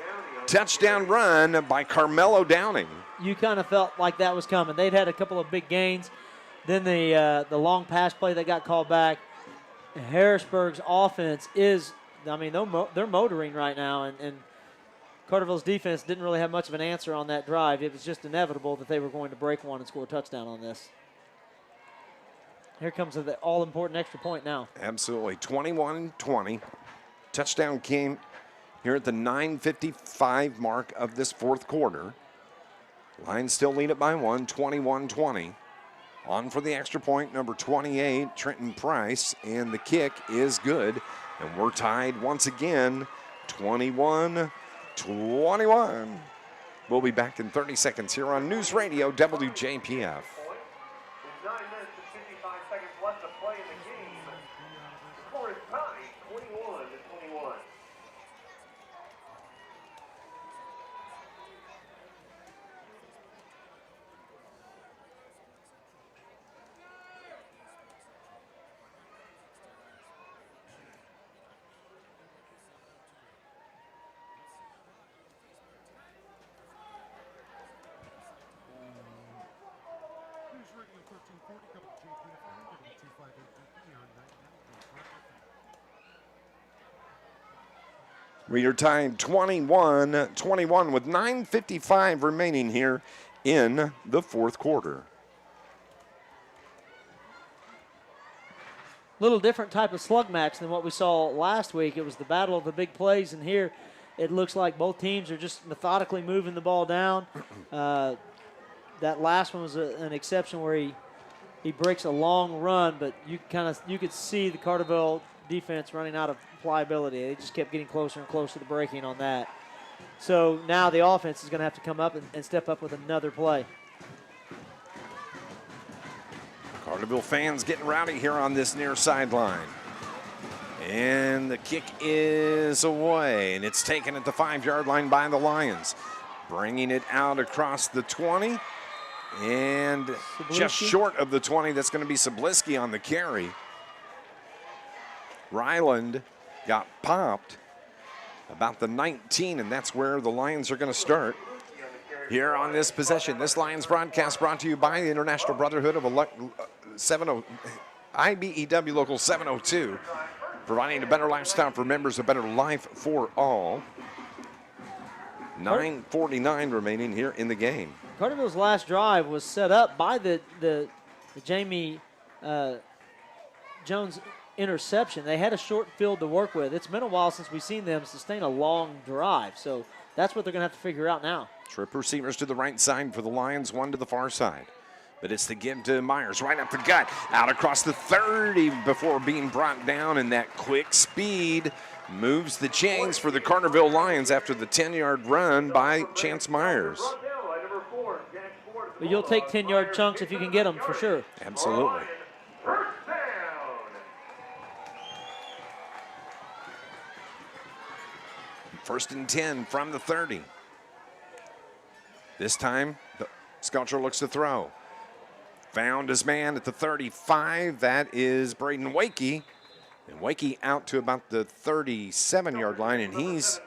touchdown run by Carmelo Downey. You kind of felt like that was coming. They'd had a couple of big gains. Then the long pass play that got called back. Harrisburg's offense is, they're motoring right now, and Carterville's defense didn't really have much of an answer on that drive. It was just inevitable that they were going to break one and score a touchdown on this. Here comes the all-important extra point now. Absolutely. 21-20. Touchdown came here at the 9:55 mark of this 4th quarter. Lions still lead it by 1, 21-20. On for the extra point, number 28, Trenton Price, and the kick is good. And we're tied once again, 21-21. We'll be back in 30 seconds here on News Radio WJPF. With 9 minutes and 55 seconds left to play in the game, the score is tied 21-21. We are tied 21-21 with 9:55 remaining here in the fourth quarter. Little different type of slug match than what we saw last week. It was the battle of the big plays, and here it looks like both teams are just methodically moving the ball down. That last one was an exception where he breaks a long run, but you could see the Carterville defense running out of pliability. They just kept getting closer and closer to breaking on that. So now the offense is going to have to come up and step up with another play. Carterville fans getting rowdy here on this near sideline. And the kick is away, and it's taken at the 5-yard line by the Lions. Bringing it out across the 20, and just short of the 20, that's going to be Sablisky on the carry. Ryland got popped about the 19, and that's where the Lions are going to start here on this possession. This Lions broadcast brought to you by the International Brotherhood of IBEW Local 702, providing a better lifestyle for members, a better life for all. 9:49 remaining here in the game. Carterville's last drive was set up by the Jamie Jones interception. They had a short field to work with. It's been a while since we've seen them sustain a long drive, so that's what they're going to have to figure out now. Trip receivers to the right side for the Lions, one to the far side. But it's the give to Myers, right up the gut, out across the 30 before being brought down, and that quick speed moves the chains for the Carterville Lions after the 10-yard run by Chance Myers. But you'll take 10-yard chunks if you can get them, for sure. Absolutely. First and 10 from the 30. This time, Sculpture looks to throw. Found his man at the 35. That is Braden Wakey. And Wakey out to about the 37-yard line, and he's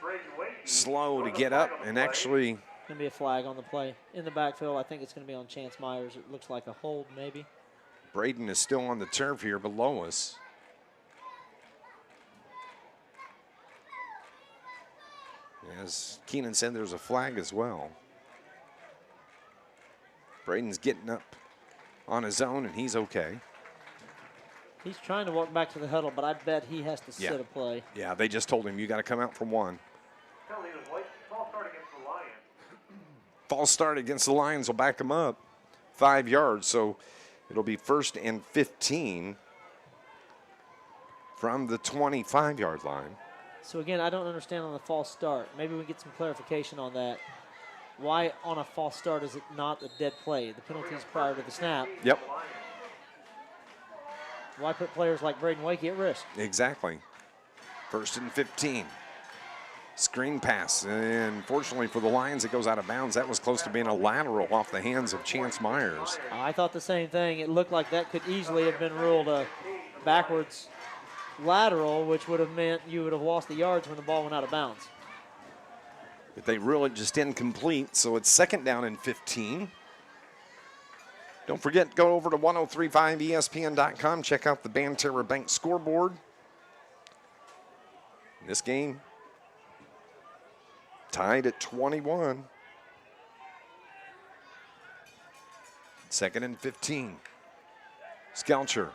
slow to get up and actually. Going to be a flag on the play. In the backfield, I think it's going to be on Chance Myers. It looks like a hold, maybe. Braden is still on the turf here below us. As Keenan said, there's a flag as well. Braden's getting up on his own, and he's okay. He's trying to walk back to the huddle, but I bet he has to sit a play. Yeah, they just told him, you got to come out from one. False start against the Lions. False start against the Lions will back them up 5 yards, so it'll be 1st and 15 from the 25-yard line. So, again, I don't understand on the false start. Maybe we get some clarification on that. Why on a false start is it not a dead play? The penalty's prior to the snap. Yep. Why put players like Braden Wakey at risk? Exactly. 1st and 15. Screen pass, and fortunately for the Lions, it goes out of bounds. That was close to being a lateral off the hands of Chance Myers. I thought the same thing. It looked like that could easily have been ruled a backwards lateral, which would have meant you would have lost the yards when the ball went out of bounds. But they rule it just incomplete, so it's 2nd down and 15. Don't forget, go over to 1035ESPN.com. Check out the Banterra Bank scoreboard. This game tied at 21. 2nd and 15. Skelcher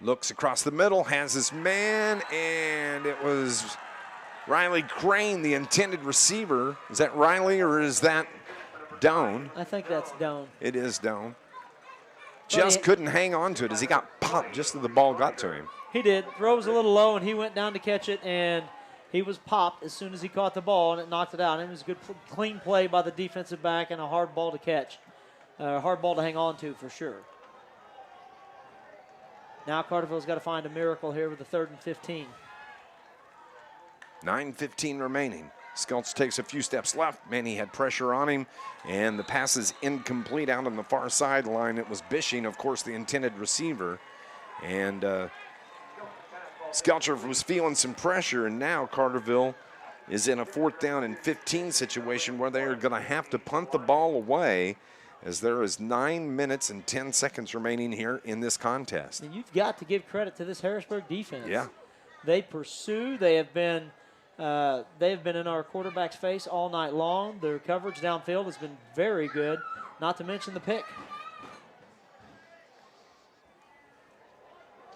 looks across the middle, has his man, and it was Riley Crane, the intended receiver. Is that Riley or is that Doan? I think that's Doan. It is Doan. Just couldn't hang on to it as he got popped just as the ball got to him. He did. Throw was a little low, and he went down to catch it, and he was popped as soon as he caught the ball, and it knocked it out. And it was a good, clean play by the defensive back and a hard ball to catch, hard ball to hang on to for sure. Now Carterville's got to find a miracle here with the 3rd and 15. 9:15 remaining. Skelts takes a few steps left. Manny had pressure on him, and the pass is incomplete out on the far sideline. It was Bishing, of course, the intended receiver. And Skelcher was feeling some pressure, and now Carterville is in a 4th down and 15 situation where they are going to have to punt the ball away, as there is 9 minutes and 10 seconds remaining here in this contest. And you've got to give credit to this Harrisburg defense. Yeah. They pursue. They have been in our quarterback's face all night long. Their coverage downfield has been very good, not to mention the pick.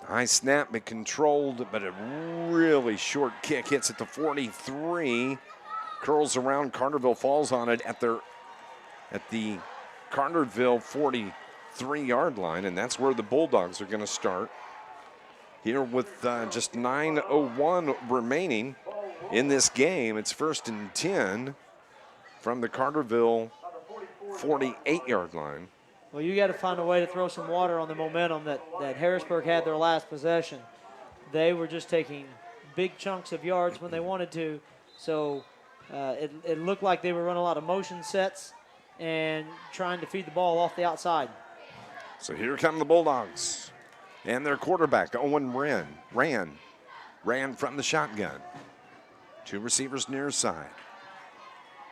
High snap, but controlled, but a really short kick hits at the 43. Curls around, Carterville falls on it at the Carterville 43-yard line, and that's where the Bulldogs are going to start. Here with just 9:01 remaining in this game, it's 1st and 10 from the Carterville 48-yard line. Well, you got to find a way to throw some water on the momentum that Harrisburg had their last possession. They were just taking big chunks of yards when they wanted to, so it looked like they were running a lot of motion sets and trying to feed the ball off the outside. So here come the Bulldogs. And their quarterback, Owen ran from the shotgun. 2 receivers near side.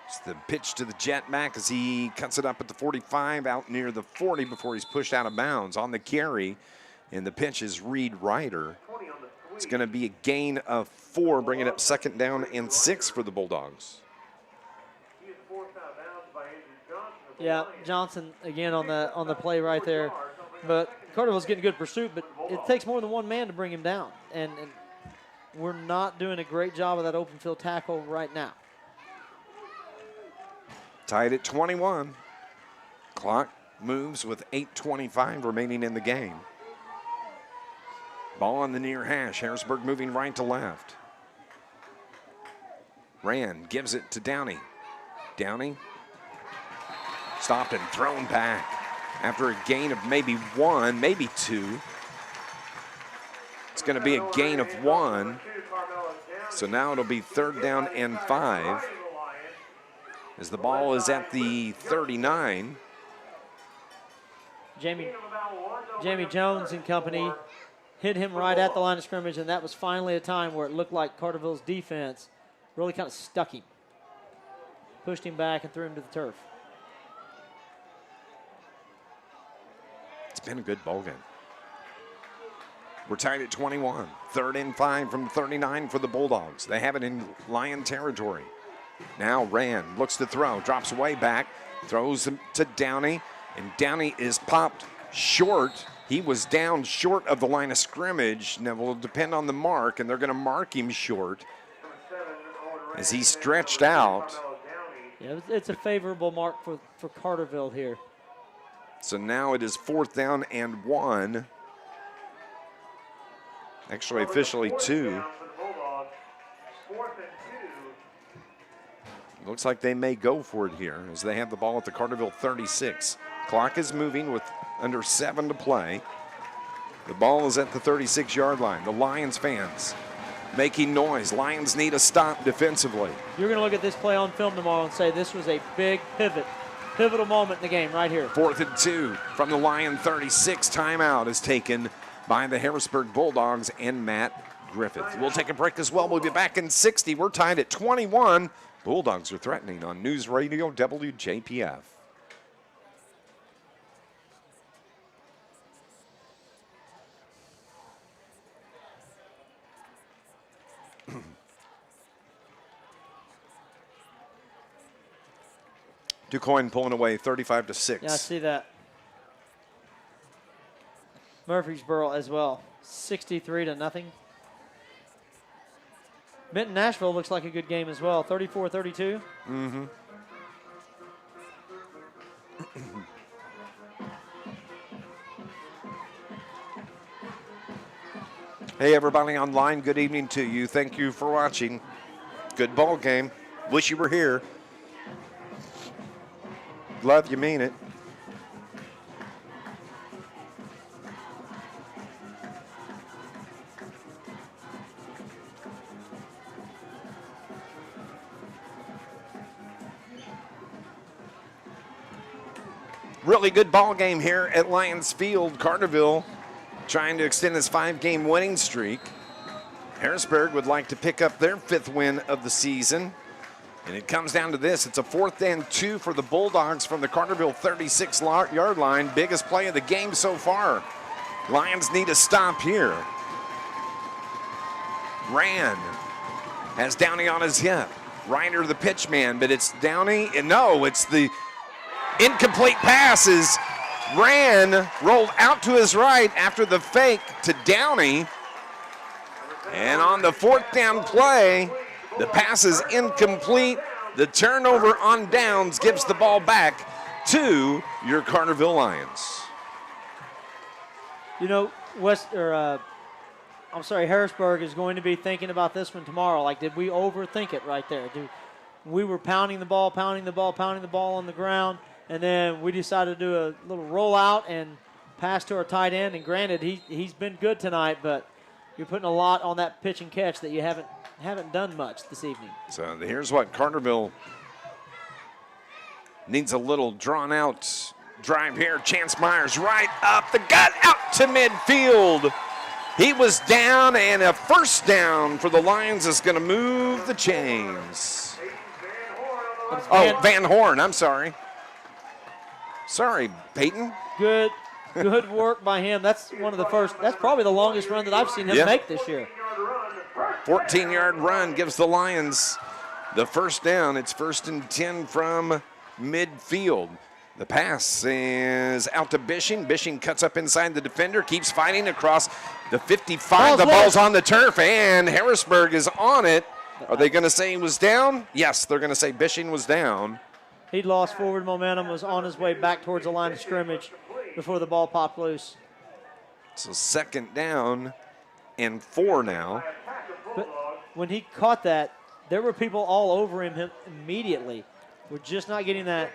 It's the pitch to the jet back as he cuts it up at the 45, out near the 40 before he's pushed out of bounds. On the carry, and the pitch is Reed Ryder. It's going to be a gain of 4, bringing up 2nd down and 6 for the Bulldogs. Yeah, Johnson again on the play right there. But Carterville's getting good pursuit, but it takes more than one man to bring him down. And we're not doing a great job of that open field tackle right now. Tied at 21. Clock moves with 8:25 remaining in the game. Ball on the near hash. Harrisburg moving right to left. Rand gives it to Downey. Downey stopped and thrown back after a gain of maybe 1, maybe 2. It's going to be a gain of 1. So now it'll be 3rd down and 5. As the ball is at the 39. Jamie Jones and company hit him right at the line of scrimmage, and that was finally a time where it looked like Carterville's defense really kind of stuck him. Pushed him back and threw him to the turf. It's been a good ball game. We're tied at 21. 3rd and 5 from 39 for the Bulldogs. They have it in Lion territory. Now Rand looks to throw, drops way back, throws him to Downey, and Downey is popped short. He was down short of the line of scrimmage. Now it will depend on the mark, and they're going to mark him short as he stretched out. Yeah, it's a favorable mark for Carterville here. So now it is 4th down and 1. Actually, officially 2. Looks like they may go for it here as they have the ball at the Carterville 36. Clock is moving with under 7 to play. The ball is at the 36-yard line. The Lions fans making noise. Lions need a stop defensively. You're going to look at this play on film tomorrow and say this was a big pivotal moment in the game right here. 4th and 2 from the Lion 36. Timeout is taken by the Harrisburg Bulldogs and Matt Griffith. We'll take a break as well. We'll be back in 60. We're tied at 21. Bulldogs are threatening on News Radio WJPF. DuQuoin pulling away 35-6. Yeah, I see that. Murfreesboro as well, 63-0. Benton Nashville looks like a good game as well, 34-32. Mm-hmm. Hey, everybody online, good evening to you. Thank you for watching. Good ball game. Wish you were here. Love you, mean it. Really good ball game here at Lions Field. Carterville trying to extend his 5-game winning streak. Harrisburg would like to pick up their 5th win of the season. And it comes down to this. It's a 4th and 2 for the Bulldogs from the Carterville 36-yard line. Biggest play of the game so far. Lions need a stop here. Ran. Has Downey on his hip. Reiner the pitch man, but it's Downey. And no, it's the incomplete passes. Ran, rolled out to his right after the fake to Downey. And on the 4th down play, the pass is incomplete. The turnover on downs gives the ball back to your Carterville Lions. You know, Harrisburg is going to be thinking about this one tomorrow. Like, did we overthink it right there? We were pounding the ball on the ground, and then we decided to do a little rollout and pass to our tight end. And granted, he's been good tonight, but you're putting a lot on that pitch and catch that you haven't done much this evening. So here's what Carterville needs: a little drawn-out drive here. Chance Myers right up the gut, out to midfield. He was down, and a first down for the Lions is going to move the chains. Oh, Van Horn, I'm sorry. Sorry, Peyton. Good work by him. That's that's probably the longest run that I've seen him make this year. 14-yard run gives the Lions the first down. It's 1st and 10 from midfield. The pass is out to Bishing. Bishing cuts up inside the defender, keeps fighting across the 55. The ball's on the turf, and Harrisburg is on it. Are they going to say he was down? Yes, they're going to say Bishing was down. He'd lost forward momentum, was on his way back towards the line of scrimmage before the ball popped loose. So 2nd down and 4 now. But when he caught that, there were people all over him immediately. We're just not getting that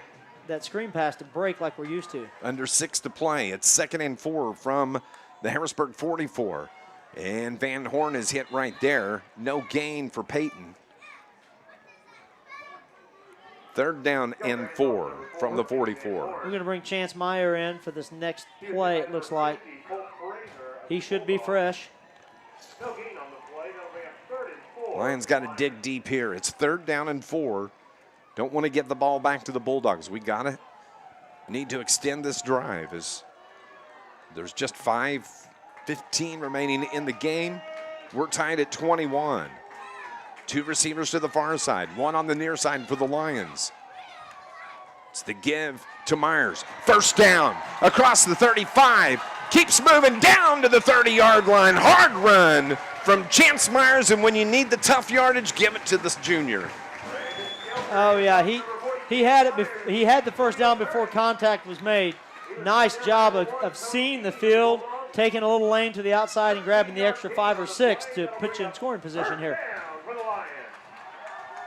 screen pass to break like we're used to. Under 6 to play. It's 2nd and 4 from the Harrisburg 44. And Van Horn is hit right there. No gain for Peyton. 3rd down and 4 from the 44. We're going to bring Chance Meyer in for this next play, it looks like. He should be fresh. Lions got to dig deep here. It's 3rd down and 4. Don't want to get the ball back to the Bulldogs. We got it. Need to extend this drive as there's just 5:15 remaining in the game. We're tied at 21. 2 receivers to the far side, 1 on the near side for the Lions. It's the give to Myers. First down across the 35. Keeps moving down to the 30-yard line. Hard run from Chance Myers, and when you need the tough yardage, give it to this junior. Oh yeah, he had it. He had the first down before contact was made. Nice job of seeing the field, taking a little lane to the outside and grabbing the extra 5 or 6 to put you in scoring position here.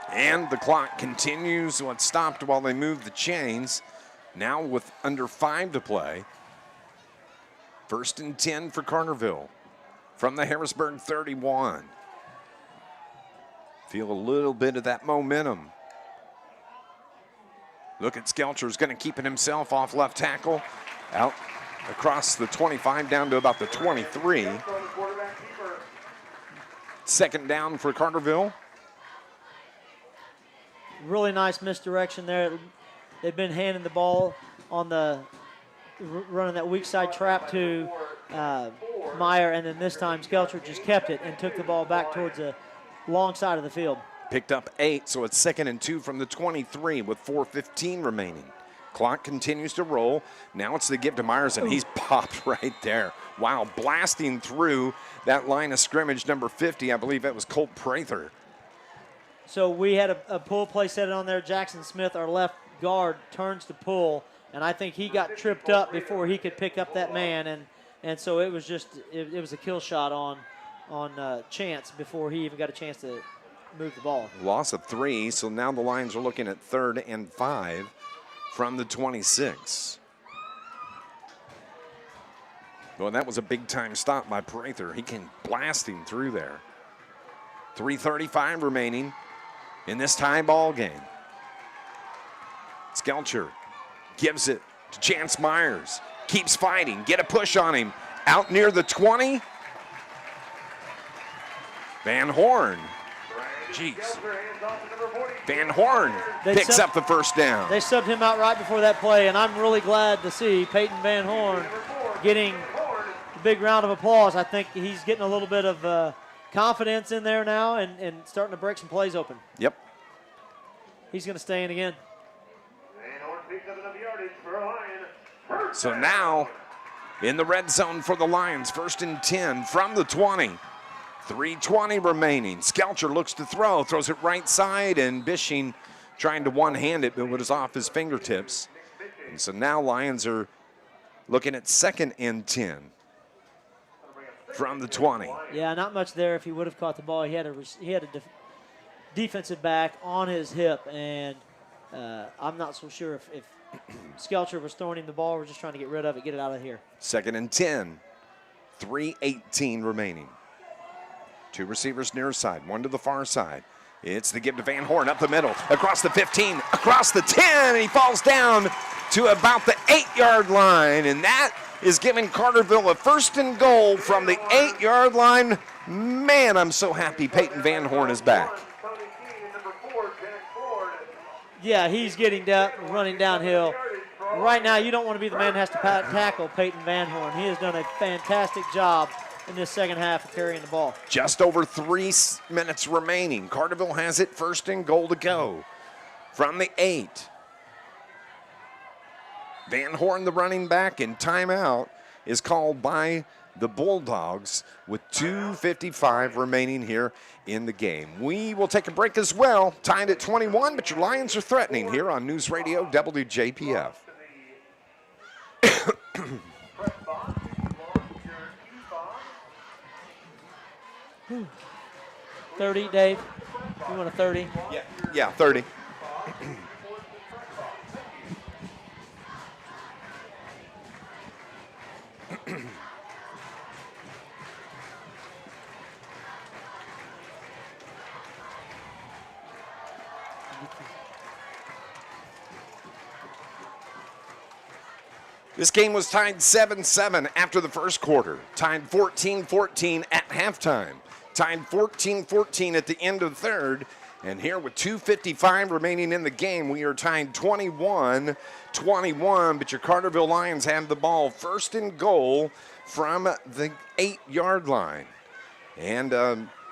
And the clock continues. It stopped while they moved the chains. Now with under 5 to play. 1st and 10 for Carterville from the Harrisburg 31. Feel a little bit of that momentum. Look at Skelcher's going to keep it himself off left tackle. Out across the 25 down to about the 23. 2nd down for Carterville. Really nice misdirection there. They've been handing the ball on the running that weak side trap to Meyer, and then this time Skelcher just kept it and took the ball back towards the long side of the field. Picked up 8, so it's 2nd and 2 from the 23 with 4:15 remaining. Clock continues to roll. Now it's the give to Myers, and he's popped right there. Wow, blasting through that line of scrimmage, number 50. I believe that was Colt Prather. So we had a pull play set on there. Jackson Smith, our left guard, turns to pull, and I think he got tripped up before he could pick up that man, and so it was just it was a kill shot on Chance before he even got a chance to move the ball. Loss of 3, so now the Lions are looking at 3rd and 5 from the 26. Well, that was a big-time stop by Prather. He came blasting through there. 3:35 remaining in this tie ball game. Skelcher gives it to Chance Myers. Keeps fighting. Get a push on him. Out near the 20. Van Horn. Jeez. Van Horn picks up the first down. They subbed him out right before that play, and I'm really glad to see Peyton Van Horn getting a big round of applause. I think he's getting a little bit of confidence in there now and starting to break some plays open. Yep. He's going to stay in again. So now in the red zone for the Lions, 1st and 10 from the 20. 3:20 remaining. Skelcher looks to throw, throws it right side, and Bishing trying to one-hand it, but it was off his fingertips. And so now Lions are looking at 2nd and 10 from the 20. Yeah, not much there. If he would have caught the ball, he had a defensive back on his hip, and I'm not so sure if Skelcher was throwing him the ball or just trying to get rid of it, get it out of here. 2nd and 10, 3:18 remaining. 2 receivers near side, 1 to the far side. It's the give to Van Horn up the middle, across the 15, across the 10, and he falls down to about the 8-yard line, and that is giving Carterville a 1st and goal from the 8-yard line. Man, I'm so happy Peyton Van Horn is back. Yeah, he's getting down, running downhill. Right now, you don't want to be the man that has to tackle Peyton Van Horn. He has done a fantastic job in this second half of carrying the ball. Just over 3 minutes remaining. Carterville has it, 1st and goal to go from the 8. Van Horn, the running back, and timeout is called by the Bulldogs with 2:55 remaining here in the game. We will take a break as well, tied at 21, but your Lions are threatening here on News Radio WJPF. 30, Dave? You want a 30? Yeah, 30. This game was tied 7-7 after the first quarter, tied 14-14 at halftime, tied 14-14 at the end of the third, and here with 2:55 remaining in the game, we are tied 21-21, but your Carterville Lions have the ball, 1st and goal from the 8-yard line. And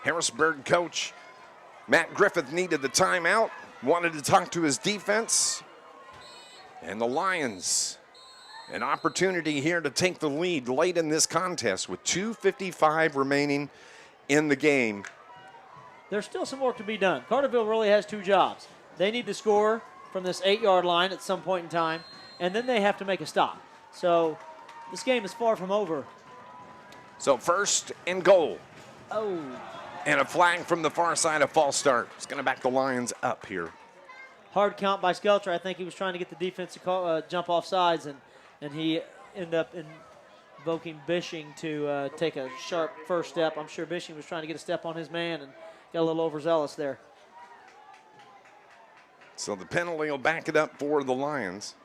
Harrisburg coach Matt Griffith needed the timeout, wanted to talk to his defense, and the Lions an opportunity here to take the lead late in this contest with 2:55 remaining in the game. There's still some work to be done. Carterville really has 2 jobs. They need to score from this 8-yard line at some point in time, and then they have to make a stop. So this game is far from over. So 1st and goal. Oh. And a flag from the far side, a false start. It's going to back the Lions up here. Hard count by Skelcher. I think he was trying to get the defense to jump off sides, and he ended up invoking Bishing to take a sharp first step. I'm sure Bishing was trying to get a step on his man and got a little overzealous there. So the penalty will back it up for the Lions.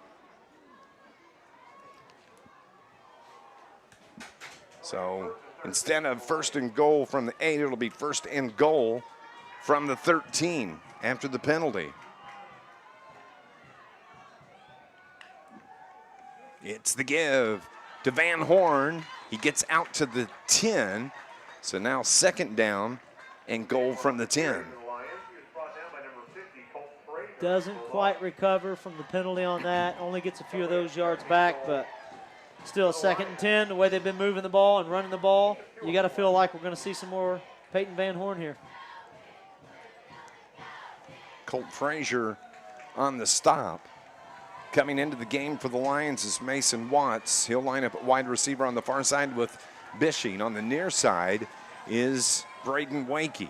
So instead of 1st and goal from the 8, it'll be 1st and goal from the 13 after the penalty. It's the give to Van Horn. He gets out to the 10. So now 2nd down and goal from the 10. Doesn't quite recover from the penalty on that. Only gets a few of those yards back, but still 2nd and 10. The way they've been moving the ball and running the ball, you got to feel like we're going to see some more Peyton Van Horn here. Colt Frazier on the stop. Coming into the game for the Lions is Mason Watts. He'll line up at wide receiver on the far side with Bishing. On the near side is Braden Wakey.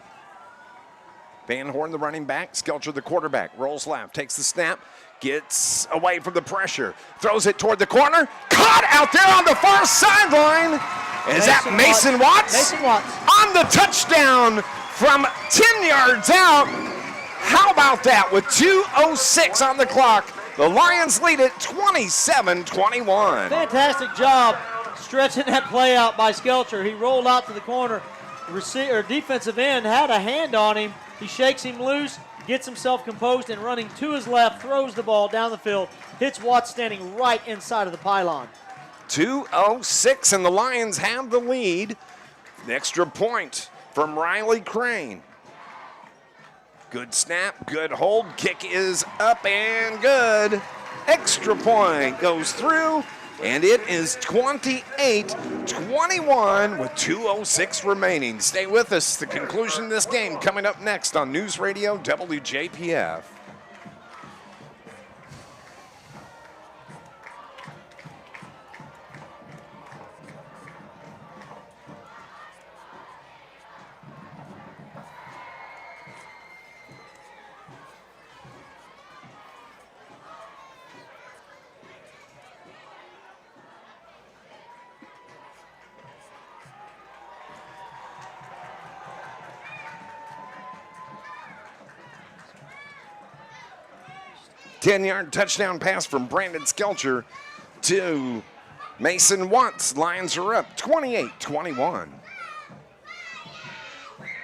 Van Horn, the running back. Skelcher, the quarterback. Rolls left, takes the snap, gets away from the pressure, throws it toward the corner. Caught out there on the far sideline. Is that Mason Watts? Mason Watts. On the touchdown from 10 yards out. How about that? With 2:06 on the clock, the Lions lead it 27-21. Fantastic job stretching that play out by Skelcher. He rolled out to the corner. Defensive end had a hand on him. He shakes him loose, gets himself composed, and running to his left, throws the ball down the field, hits Watts standing right inside of the pylon. 2:06, and the Lions have the lead. An extra point from Riley Crane. Good snap, good hold, kick is up and good. Extra point goes through, and it is 28-21 with 2:06 remaining. Stay with us. The conclusion of this game coming up next on News Radio WJPF. Ten-yard touchdown pass from Brandon Skelcher to Mason Watts. Lions are up 28-21.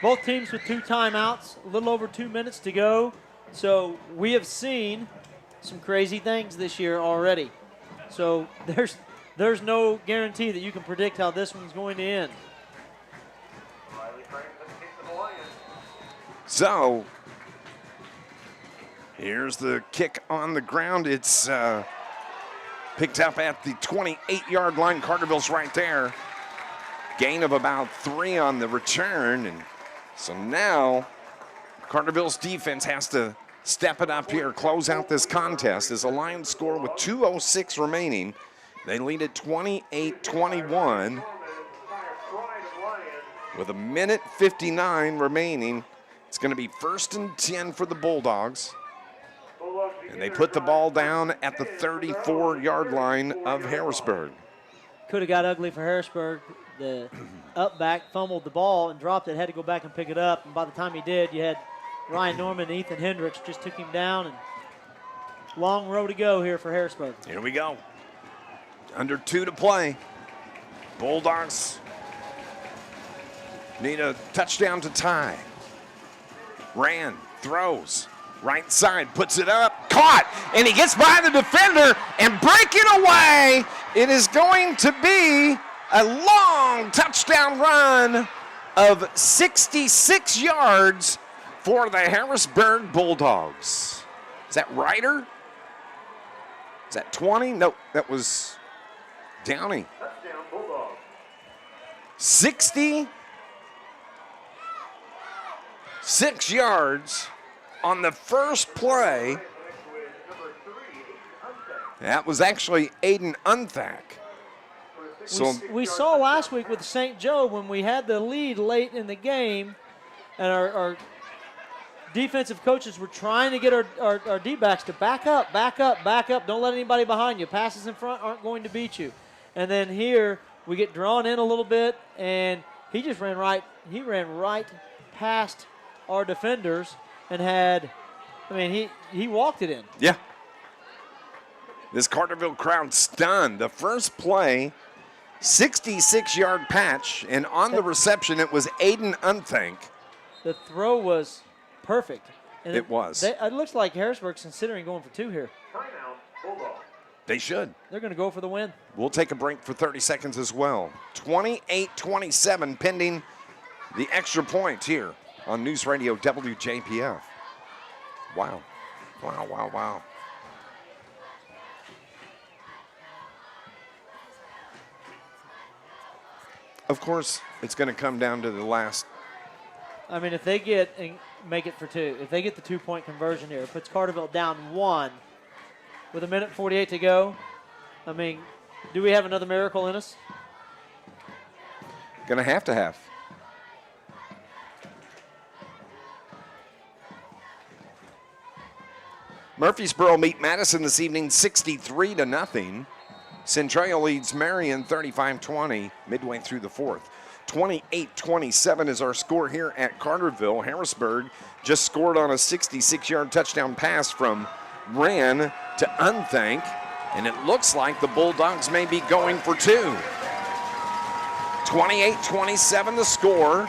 Both teams with 2 timeouts, a little over 2 minutes to go. So we have seen some crazy things this year already. So there's no guarantee that you can predict how this one's going to end. Riley Crane for the kick to the Lions. So here's the kick on the ground. It's picked up at the 28-yard line. Carterville's right there. Gain of about 3 on the return. And so now Carterville's defense has to step it up here, close out this contest as the Lions score with 2:06 remaining. They lead at 28-21 with 1:59 remaining. It's going to be 1st and 10 for the Bulldogs. And they put the ball down at the 34-yard line of Harrisburg. Could have got ugly for Harrisburg. The up back fumbled the ball and dropped it, had to go back and pick it up. And by the time he did, you had Ryan Norman and Ethan Hendricks just took him down. And long row to go here for Harrisburg. Here we go. Under 2 to play. Bulldogs need a touchdown to tie. Ran, throws. Right side, puts it up, caught, and he gets by the defender and breaking away. It is going to be a long touchdown run of 66 yards for the Harrisburg Bulldogs. Is that Ryder? Is that 20? Nope, that was Downey. Touchdown Bulldogs. 66 yards on the first play. That was actually Aiden Unthak. So We saw last week with St. Joe when we had the lead late in the game, and our defensive coaches were trying to get our D-backs to back up, back up, back up. Don't let anybody behind you. Passes in front aren't going to beat you. And then here we get drawn in a little bit, and he just ran right. He ran right past our defenders and had, I mean, he walked it in. yeah. This Carterville crowd stunned. The first play, 66-yard patch, and on the reception it was Aiden Unthank. The throw was perfect. And It was. It looks like Harrisburg's considering going for 2 here. Timeout Bulldogs. They should. They're going to go for the win. We'll take a break for 30 seconds as well. 28-27 pending the extra point here on News Radio WJPF. Wow. Wow, wow, wow. Of course, it's going to come down to the last. I mean, if they get and make it for 2, if they get the 2-point conversion here, it puts Carterville down 1 with 1:48 to go. I mean, do we have another miracle in us? Going to have. Murfreesboro meet Madison this evening 63-0. Centralia leads Marion 35-20 midway through the fourth. 28-27 is our score here at Carterville. Harrisburg just scored on a 66-yard touchdown pass from Ran to Unthank, and it looks like the Bulldogs may be going for two. 28-27 the score.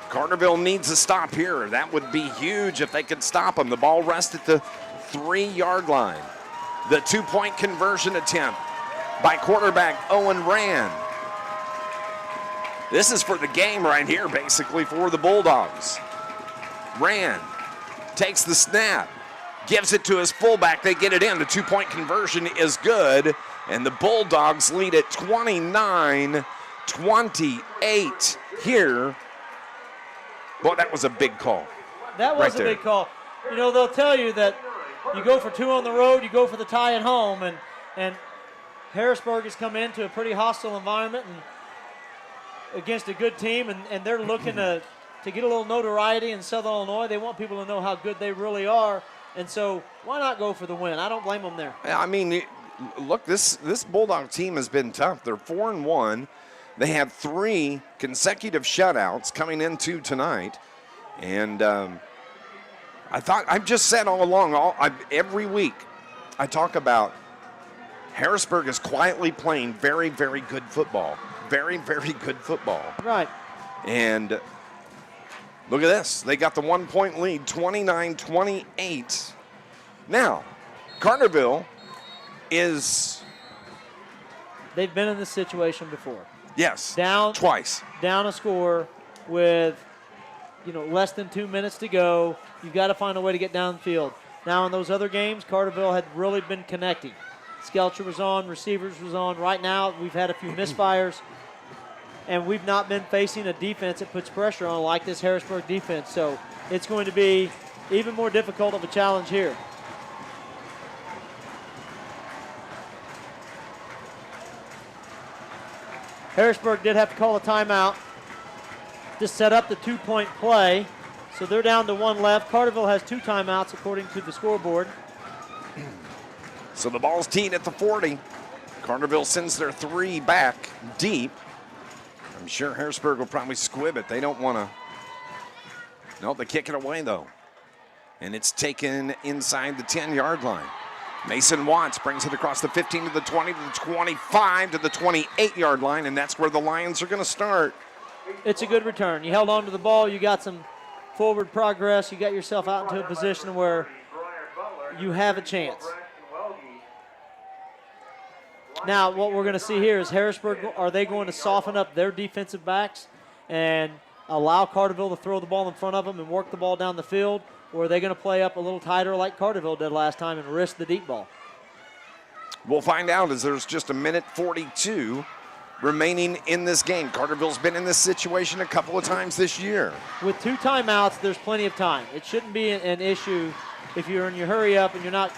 Carterville needs a stop here. That would be huge if they could stop them. The ball rests at the 3-yard line. The 2-point conversion attempt by quarterback Owen Rand. This is for the game right here, basically, for the Bulldogs. Rand takes the snap, gives it to his fullback. They get it in. The 2-point conversion is good, and the Bulldogs lead at 29-28 here. Boy, that was a big call. That was a big call. You know, they'll tell you that you go for two on the road, you go for the tie at home, and Harrisburg has come into a pretty hostile environment and against a good team, and they're looking to get a little notoriety in Southern Illinois. They want people to know how good they really are, and so why not go for the win? I don't blame them there. I mean, look, this Bulldog team has been tough. They're 4-1. They had 3 consecutive shutouts coming into tonight, and I've just said all along, every week, I talk about Harrisburg is quietly playing very, very good football. Very, very good football. Right. And look at this. They got the 1-point lead, 29-28. Now, Carterville is... They've been in this situation before. Yes, twice. Down a score with, less than 2 minutes to go. You've got to find a way to get downfield. Now, in those other games, Carterville had really been connecting. Skelcher was on, receivers was on. Right now, we've had a few misfires, and we've not been facing a defense that puts pressure on like this Harrisburg defense. So it's going to be even more difficult of a challenge here. Harrisburg did have to call a timeout to set up the 2-point play. So they're down to 1 left. Carterville has 2 timeouts according to the scoreboard. So the ball's teed at the 40. Carterville sends their 3 back deep. I'm sure Harrisburg will probably squib it. They don't want to. No, they kick it away, though. And it's taken inside the 10-yard line. Mason Watts brings it across the 15 to the 20 to the 25 to the 28-yard line, and that's where the Lions are going to start. It's a good return. You held on to the ball. You got some forward progress. You got yourself out into a position where you have a chance. Now, what we're going to see here is Harrisburg, are they going to soften up their defensive backs and allow Carterville to throw the ball in front of them and work the ball down the field? Or are they going to play up a little tighter like Carterville did last time and risk the deep ball? We'll find out as there's just 1:42 remaining in this game. Carterville's been in this situation a couple of times this year. With 2 timeouts, there's plenty of time. It shouldn't be an issue if you're in your hurry up and you're not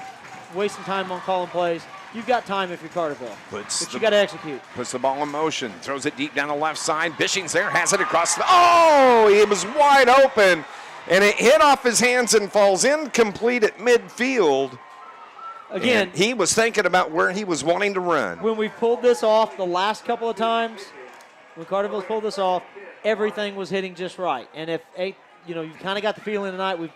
wasting time on calling plays. You've got time if you're Carterville, but you got to execute. Puts the ball in motion, throws it deep down the left side. Bishing's there, has it across the... Oh, he was wide open. And it hit off his hands and falls incomplete at midfield. Again, and he was thinking about where he was wanting to run. When we pulled this off the last couple of times, when Carterville's pulled this off, everything was hitting just right. And if you kind of got the feeling tonight we've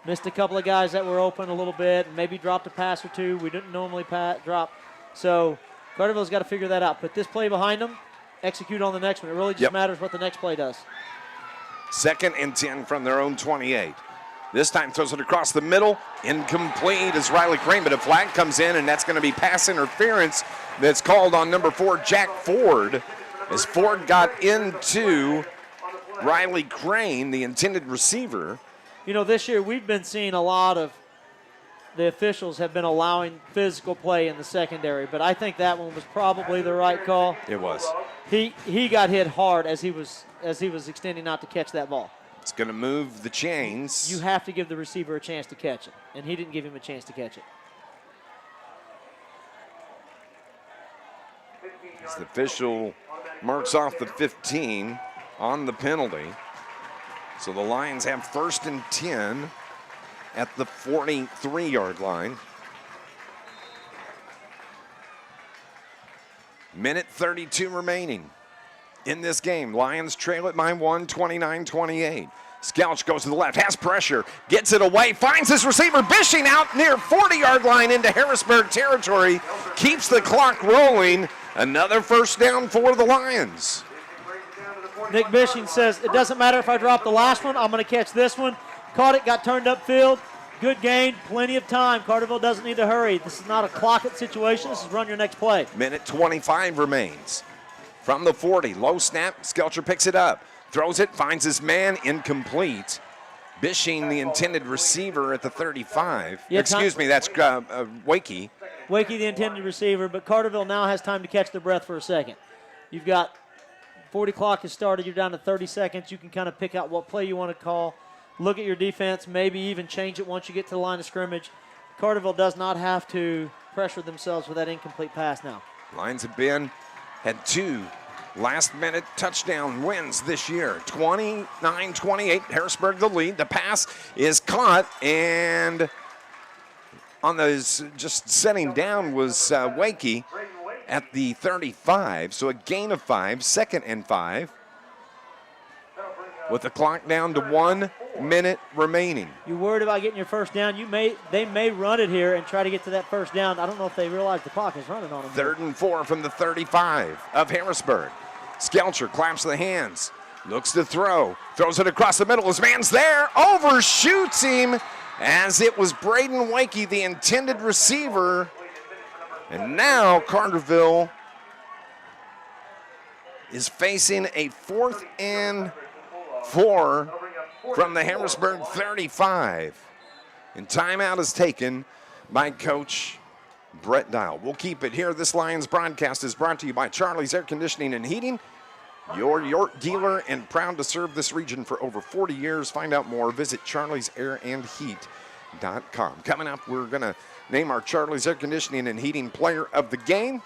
missed a couple of guys that were open a little bit and maybe dropped a pass or 2. We didn't normally drop. So Carterville's got to figure that out. Put this play behind them, execute on the next one. It really just matters what the next play does. 2nd and 10 from their own 28. This time throws it across the middle. Incomplete as Riley Crane, but a flag comes in, and that's going to be pass interference that's called on number 4, Jack Ford, as Ford got into Riley Crane, the intended receiver. This year we've been seeing a lot of the officials have been allowing physical play in the secondary, but I think that one was probably the right call. It was. He got hit hard as he was extending out to catch that ball. It's going to move the chains. You have to give the receiver a chance to catch it, and he didn't give him a chance to catch it. As the official marks off the 15 on the penalty. So the Lions have 1st and 10 at the 43-yard line. Minute 32 remaining in this game. Lions trail it by 1, 29-28. Skelch goes to the left, has pressure, gets it away, finds his receiver, Bishing out near 40-yard line into Harrisburg territory, keeps the clock rolling. Another first down for the Lions. Nick Bishing says, it doesn't matter if I drop the last one, I'm going to catch this one. Caught it, got turned upfield. Good gain, plenty of time. Carterville doesn't need to hurry. This is not a clock it situation. This is run your next play. Minute 25 remains. From the 40, low snap, Skelcher picks it up. Throws it, finds his man, incomplete. Bishing, the intended receiver at the 35. Yeah, Excuse me, that's Wakey. Wakey, the intended receiver, but Carterville now has time to catch their breath for a second. You've got 40 clock has started. You're down to 30 seconds. You can kind of pick out what play you want to call. Look at your defense, maybe even change it once you get to the line of scrimmage. Carterville does not have to pressure themselves with that incomplete pass now. Lions have had 2 last-minute touchdown wins this year. 29-28, Harrisburg the lead. The pass is caught, and on those just setting down was Wakey at the 35, so a gain of 5, 2nd and 5. With the clock down to 1 minute remaining. You're worried about getting your first down. They may run it here and try to get to that first down. I don't know if they realize the clock is running on them. 3rd and 4 from the 35 of Harrisburg. Skelcher claps the hands, looks to throw, throws it across the middle. His man's there, overshoots him as it was Braden Wakey, the intended receiver. And now Carterville is facing a 4th and 4 from the Harrisburg 35. And timeout is taken by Coach Brett Dial. We'll keep it here. This Lions broadcast is brought to you by Charlie's Air Conditioning and Heating, your York dealer, and proud to serve this region for over 40 years. Find out more. Visit charliesairandheat.com. Coming up, we're going to name our Charlie's Air Conditioning and Heating player of the game.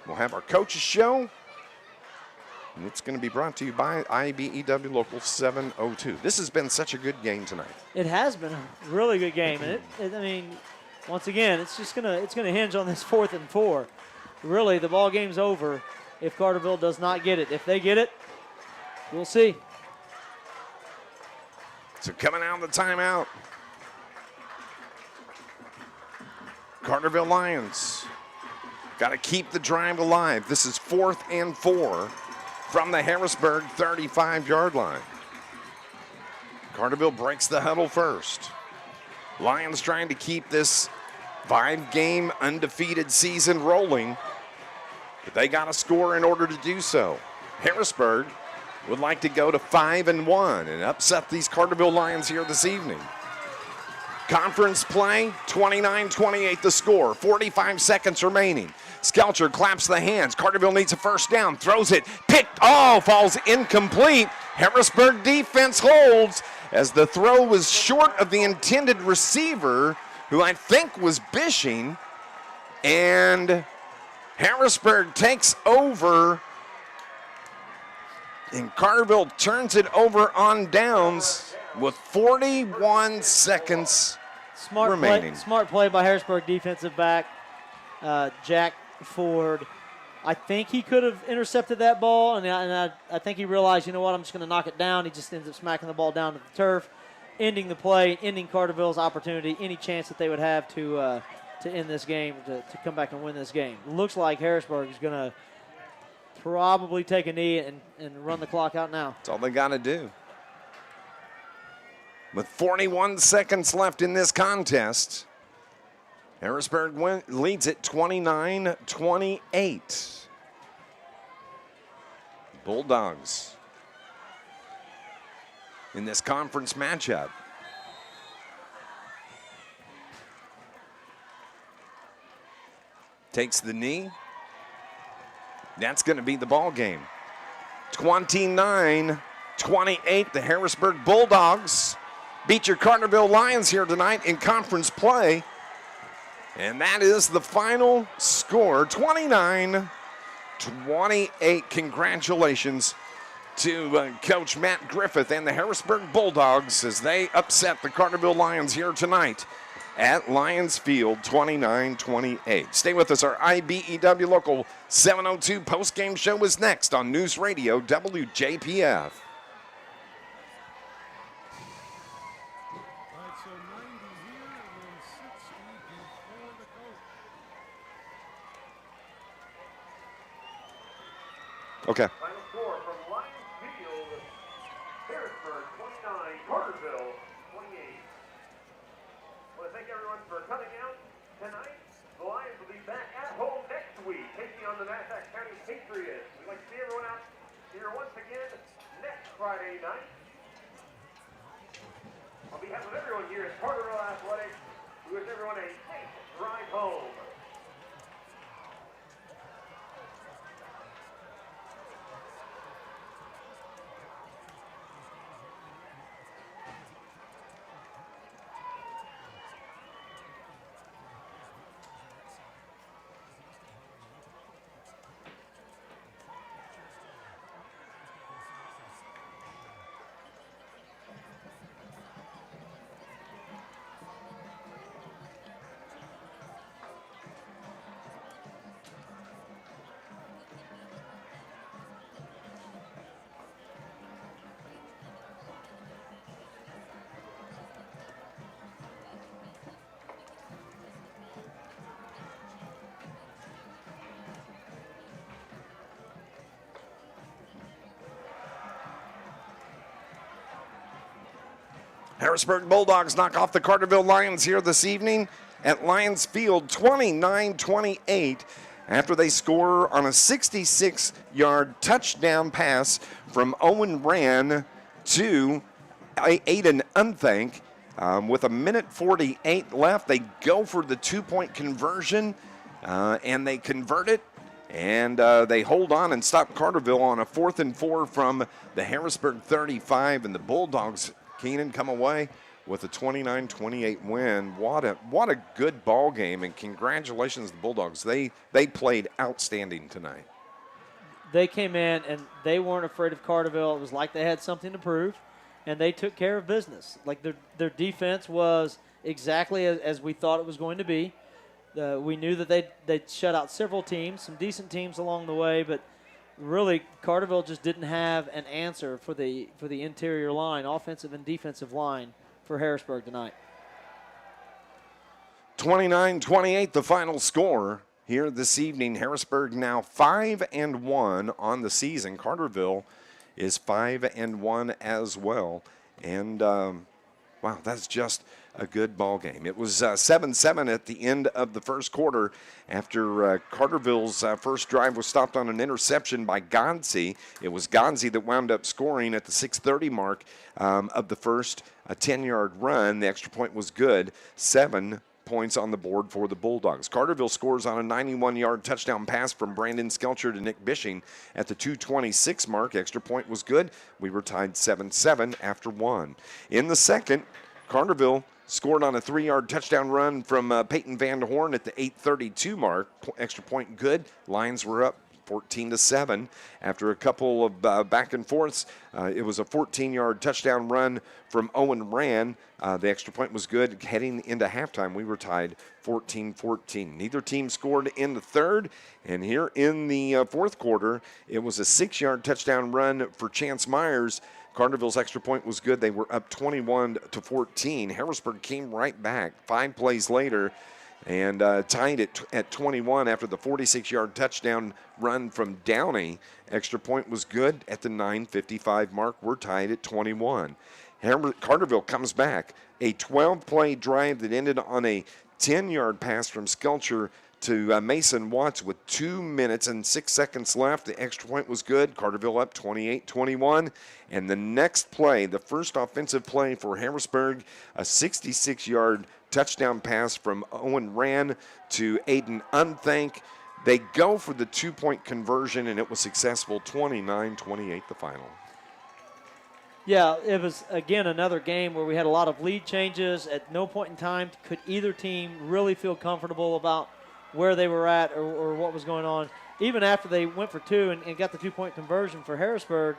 We'll have our coaches show. And it's going to be brought to you by IBEW Local 702. This has been such a good game tonight. It has been a really good game, and I mean, once again, it's gonna hinge on this 4th and 4. Really, the ball game's over if Carterville does not get it. If they get it, we'll see. So coming out of the timeout, Carterville Lions got to keep the drive alive. This is 4th and 4. From the Harrisburg 35-yard line. Carterville breaks the huddle first. Lions trying to keep this 5-game undefeated season rolling, but they got to score in order to do so. Harrisburg would like to go to 5-1 and upset these Carterville Lions here this evening. Conference play, 29-28 the score, 45 seconds remaining. Skelcher claps the hands. Carterville needs a first down, throws it, falls incomplete. Harrisburg defense holds as the throw was short of the intended receiver, who I think was Bishing, and Harrisburg takes over, and Carterville turns it over on downs with 41 seconds remaining. Smart play by Harrisburg defensive back, Jack Ford. I think he could have intercepted that ball, and I think he realized, you know what, I'm just going to knock it down. He just ends up smacking the ball down to the turf, ending the play, ending Carterville's opportunity, any chance that they would have to end this game, to come back and win this game. Looks like Harrisburg is going to probably take a knee and run the clock out now. That's all they got to do. With 41 seconds left in this contest, Harrisburg leads it 29-28. Bulldogs in this conference matchup. Takes the knee. That's going to be the ball game. 29-28, the Harrisburg Bulldogs beat your Carterville Lions here tonight in conference play. And that is the final score, 29-28. Congratulations to Coach Matt Griffith and the Harrisburg Bulldogs as they upset the Carterville Lions here tonight at Lions Field, 29-28. Stay with us. Our IBEW Local 702 postgame show is next on News Radio WJPF. Okay. Final score from Lions Field, Harrisburg 29, Carterville 28. I want to thank everyone for coming out tonight. The Lions will be back at home next week, taking on the Massac County Patriots. We'd like to see everyone out here once again next Friday night. On behalf of everyone here at Carterville Athletics, we wish everyone a safe drive home. Harrisburg Bulldogs knock off the Carterville Lions here this evening at Lions Field, 29-28, after they score on a 66-yard touchdown pass from Owen Rand to Aiden Unthank. With a minute 48 left, they go for the two-point conversion, and they convert it, and they hold on and stop Carterville on a 4th and 4 from the Harrisburg 35, and the Bulldogs, Keenan, come away with a 29-28 win. What a good ball game, and congratulations to the Bulldogs. They played outstanding tonight. They came in and they weren't afraid of Carterville. It was like they had something to prove, and they took care of business. Like their defense was exactly as we thought it was going to be. We knew that they'd shut out several teams, some decent teams along the way, but really, Carterville just didn't have an answer for the interior line, offensive and defensive line for Harrisburg tonight. 29-28, the final score here this evening. Harrisburg now 5-1 on the season. Carterville is 5-1 as well. And, wow, that's just a good ball game. It was 7-7 at the end of the first quarter after Carterville's first drive was stopped on an interception by Gonzi. It was Gonzi that wound up scoring at the 6:30 mark of the first, a 10-yard run. The extra point was good. 7 points on the board for the Bulldogs. Carterville scores on a 91-yard touchdown pass from Brandon Skelcher to Nick Bishing at the 2:26 mark. Extra point was good. We were tied 7-7 after 1. In the second, Carterville scored on a 3-yard touchdown run from Peyton Van Horn at the 8:32 mark. Extra point good. Lions were up 14-7 after a couple of back and forths. It was a 14-yard touchdown run from Owen Rand. The extra point was good. Heading into halftime, we were tied 14-14. Neither team scored in the third, and here in the fourth quarter, it was a 6-yard touchdown run for Chance Myers. Carterville's extra point was good. They were up 21-14. Harrisburg came right back 5 plays later and tied it at 21 after the 46-yard touchdown run from Downey. Extra point was good at the 9:55 mark. We're tied at 21. Carterville comes back. A 12-play drive that ended on a 10-yard pass from Skelcher to Mason Watts with 2 minutes and 6 seconds left. The extra point was good. Carterville up 28-21. And the next play, the first offensive play for Harrisburg, a 66-yard touchdown pass from Owen Rand to Aiden Unthank. They go for the 2-point conversion, and it was successful, 29-28 the final. Yeah, it was, again, another game where we had a lot of lead changes. At no point in time could either team really feel comfortable about where they were at or what was going on. Even after they went for 2 and got the 2-point conversion for Harrisburg,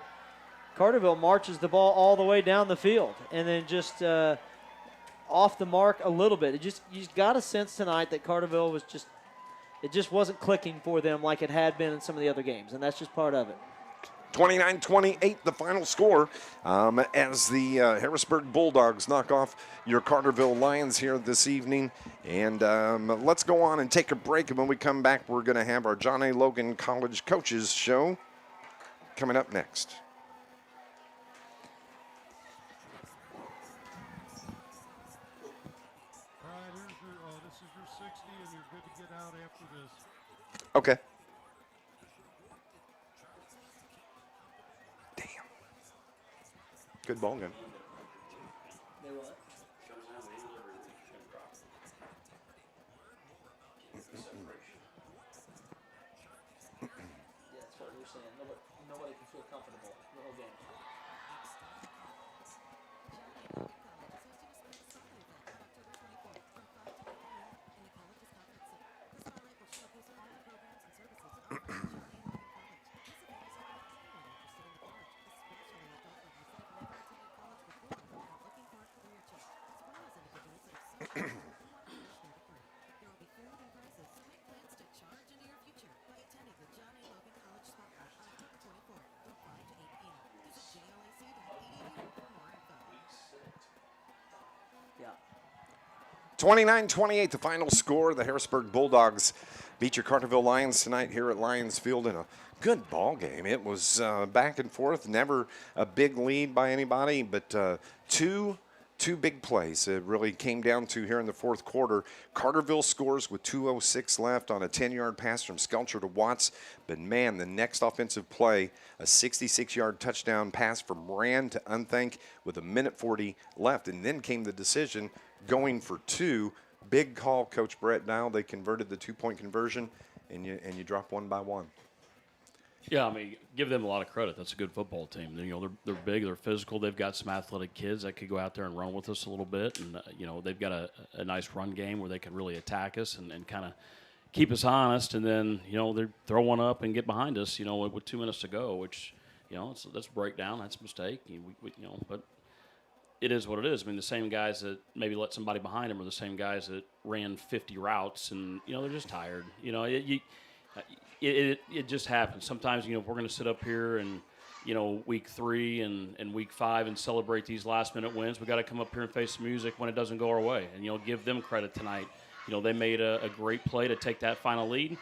Carterville marches the ball all the way down the field and then just off the mark a little bit. You just got a sense tonight that Carterville was it just wasn't clicking for them like it had been in some of the other games, and that's just part of it. 29-28, the final score, as the Harrisburg Bulldogs knock off your Carterville Lions here this evening. And let's go on and take a break. And when we come back, we're going to have our John A. Logan College Coaches Show coming up next. All right, this is your 60, and you're good to get out after this. Okay. Good ball game. That's what we're saying. Nobody can feel comfortable the whole game. Yeah. 29-28, the final score. The Harrisburg Bulldogs beat your Carterville Lions tonight here at Lions Field in a good ball game. It was back and forth, never a big lead by anybody, but two big plays. It really came down to here in the fourth quarter. Carterville scores with 2:06 left on a 10-yard pass from Skelcher to Watts. But, man, the next offensive play, a 66-yard touchdown pass from Rand to Unthank with 1:40 left. And then came the decision going for two. Big call, Coach Brett Dial. They converted the two-point conversion, and you drop one by one. Yeah, I mean, give them a lot of credit. That's a good football team. They're big, they're physical. They've got some athletic kids that could go out there and run with us a little bit. And, they've got a nice run game where they can really attack us and kind of keep us honest. And then, they throw one up and get behind us, with 2 minutes to go, which, that's a breakdown. That's a mistake. But it is what it is. I mean, the same guys that maybe let somebody behind them are the same guys that ran 50 routes and, they're just tired. It just happens. Sometimes, if we're going to sit up here and, week 3 and week 5 and celebrate these last-minute wins, we got to come up here and face some music when it doesn't go our way. And, give them credit tonight. They made a great play to take that final lead.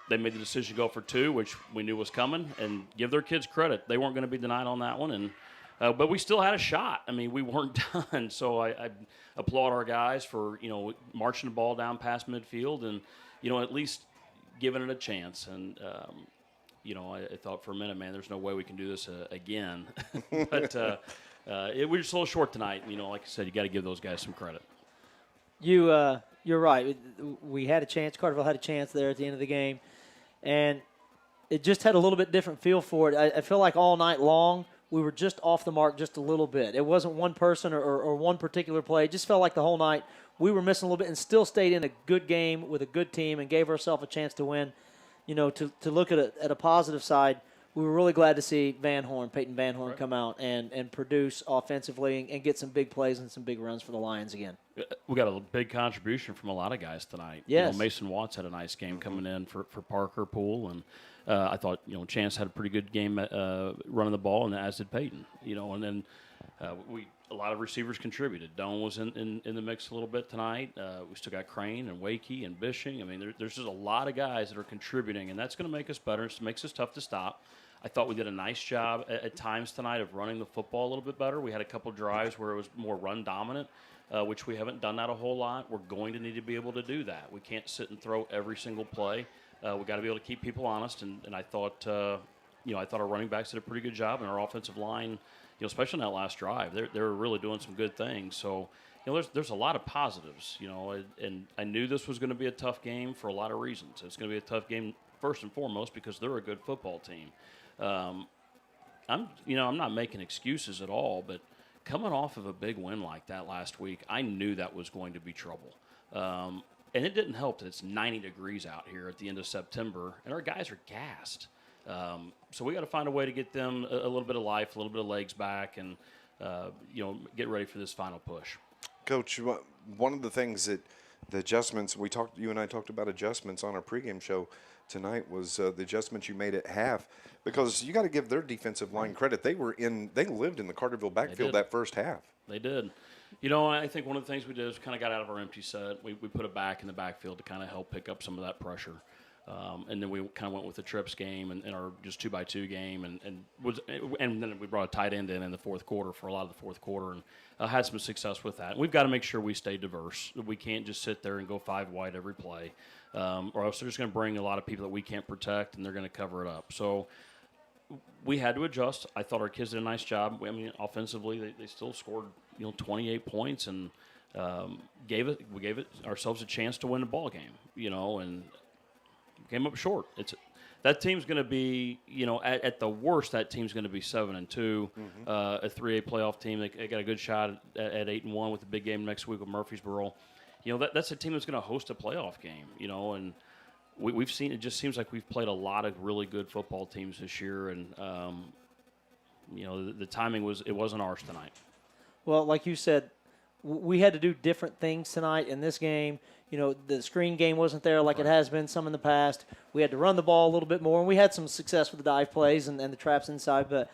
They made the decision to go for 2, which we knew was coming, and give their kids credit. They weren't going to be denied on that one. And but we still had a shot. I mean, we weren't done. So I applaud our guys for, marching the ball down past midfield and, at least – giving it a chance. And, I thought for a minute, man, there's no way we can do this again. But we're just a little short tonight. Like I said, you got to give those guys some credit. You're right. We had a chance. Carterville had a chance there at the end of the game. And it just had a little bit different feel for it. I feel like all night long we were just off the mark just a little bit. It wasn't one person or one particular play. It just felt like the whole night we were missing a little bit and still stayed in a good game with a good team and gave ourselves a chance to win. To look at a positive side, we were really glad to see Peyton Van Horn, come out and produce offensively and get some big plays and some big runs for the Lions again. We got a big contribution from a lot of guys tonight. Yes. Mason Watts had a nice game coming in for Parker Poole, and I thought, Chance had a pretty good game running the ball, and as did Peyton. And then a lot of receivers contributed. Doan was in the mix a little bit tonight. We still got Crane and Wakey and Bishing. I mean, there's just a lot of guys that are contributing, and that's going to make us better. It makes us tough to stop. I thought we did a nice job at times tonight of running the football a little bit better. We had a couple drives where it was more run dominant, which we haven't done that a whole lot. We're going to need to be able to do that. We can't sit and throw every single play. We got to be able to keep people honest, and I thought our running backs did a pretty good job, and our offensive line, especially in that last drive, they were really doing some good things. So, there's a lot of positives, and I knew this was going to be a tough game for a lot of reasons. It's going to be a tough game first and foremost because they're a good football team. I'm not making excuses at all, but coming off of a big win like that last week, I knew that was going to be trouble. And it didn't help that it's 90 degrees out here at the end of September, and our guys are gassed. So we got to find a way to get them a little bit of life, a little bit of legs back, and get ready for this final push. Coach, one of the things that the adjustments you and I talked about adjustments on our pregame show tonight was the adjustments you made at half, because you got to give their defensive line credit. They lived in the Carterville backfield that first half. They did. I think one of the things we did is kind of got out of our empty set. We put it back in the backfield to kind of help pick up some of that pressure. And then we kind of went with the trips game and our just 2x2 game, and then we brought a tight end in the fourth quarter for a lot of the fourth quarter, and had some success with that. And we've got to make sure we stay diverse. We can't just sit there and go 5 wide every play, or else they're just going to bring a lot of people that we can't protect, and they're going to cover it up. So we had to adjust. I thought our kids did a nice job. Offensively, they still scored 28 points, and gave it ourselves a chance to win the ball game. And came up short. That team's going to be, at the worst, that team's going to be 7-2, a 3A playoff team. They got a good shot at 8-1 with the big game next week with Murfreesboro. That's a team that's going to host a playoff game. And we've seen, it just seems like we've played a lot of really good football teams this year, and the timing wasn't ours tonight. Well, like you said, we had to do different things tonight in this game. The screen game wasn't there like it has been some in the past. We had to run the ball a little bit more, and we had some success with the dive plays and the traps inside. But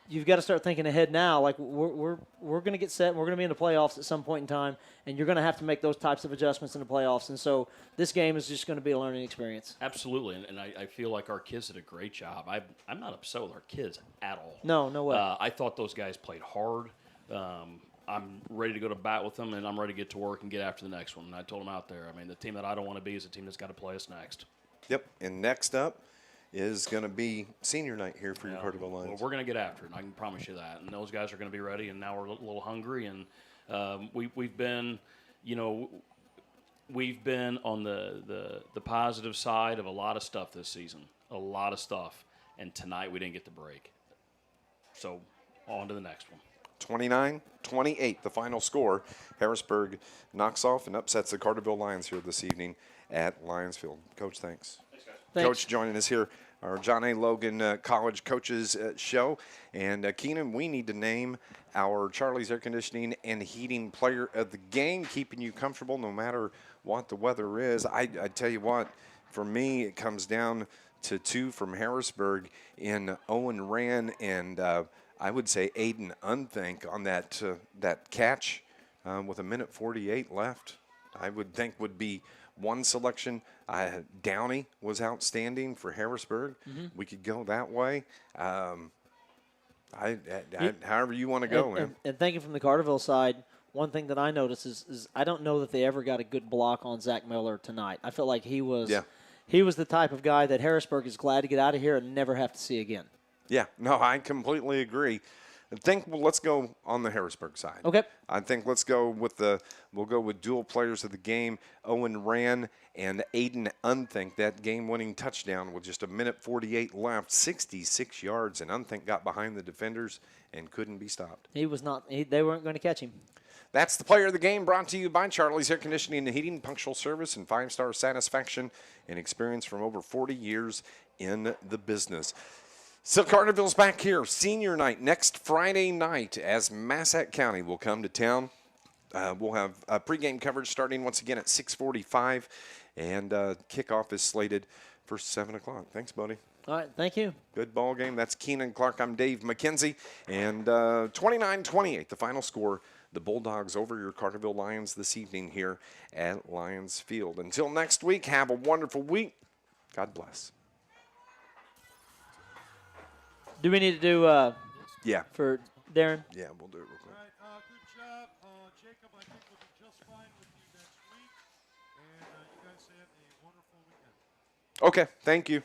you've got to start thinking ahead now. Like we're going to get set, and we're going to be in the playoffs at some point in time, and you're going to have to make those types of adjustments in the playoffs. And so this game is just going to be a learning experience. Absolutely, and I feel like our kids did a great job. I'm not upset with our kids at all. No way. I thought those guys played hard. I'm ready to go to bat with them, and I'm ready to get to work and get after the next one. And I told them out there, the team that I don't want to be is the team that's got to play us next. Yep, and next up is going to be senior night here for your Carterville Lions. Well, we're going to get after it, and I can promise you that. And those guys are going to be ready, and now we're a little hungry. And we've been, we've been on the positive side of a lot of stuff this season, a lot of stuff. And tonight we didn't get the break. So on to the next one. 29-28, the final score. Harrisburg knocks off and upsets the Carterville Lions here this evening at Lions Field. Coach, thanks. Thanks. Coach joining us here, our John A. Logan College Coaches Show. And Keenan, we need to name our Charlie's Air Conditioning and Heating Player of the Game, keeping you comfortable no matter what the weather is. I tell you what, for me, it comes down to 2 from Harrisburg in Owen Rand and I would say Aiden Unthink on that catch with 1:48 left. I would think would be one selection. Downey was outstanding for Harrisburg. We could go that way. However you want to go. And thinking from the Carterville side, one thing that I noticed is I don't know that they ever got a good block on Zach Miller tonight. I felt like he was the type of guy that Harrisburg is glad to get out of here and never have to see again. Yeah, no, I completely agree. Let's go on the Harrisburg side. Okay. I think let's go with we'll go with dual players of the game, Owen Rand and Aiden Unthink. That game-winning touchdown with just 1:48 left, 66 yards, and Unthink got behind the defenders and couldn't be stopped. He was not. They weren't going to catch him. That's the player of the game, brought to you by Charlie's Air Conditioning and Heating, punctual service and 5-star satisfaction and experience from over 40 years in the business. So Carterville's back here, senior night, next Friday night, as Massac County will come to town. We'll have pregame coverage starting once again at 6:45, and kickoff is slated for 7 o'clock. Thanks, buddy. All right, thank you. Good ball game. That's Keenan Clark. I'm Dave McKenzie. And 29-28, the final score. The Bulldogs over your Carterville Lions this evening here at Lions Field. Until next week, have a wonderful week. God bless. Do we need to do Yeah. for Darren? Yeah, we'll do it real quick. All right, good job. Jacob, I think we'll be just fine with you next week. And you guys have a wonderful weekend. Okay, thank you.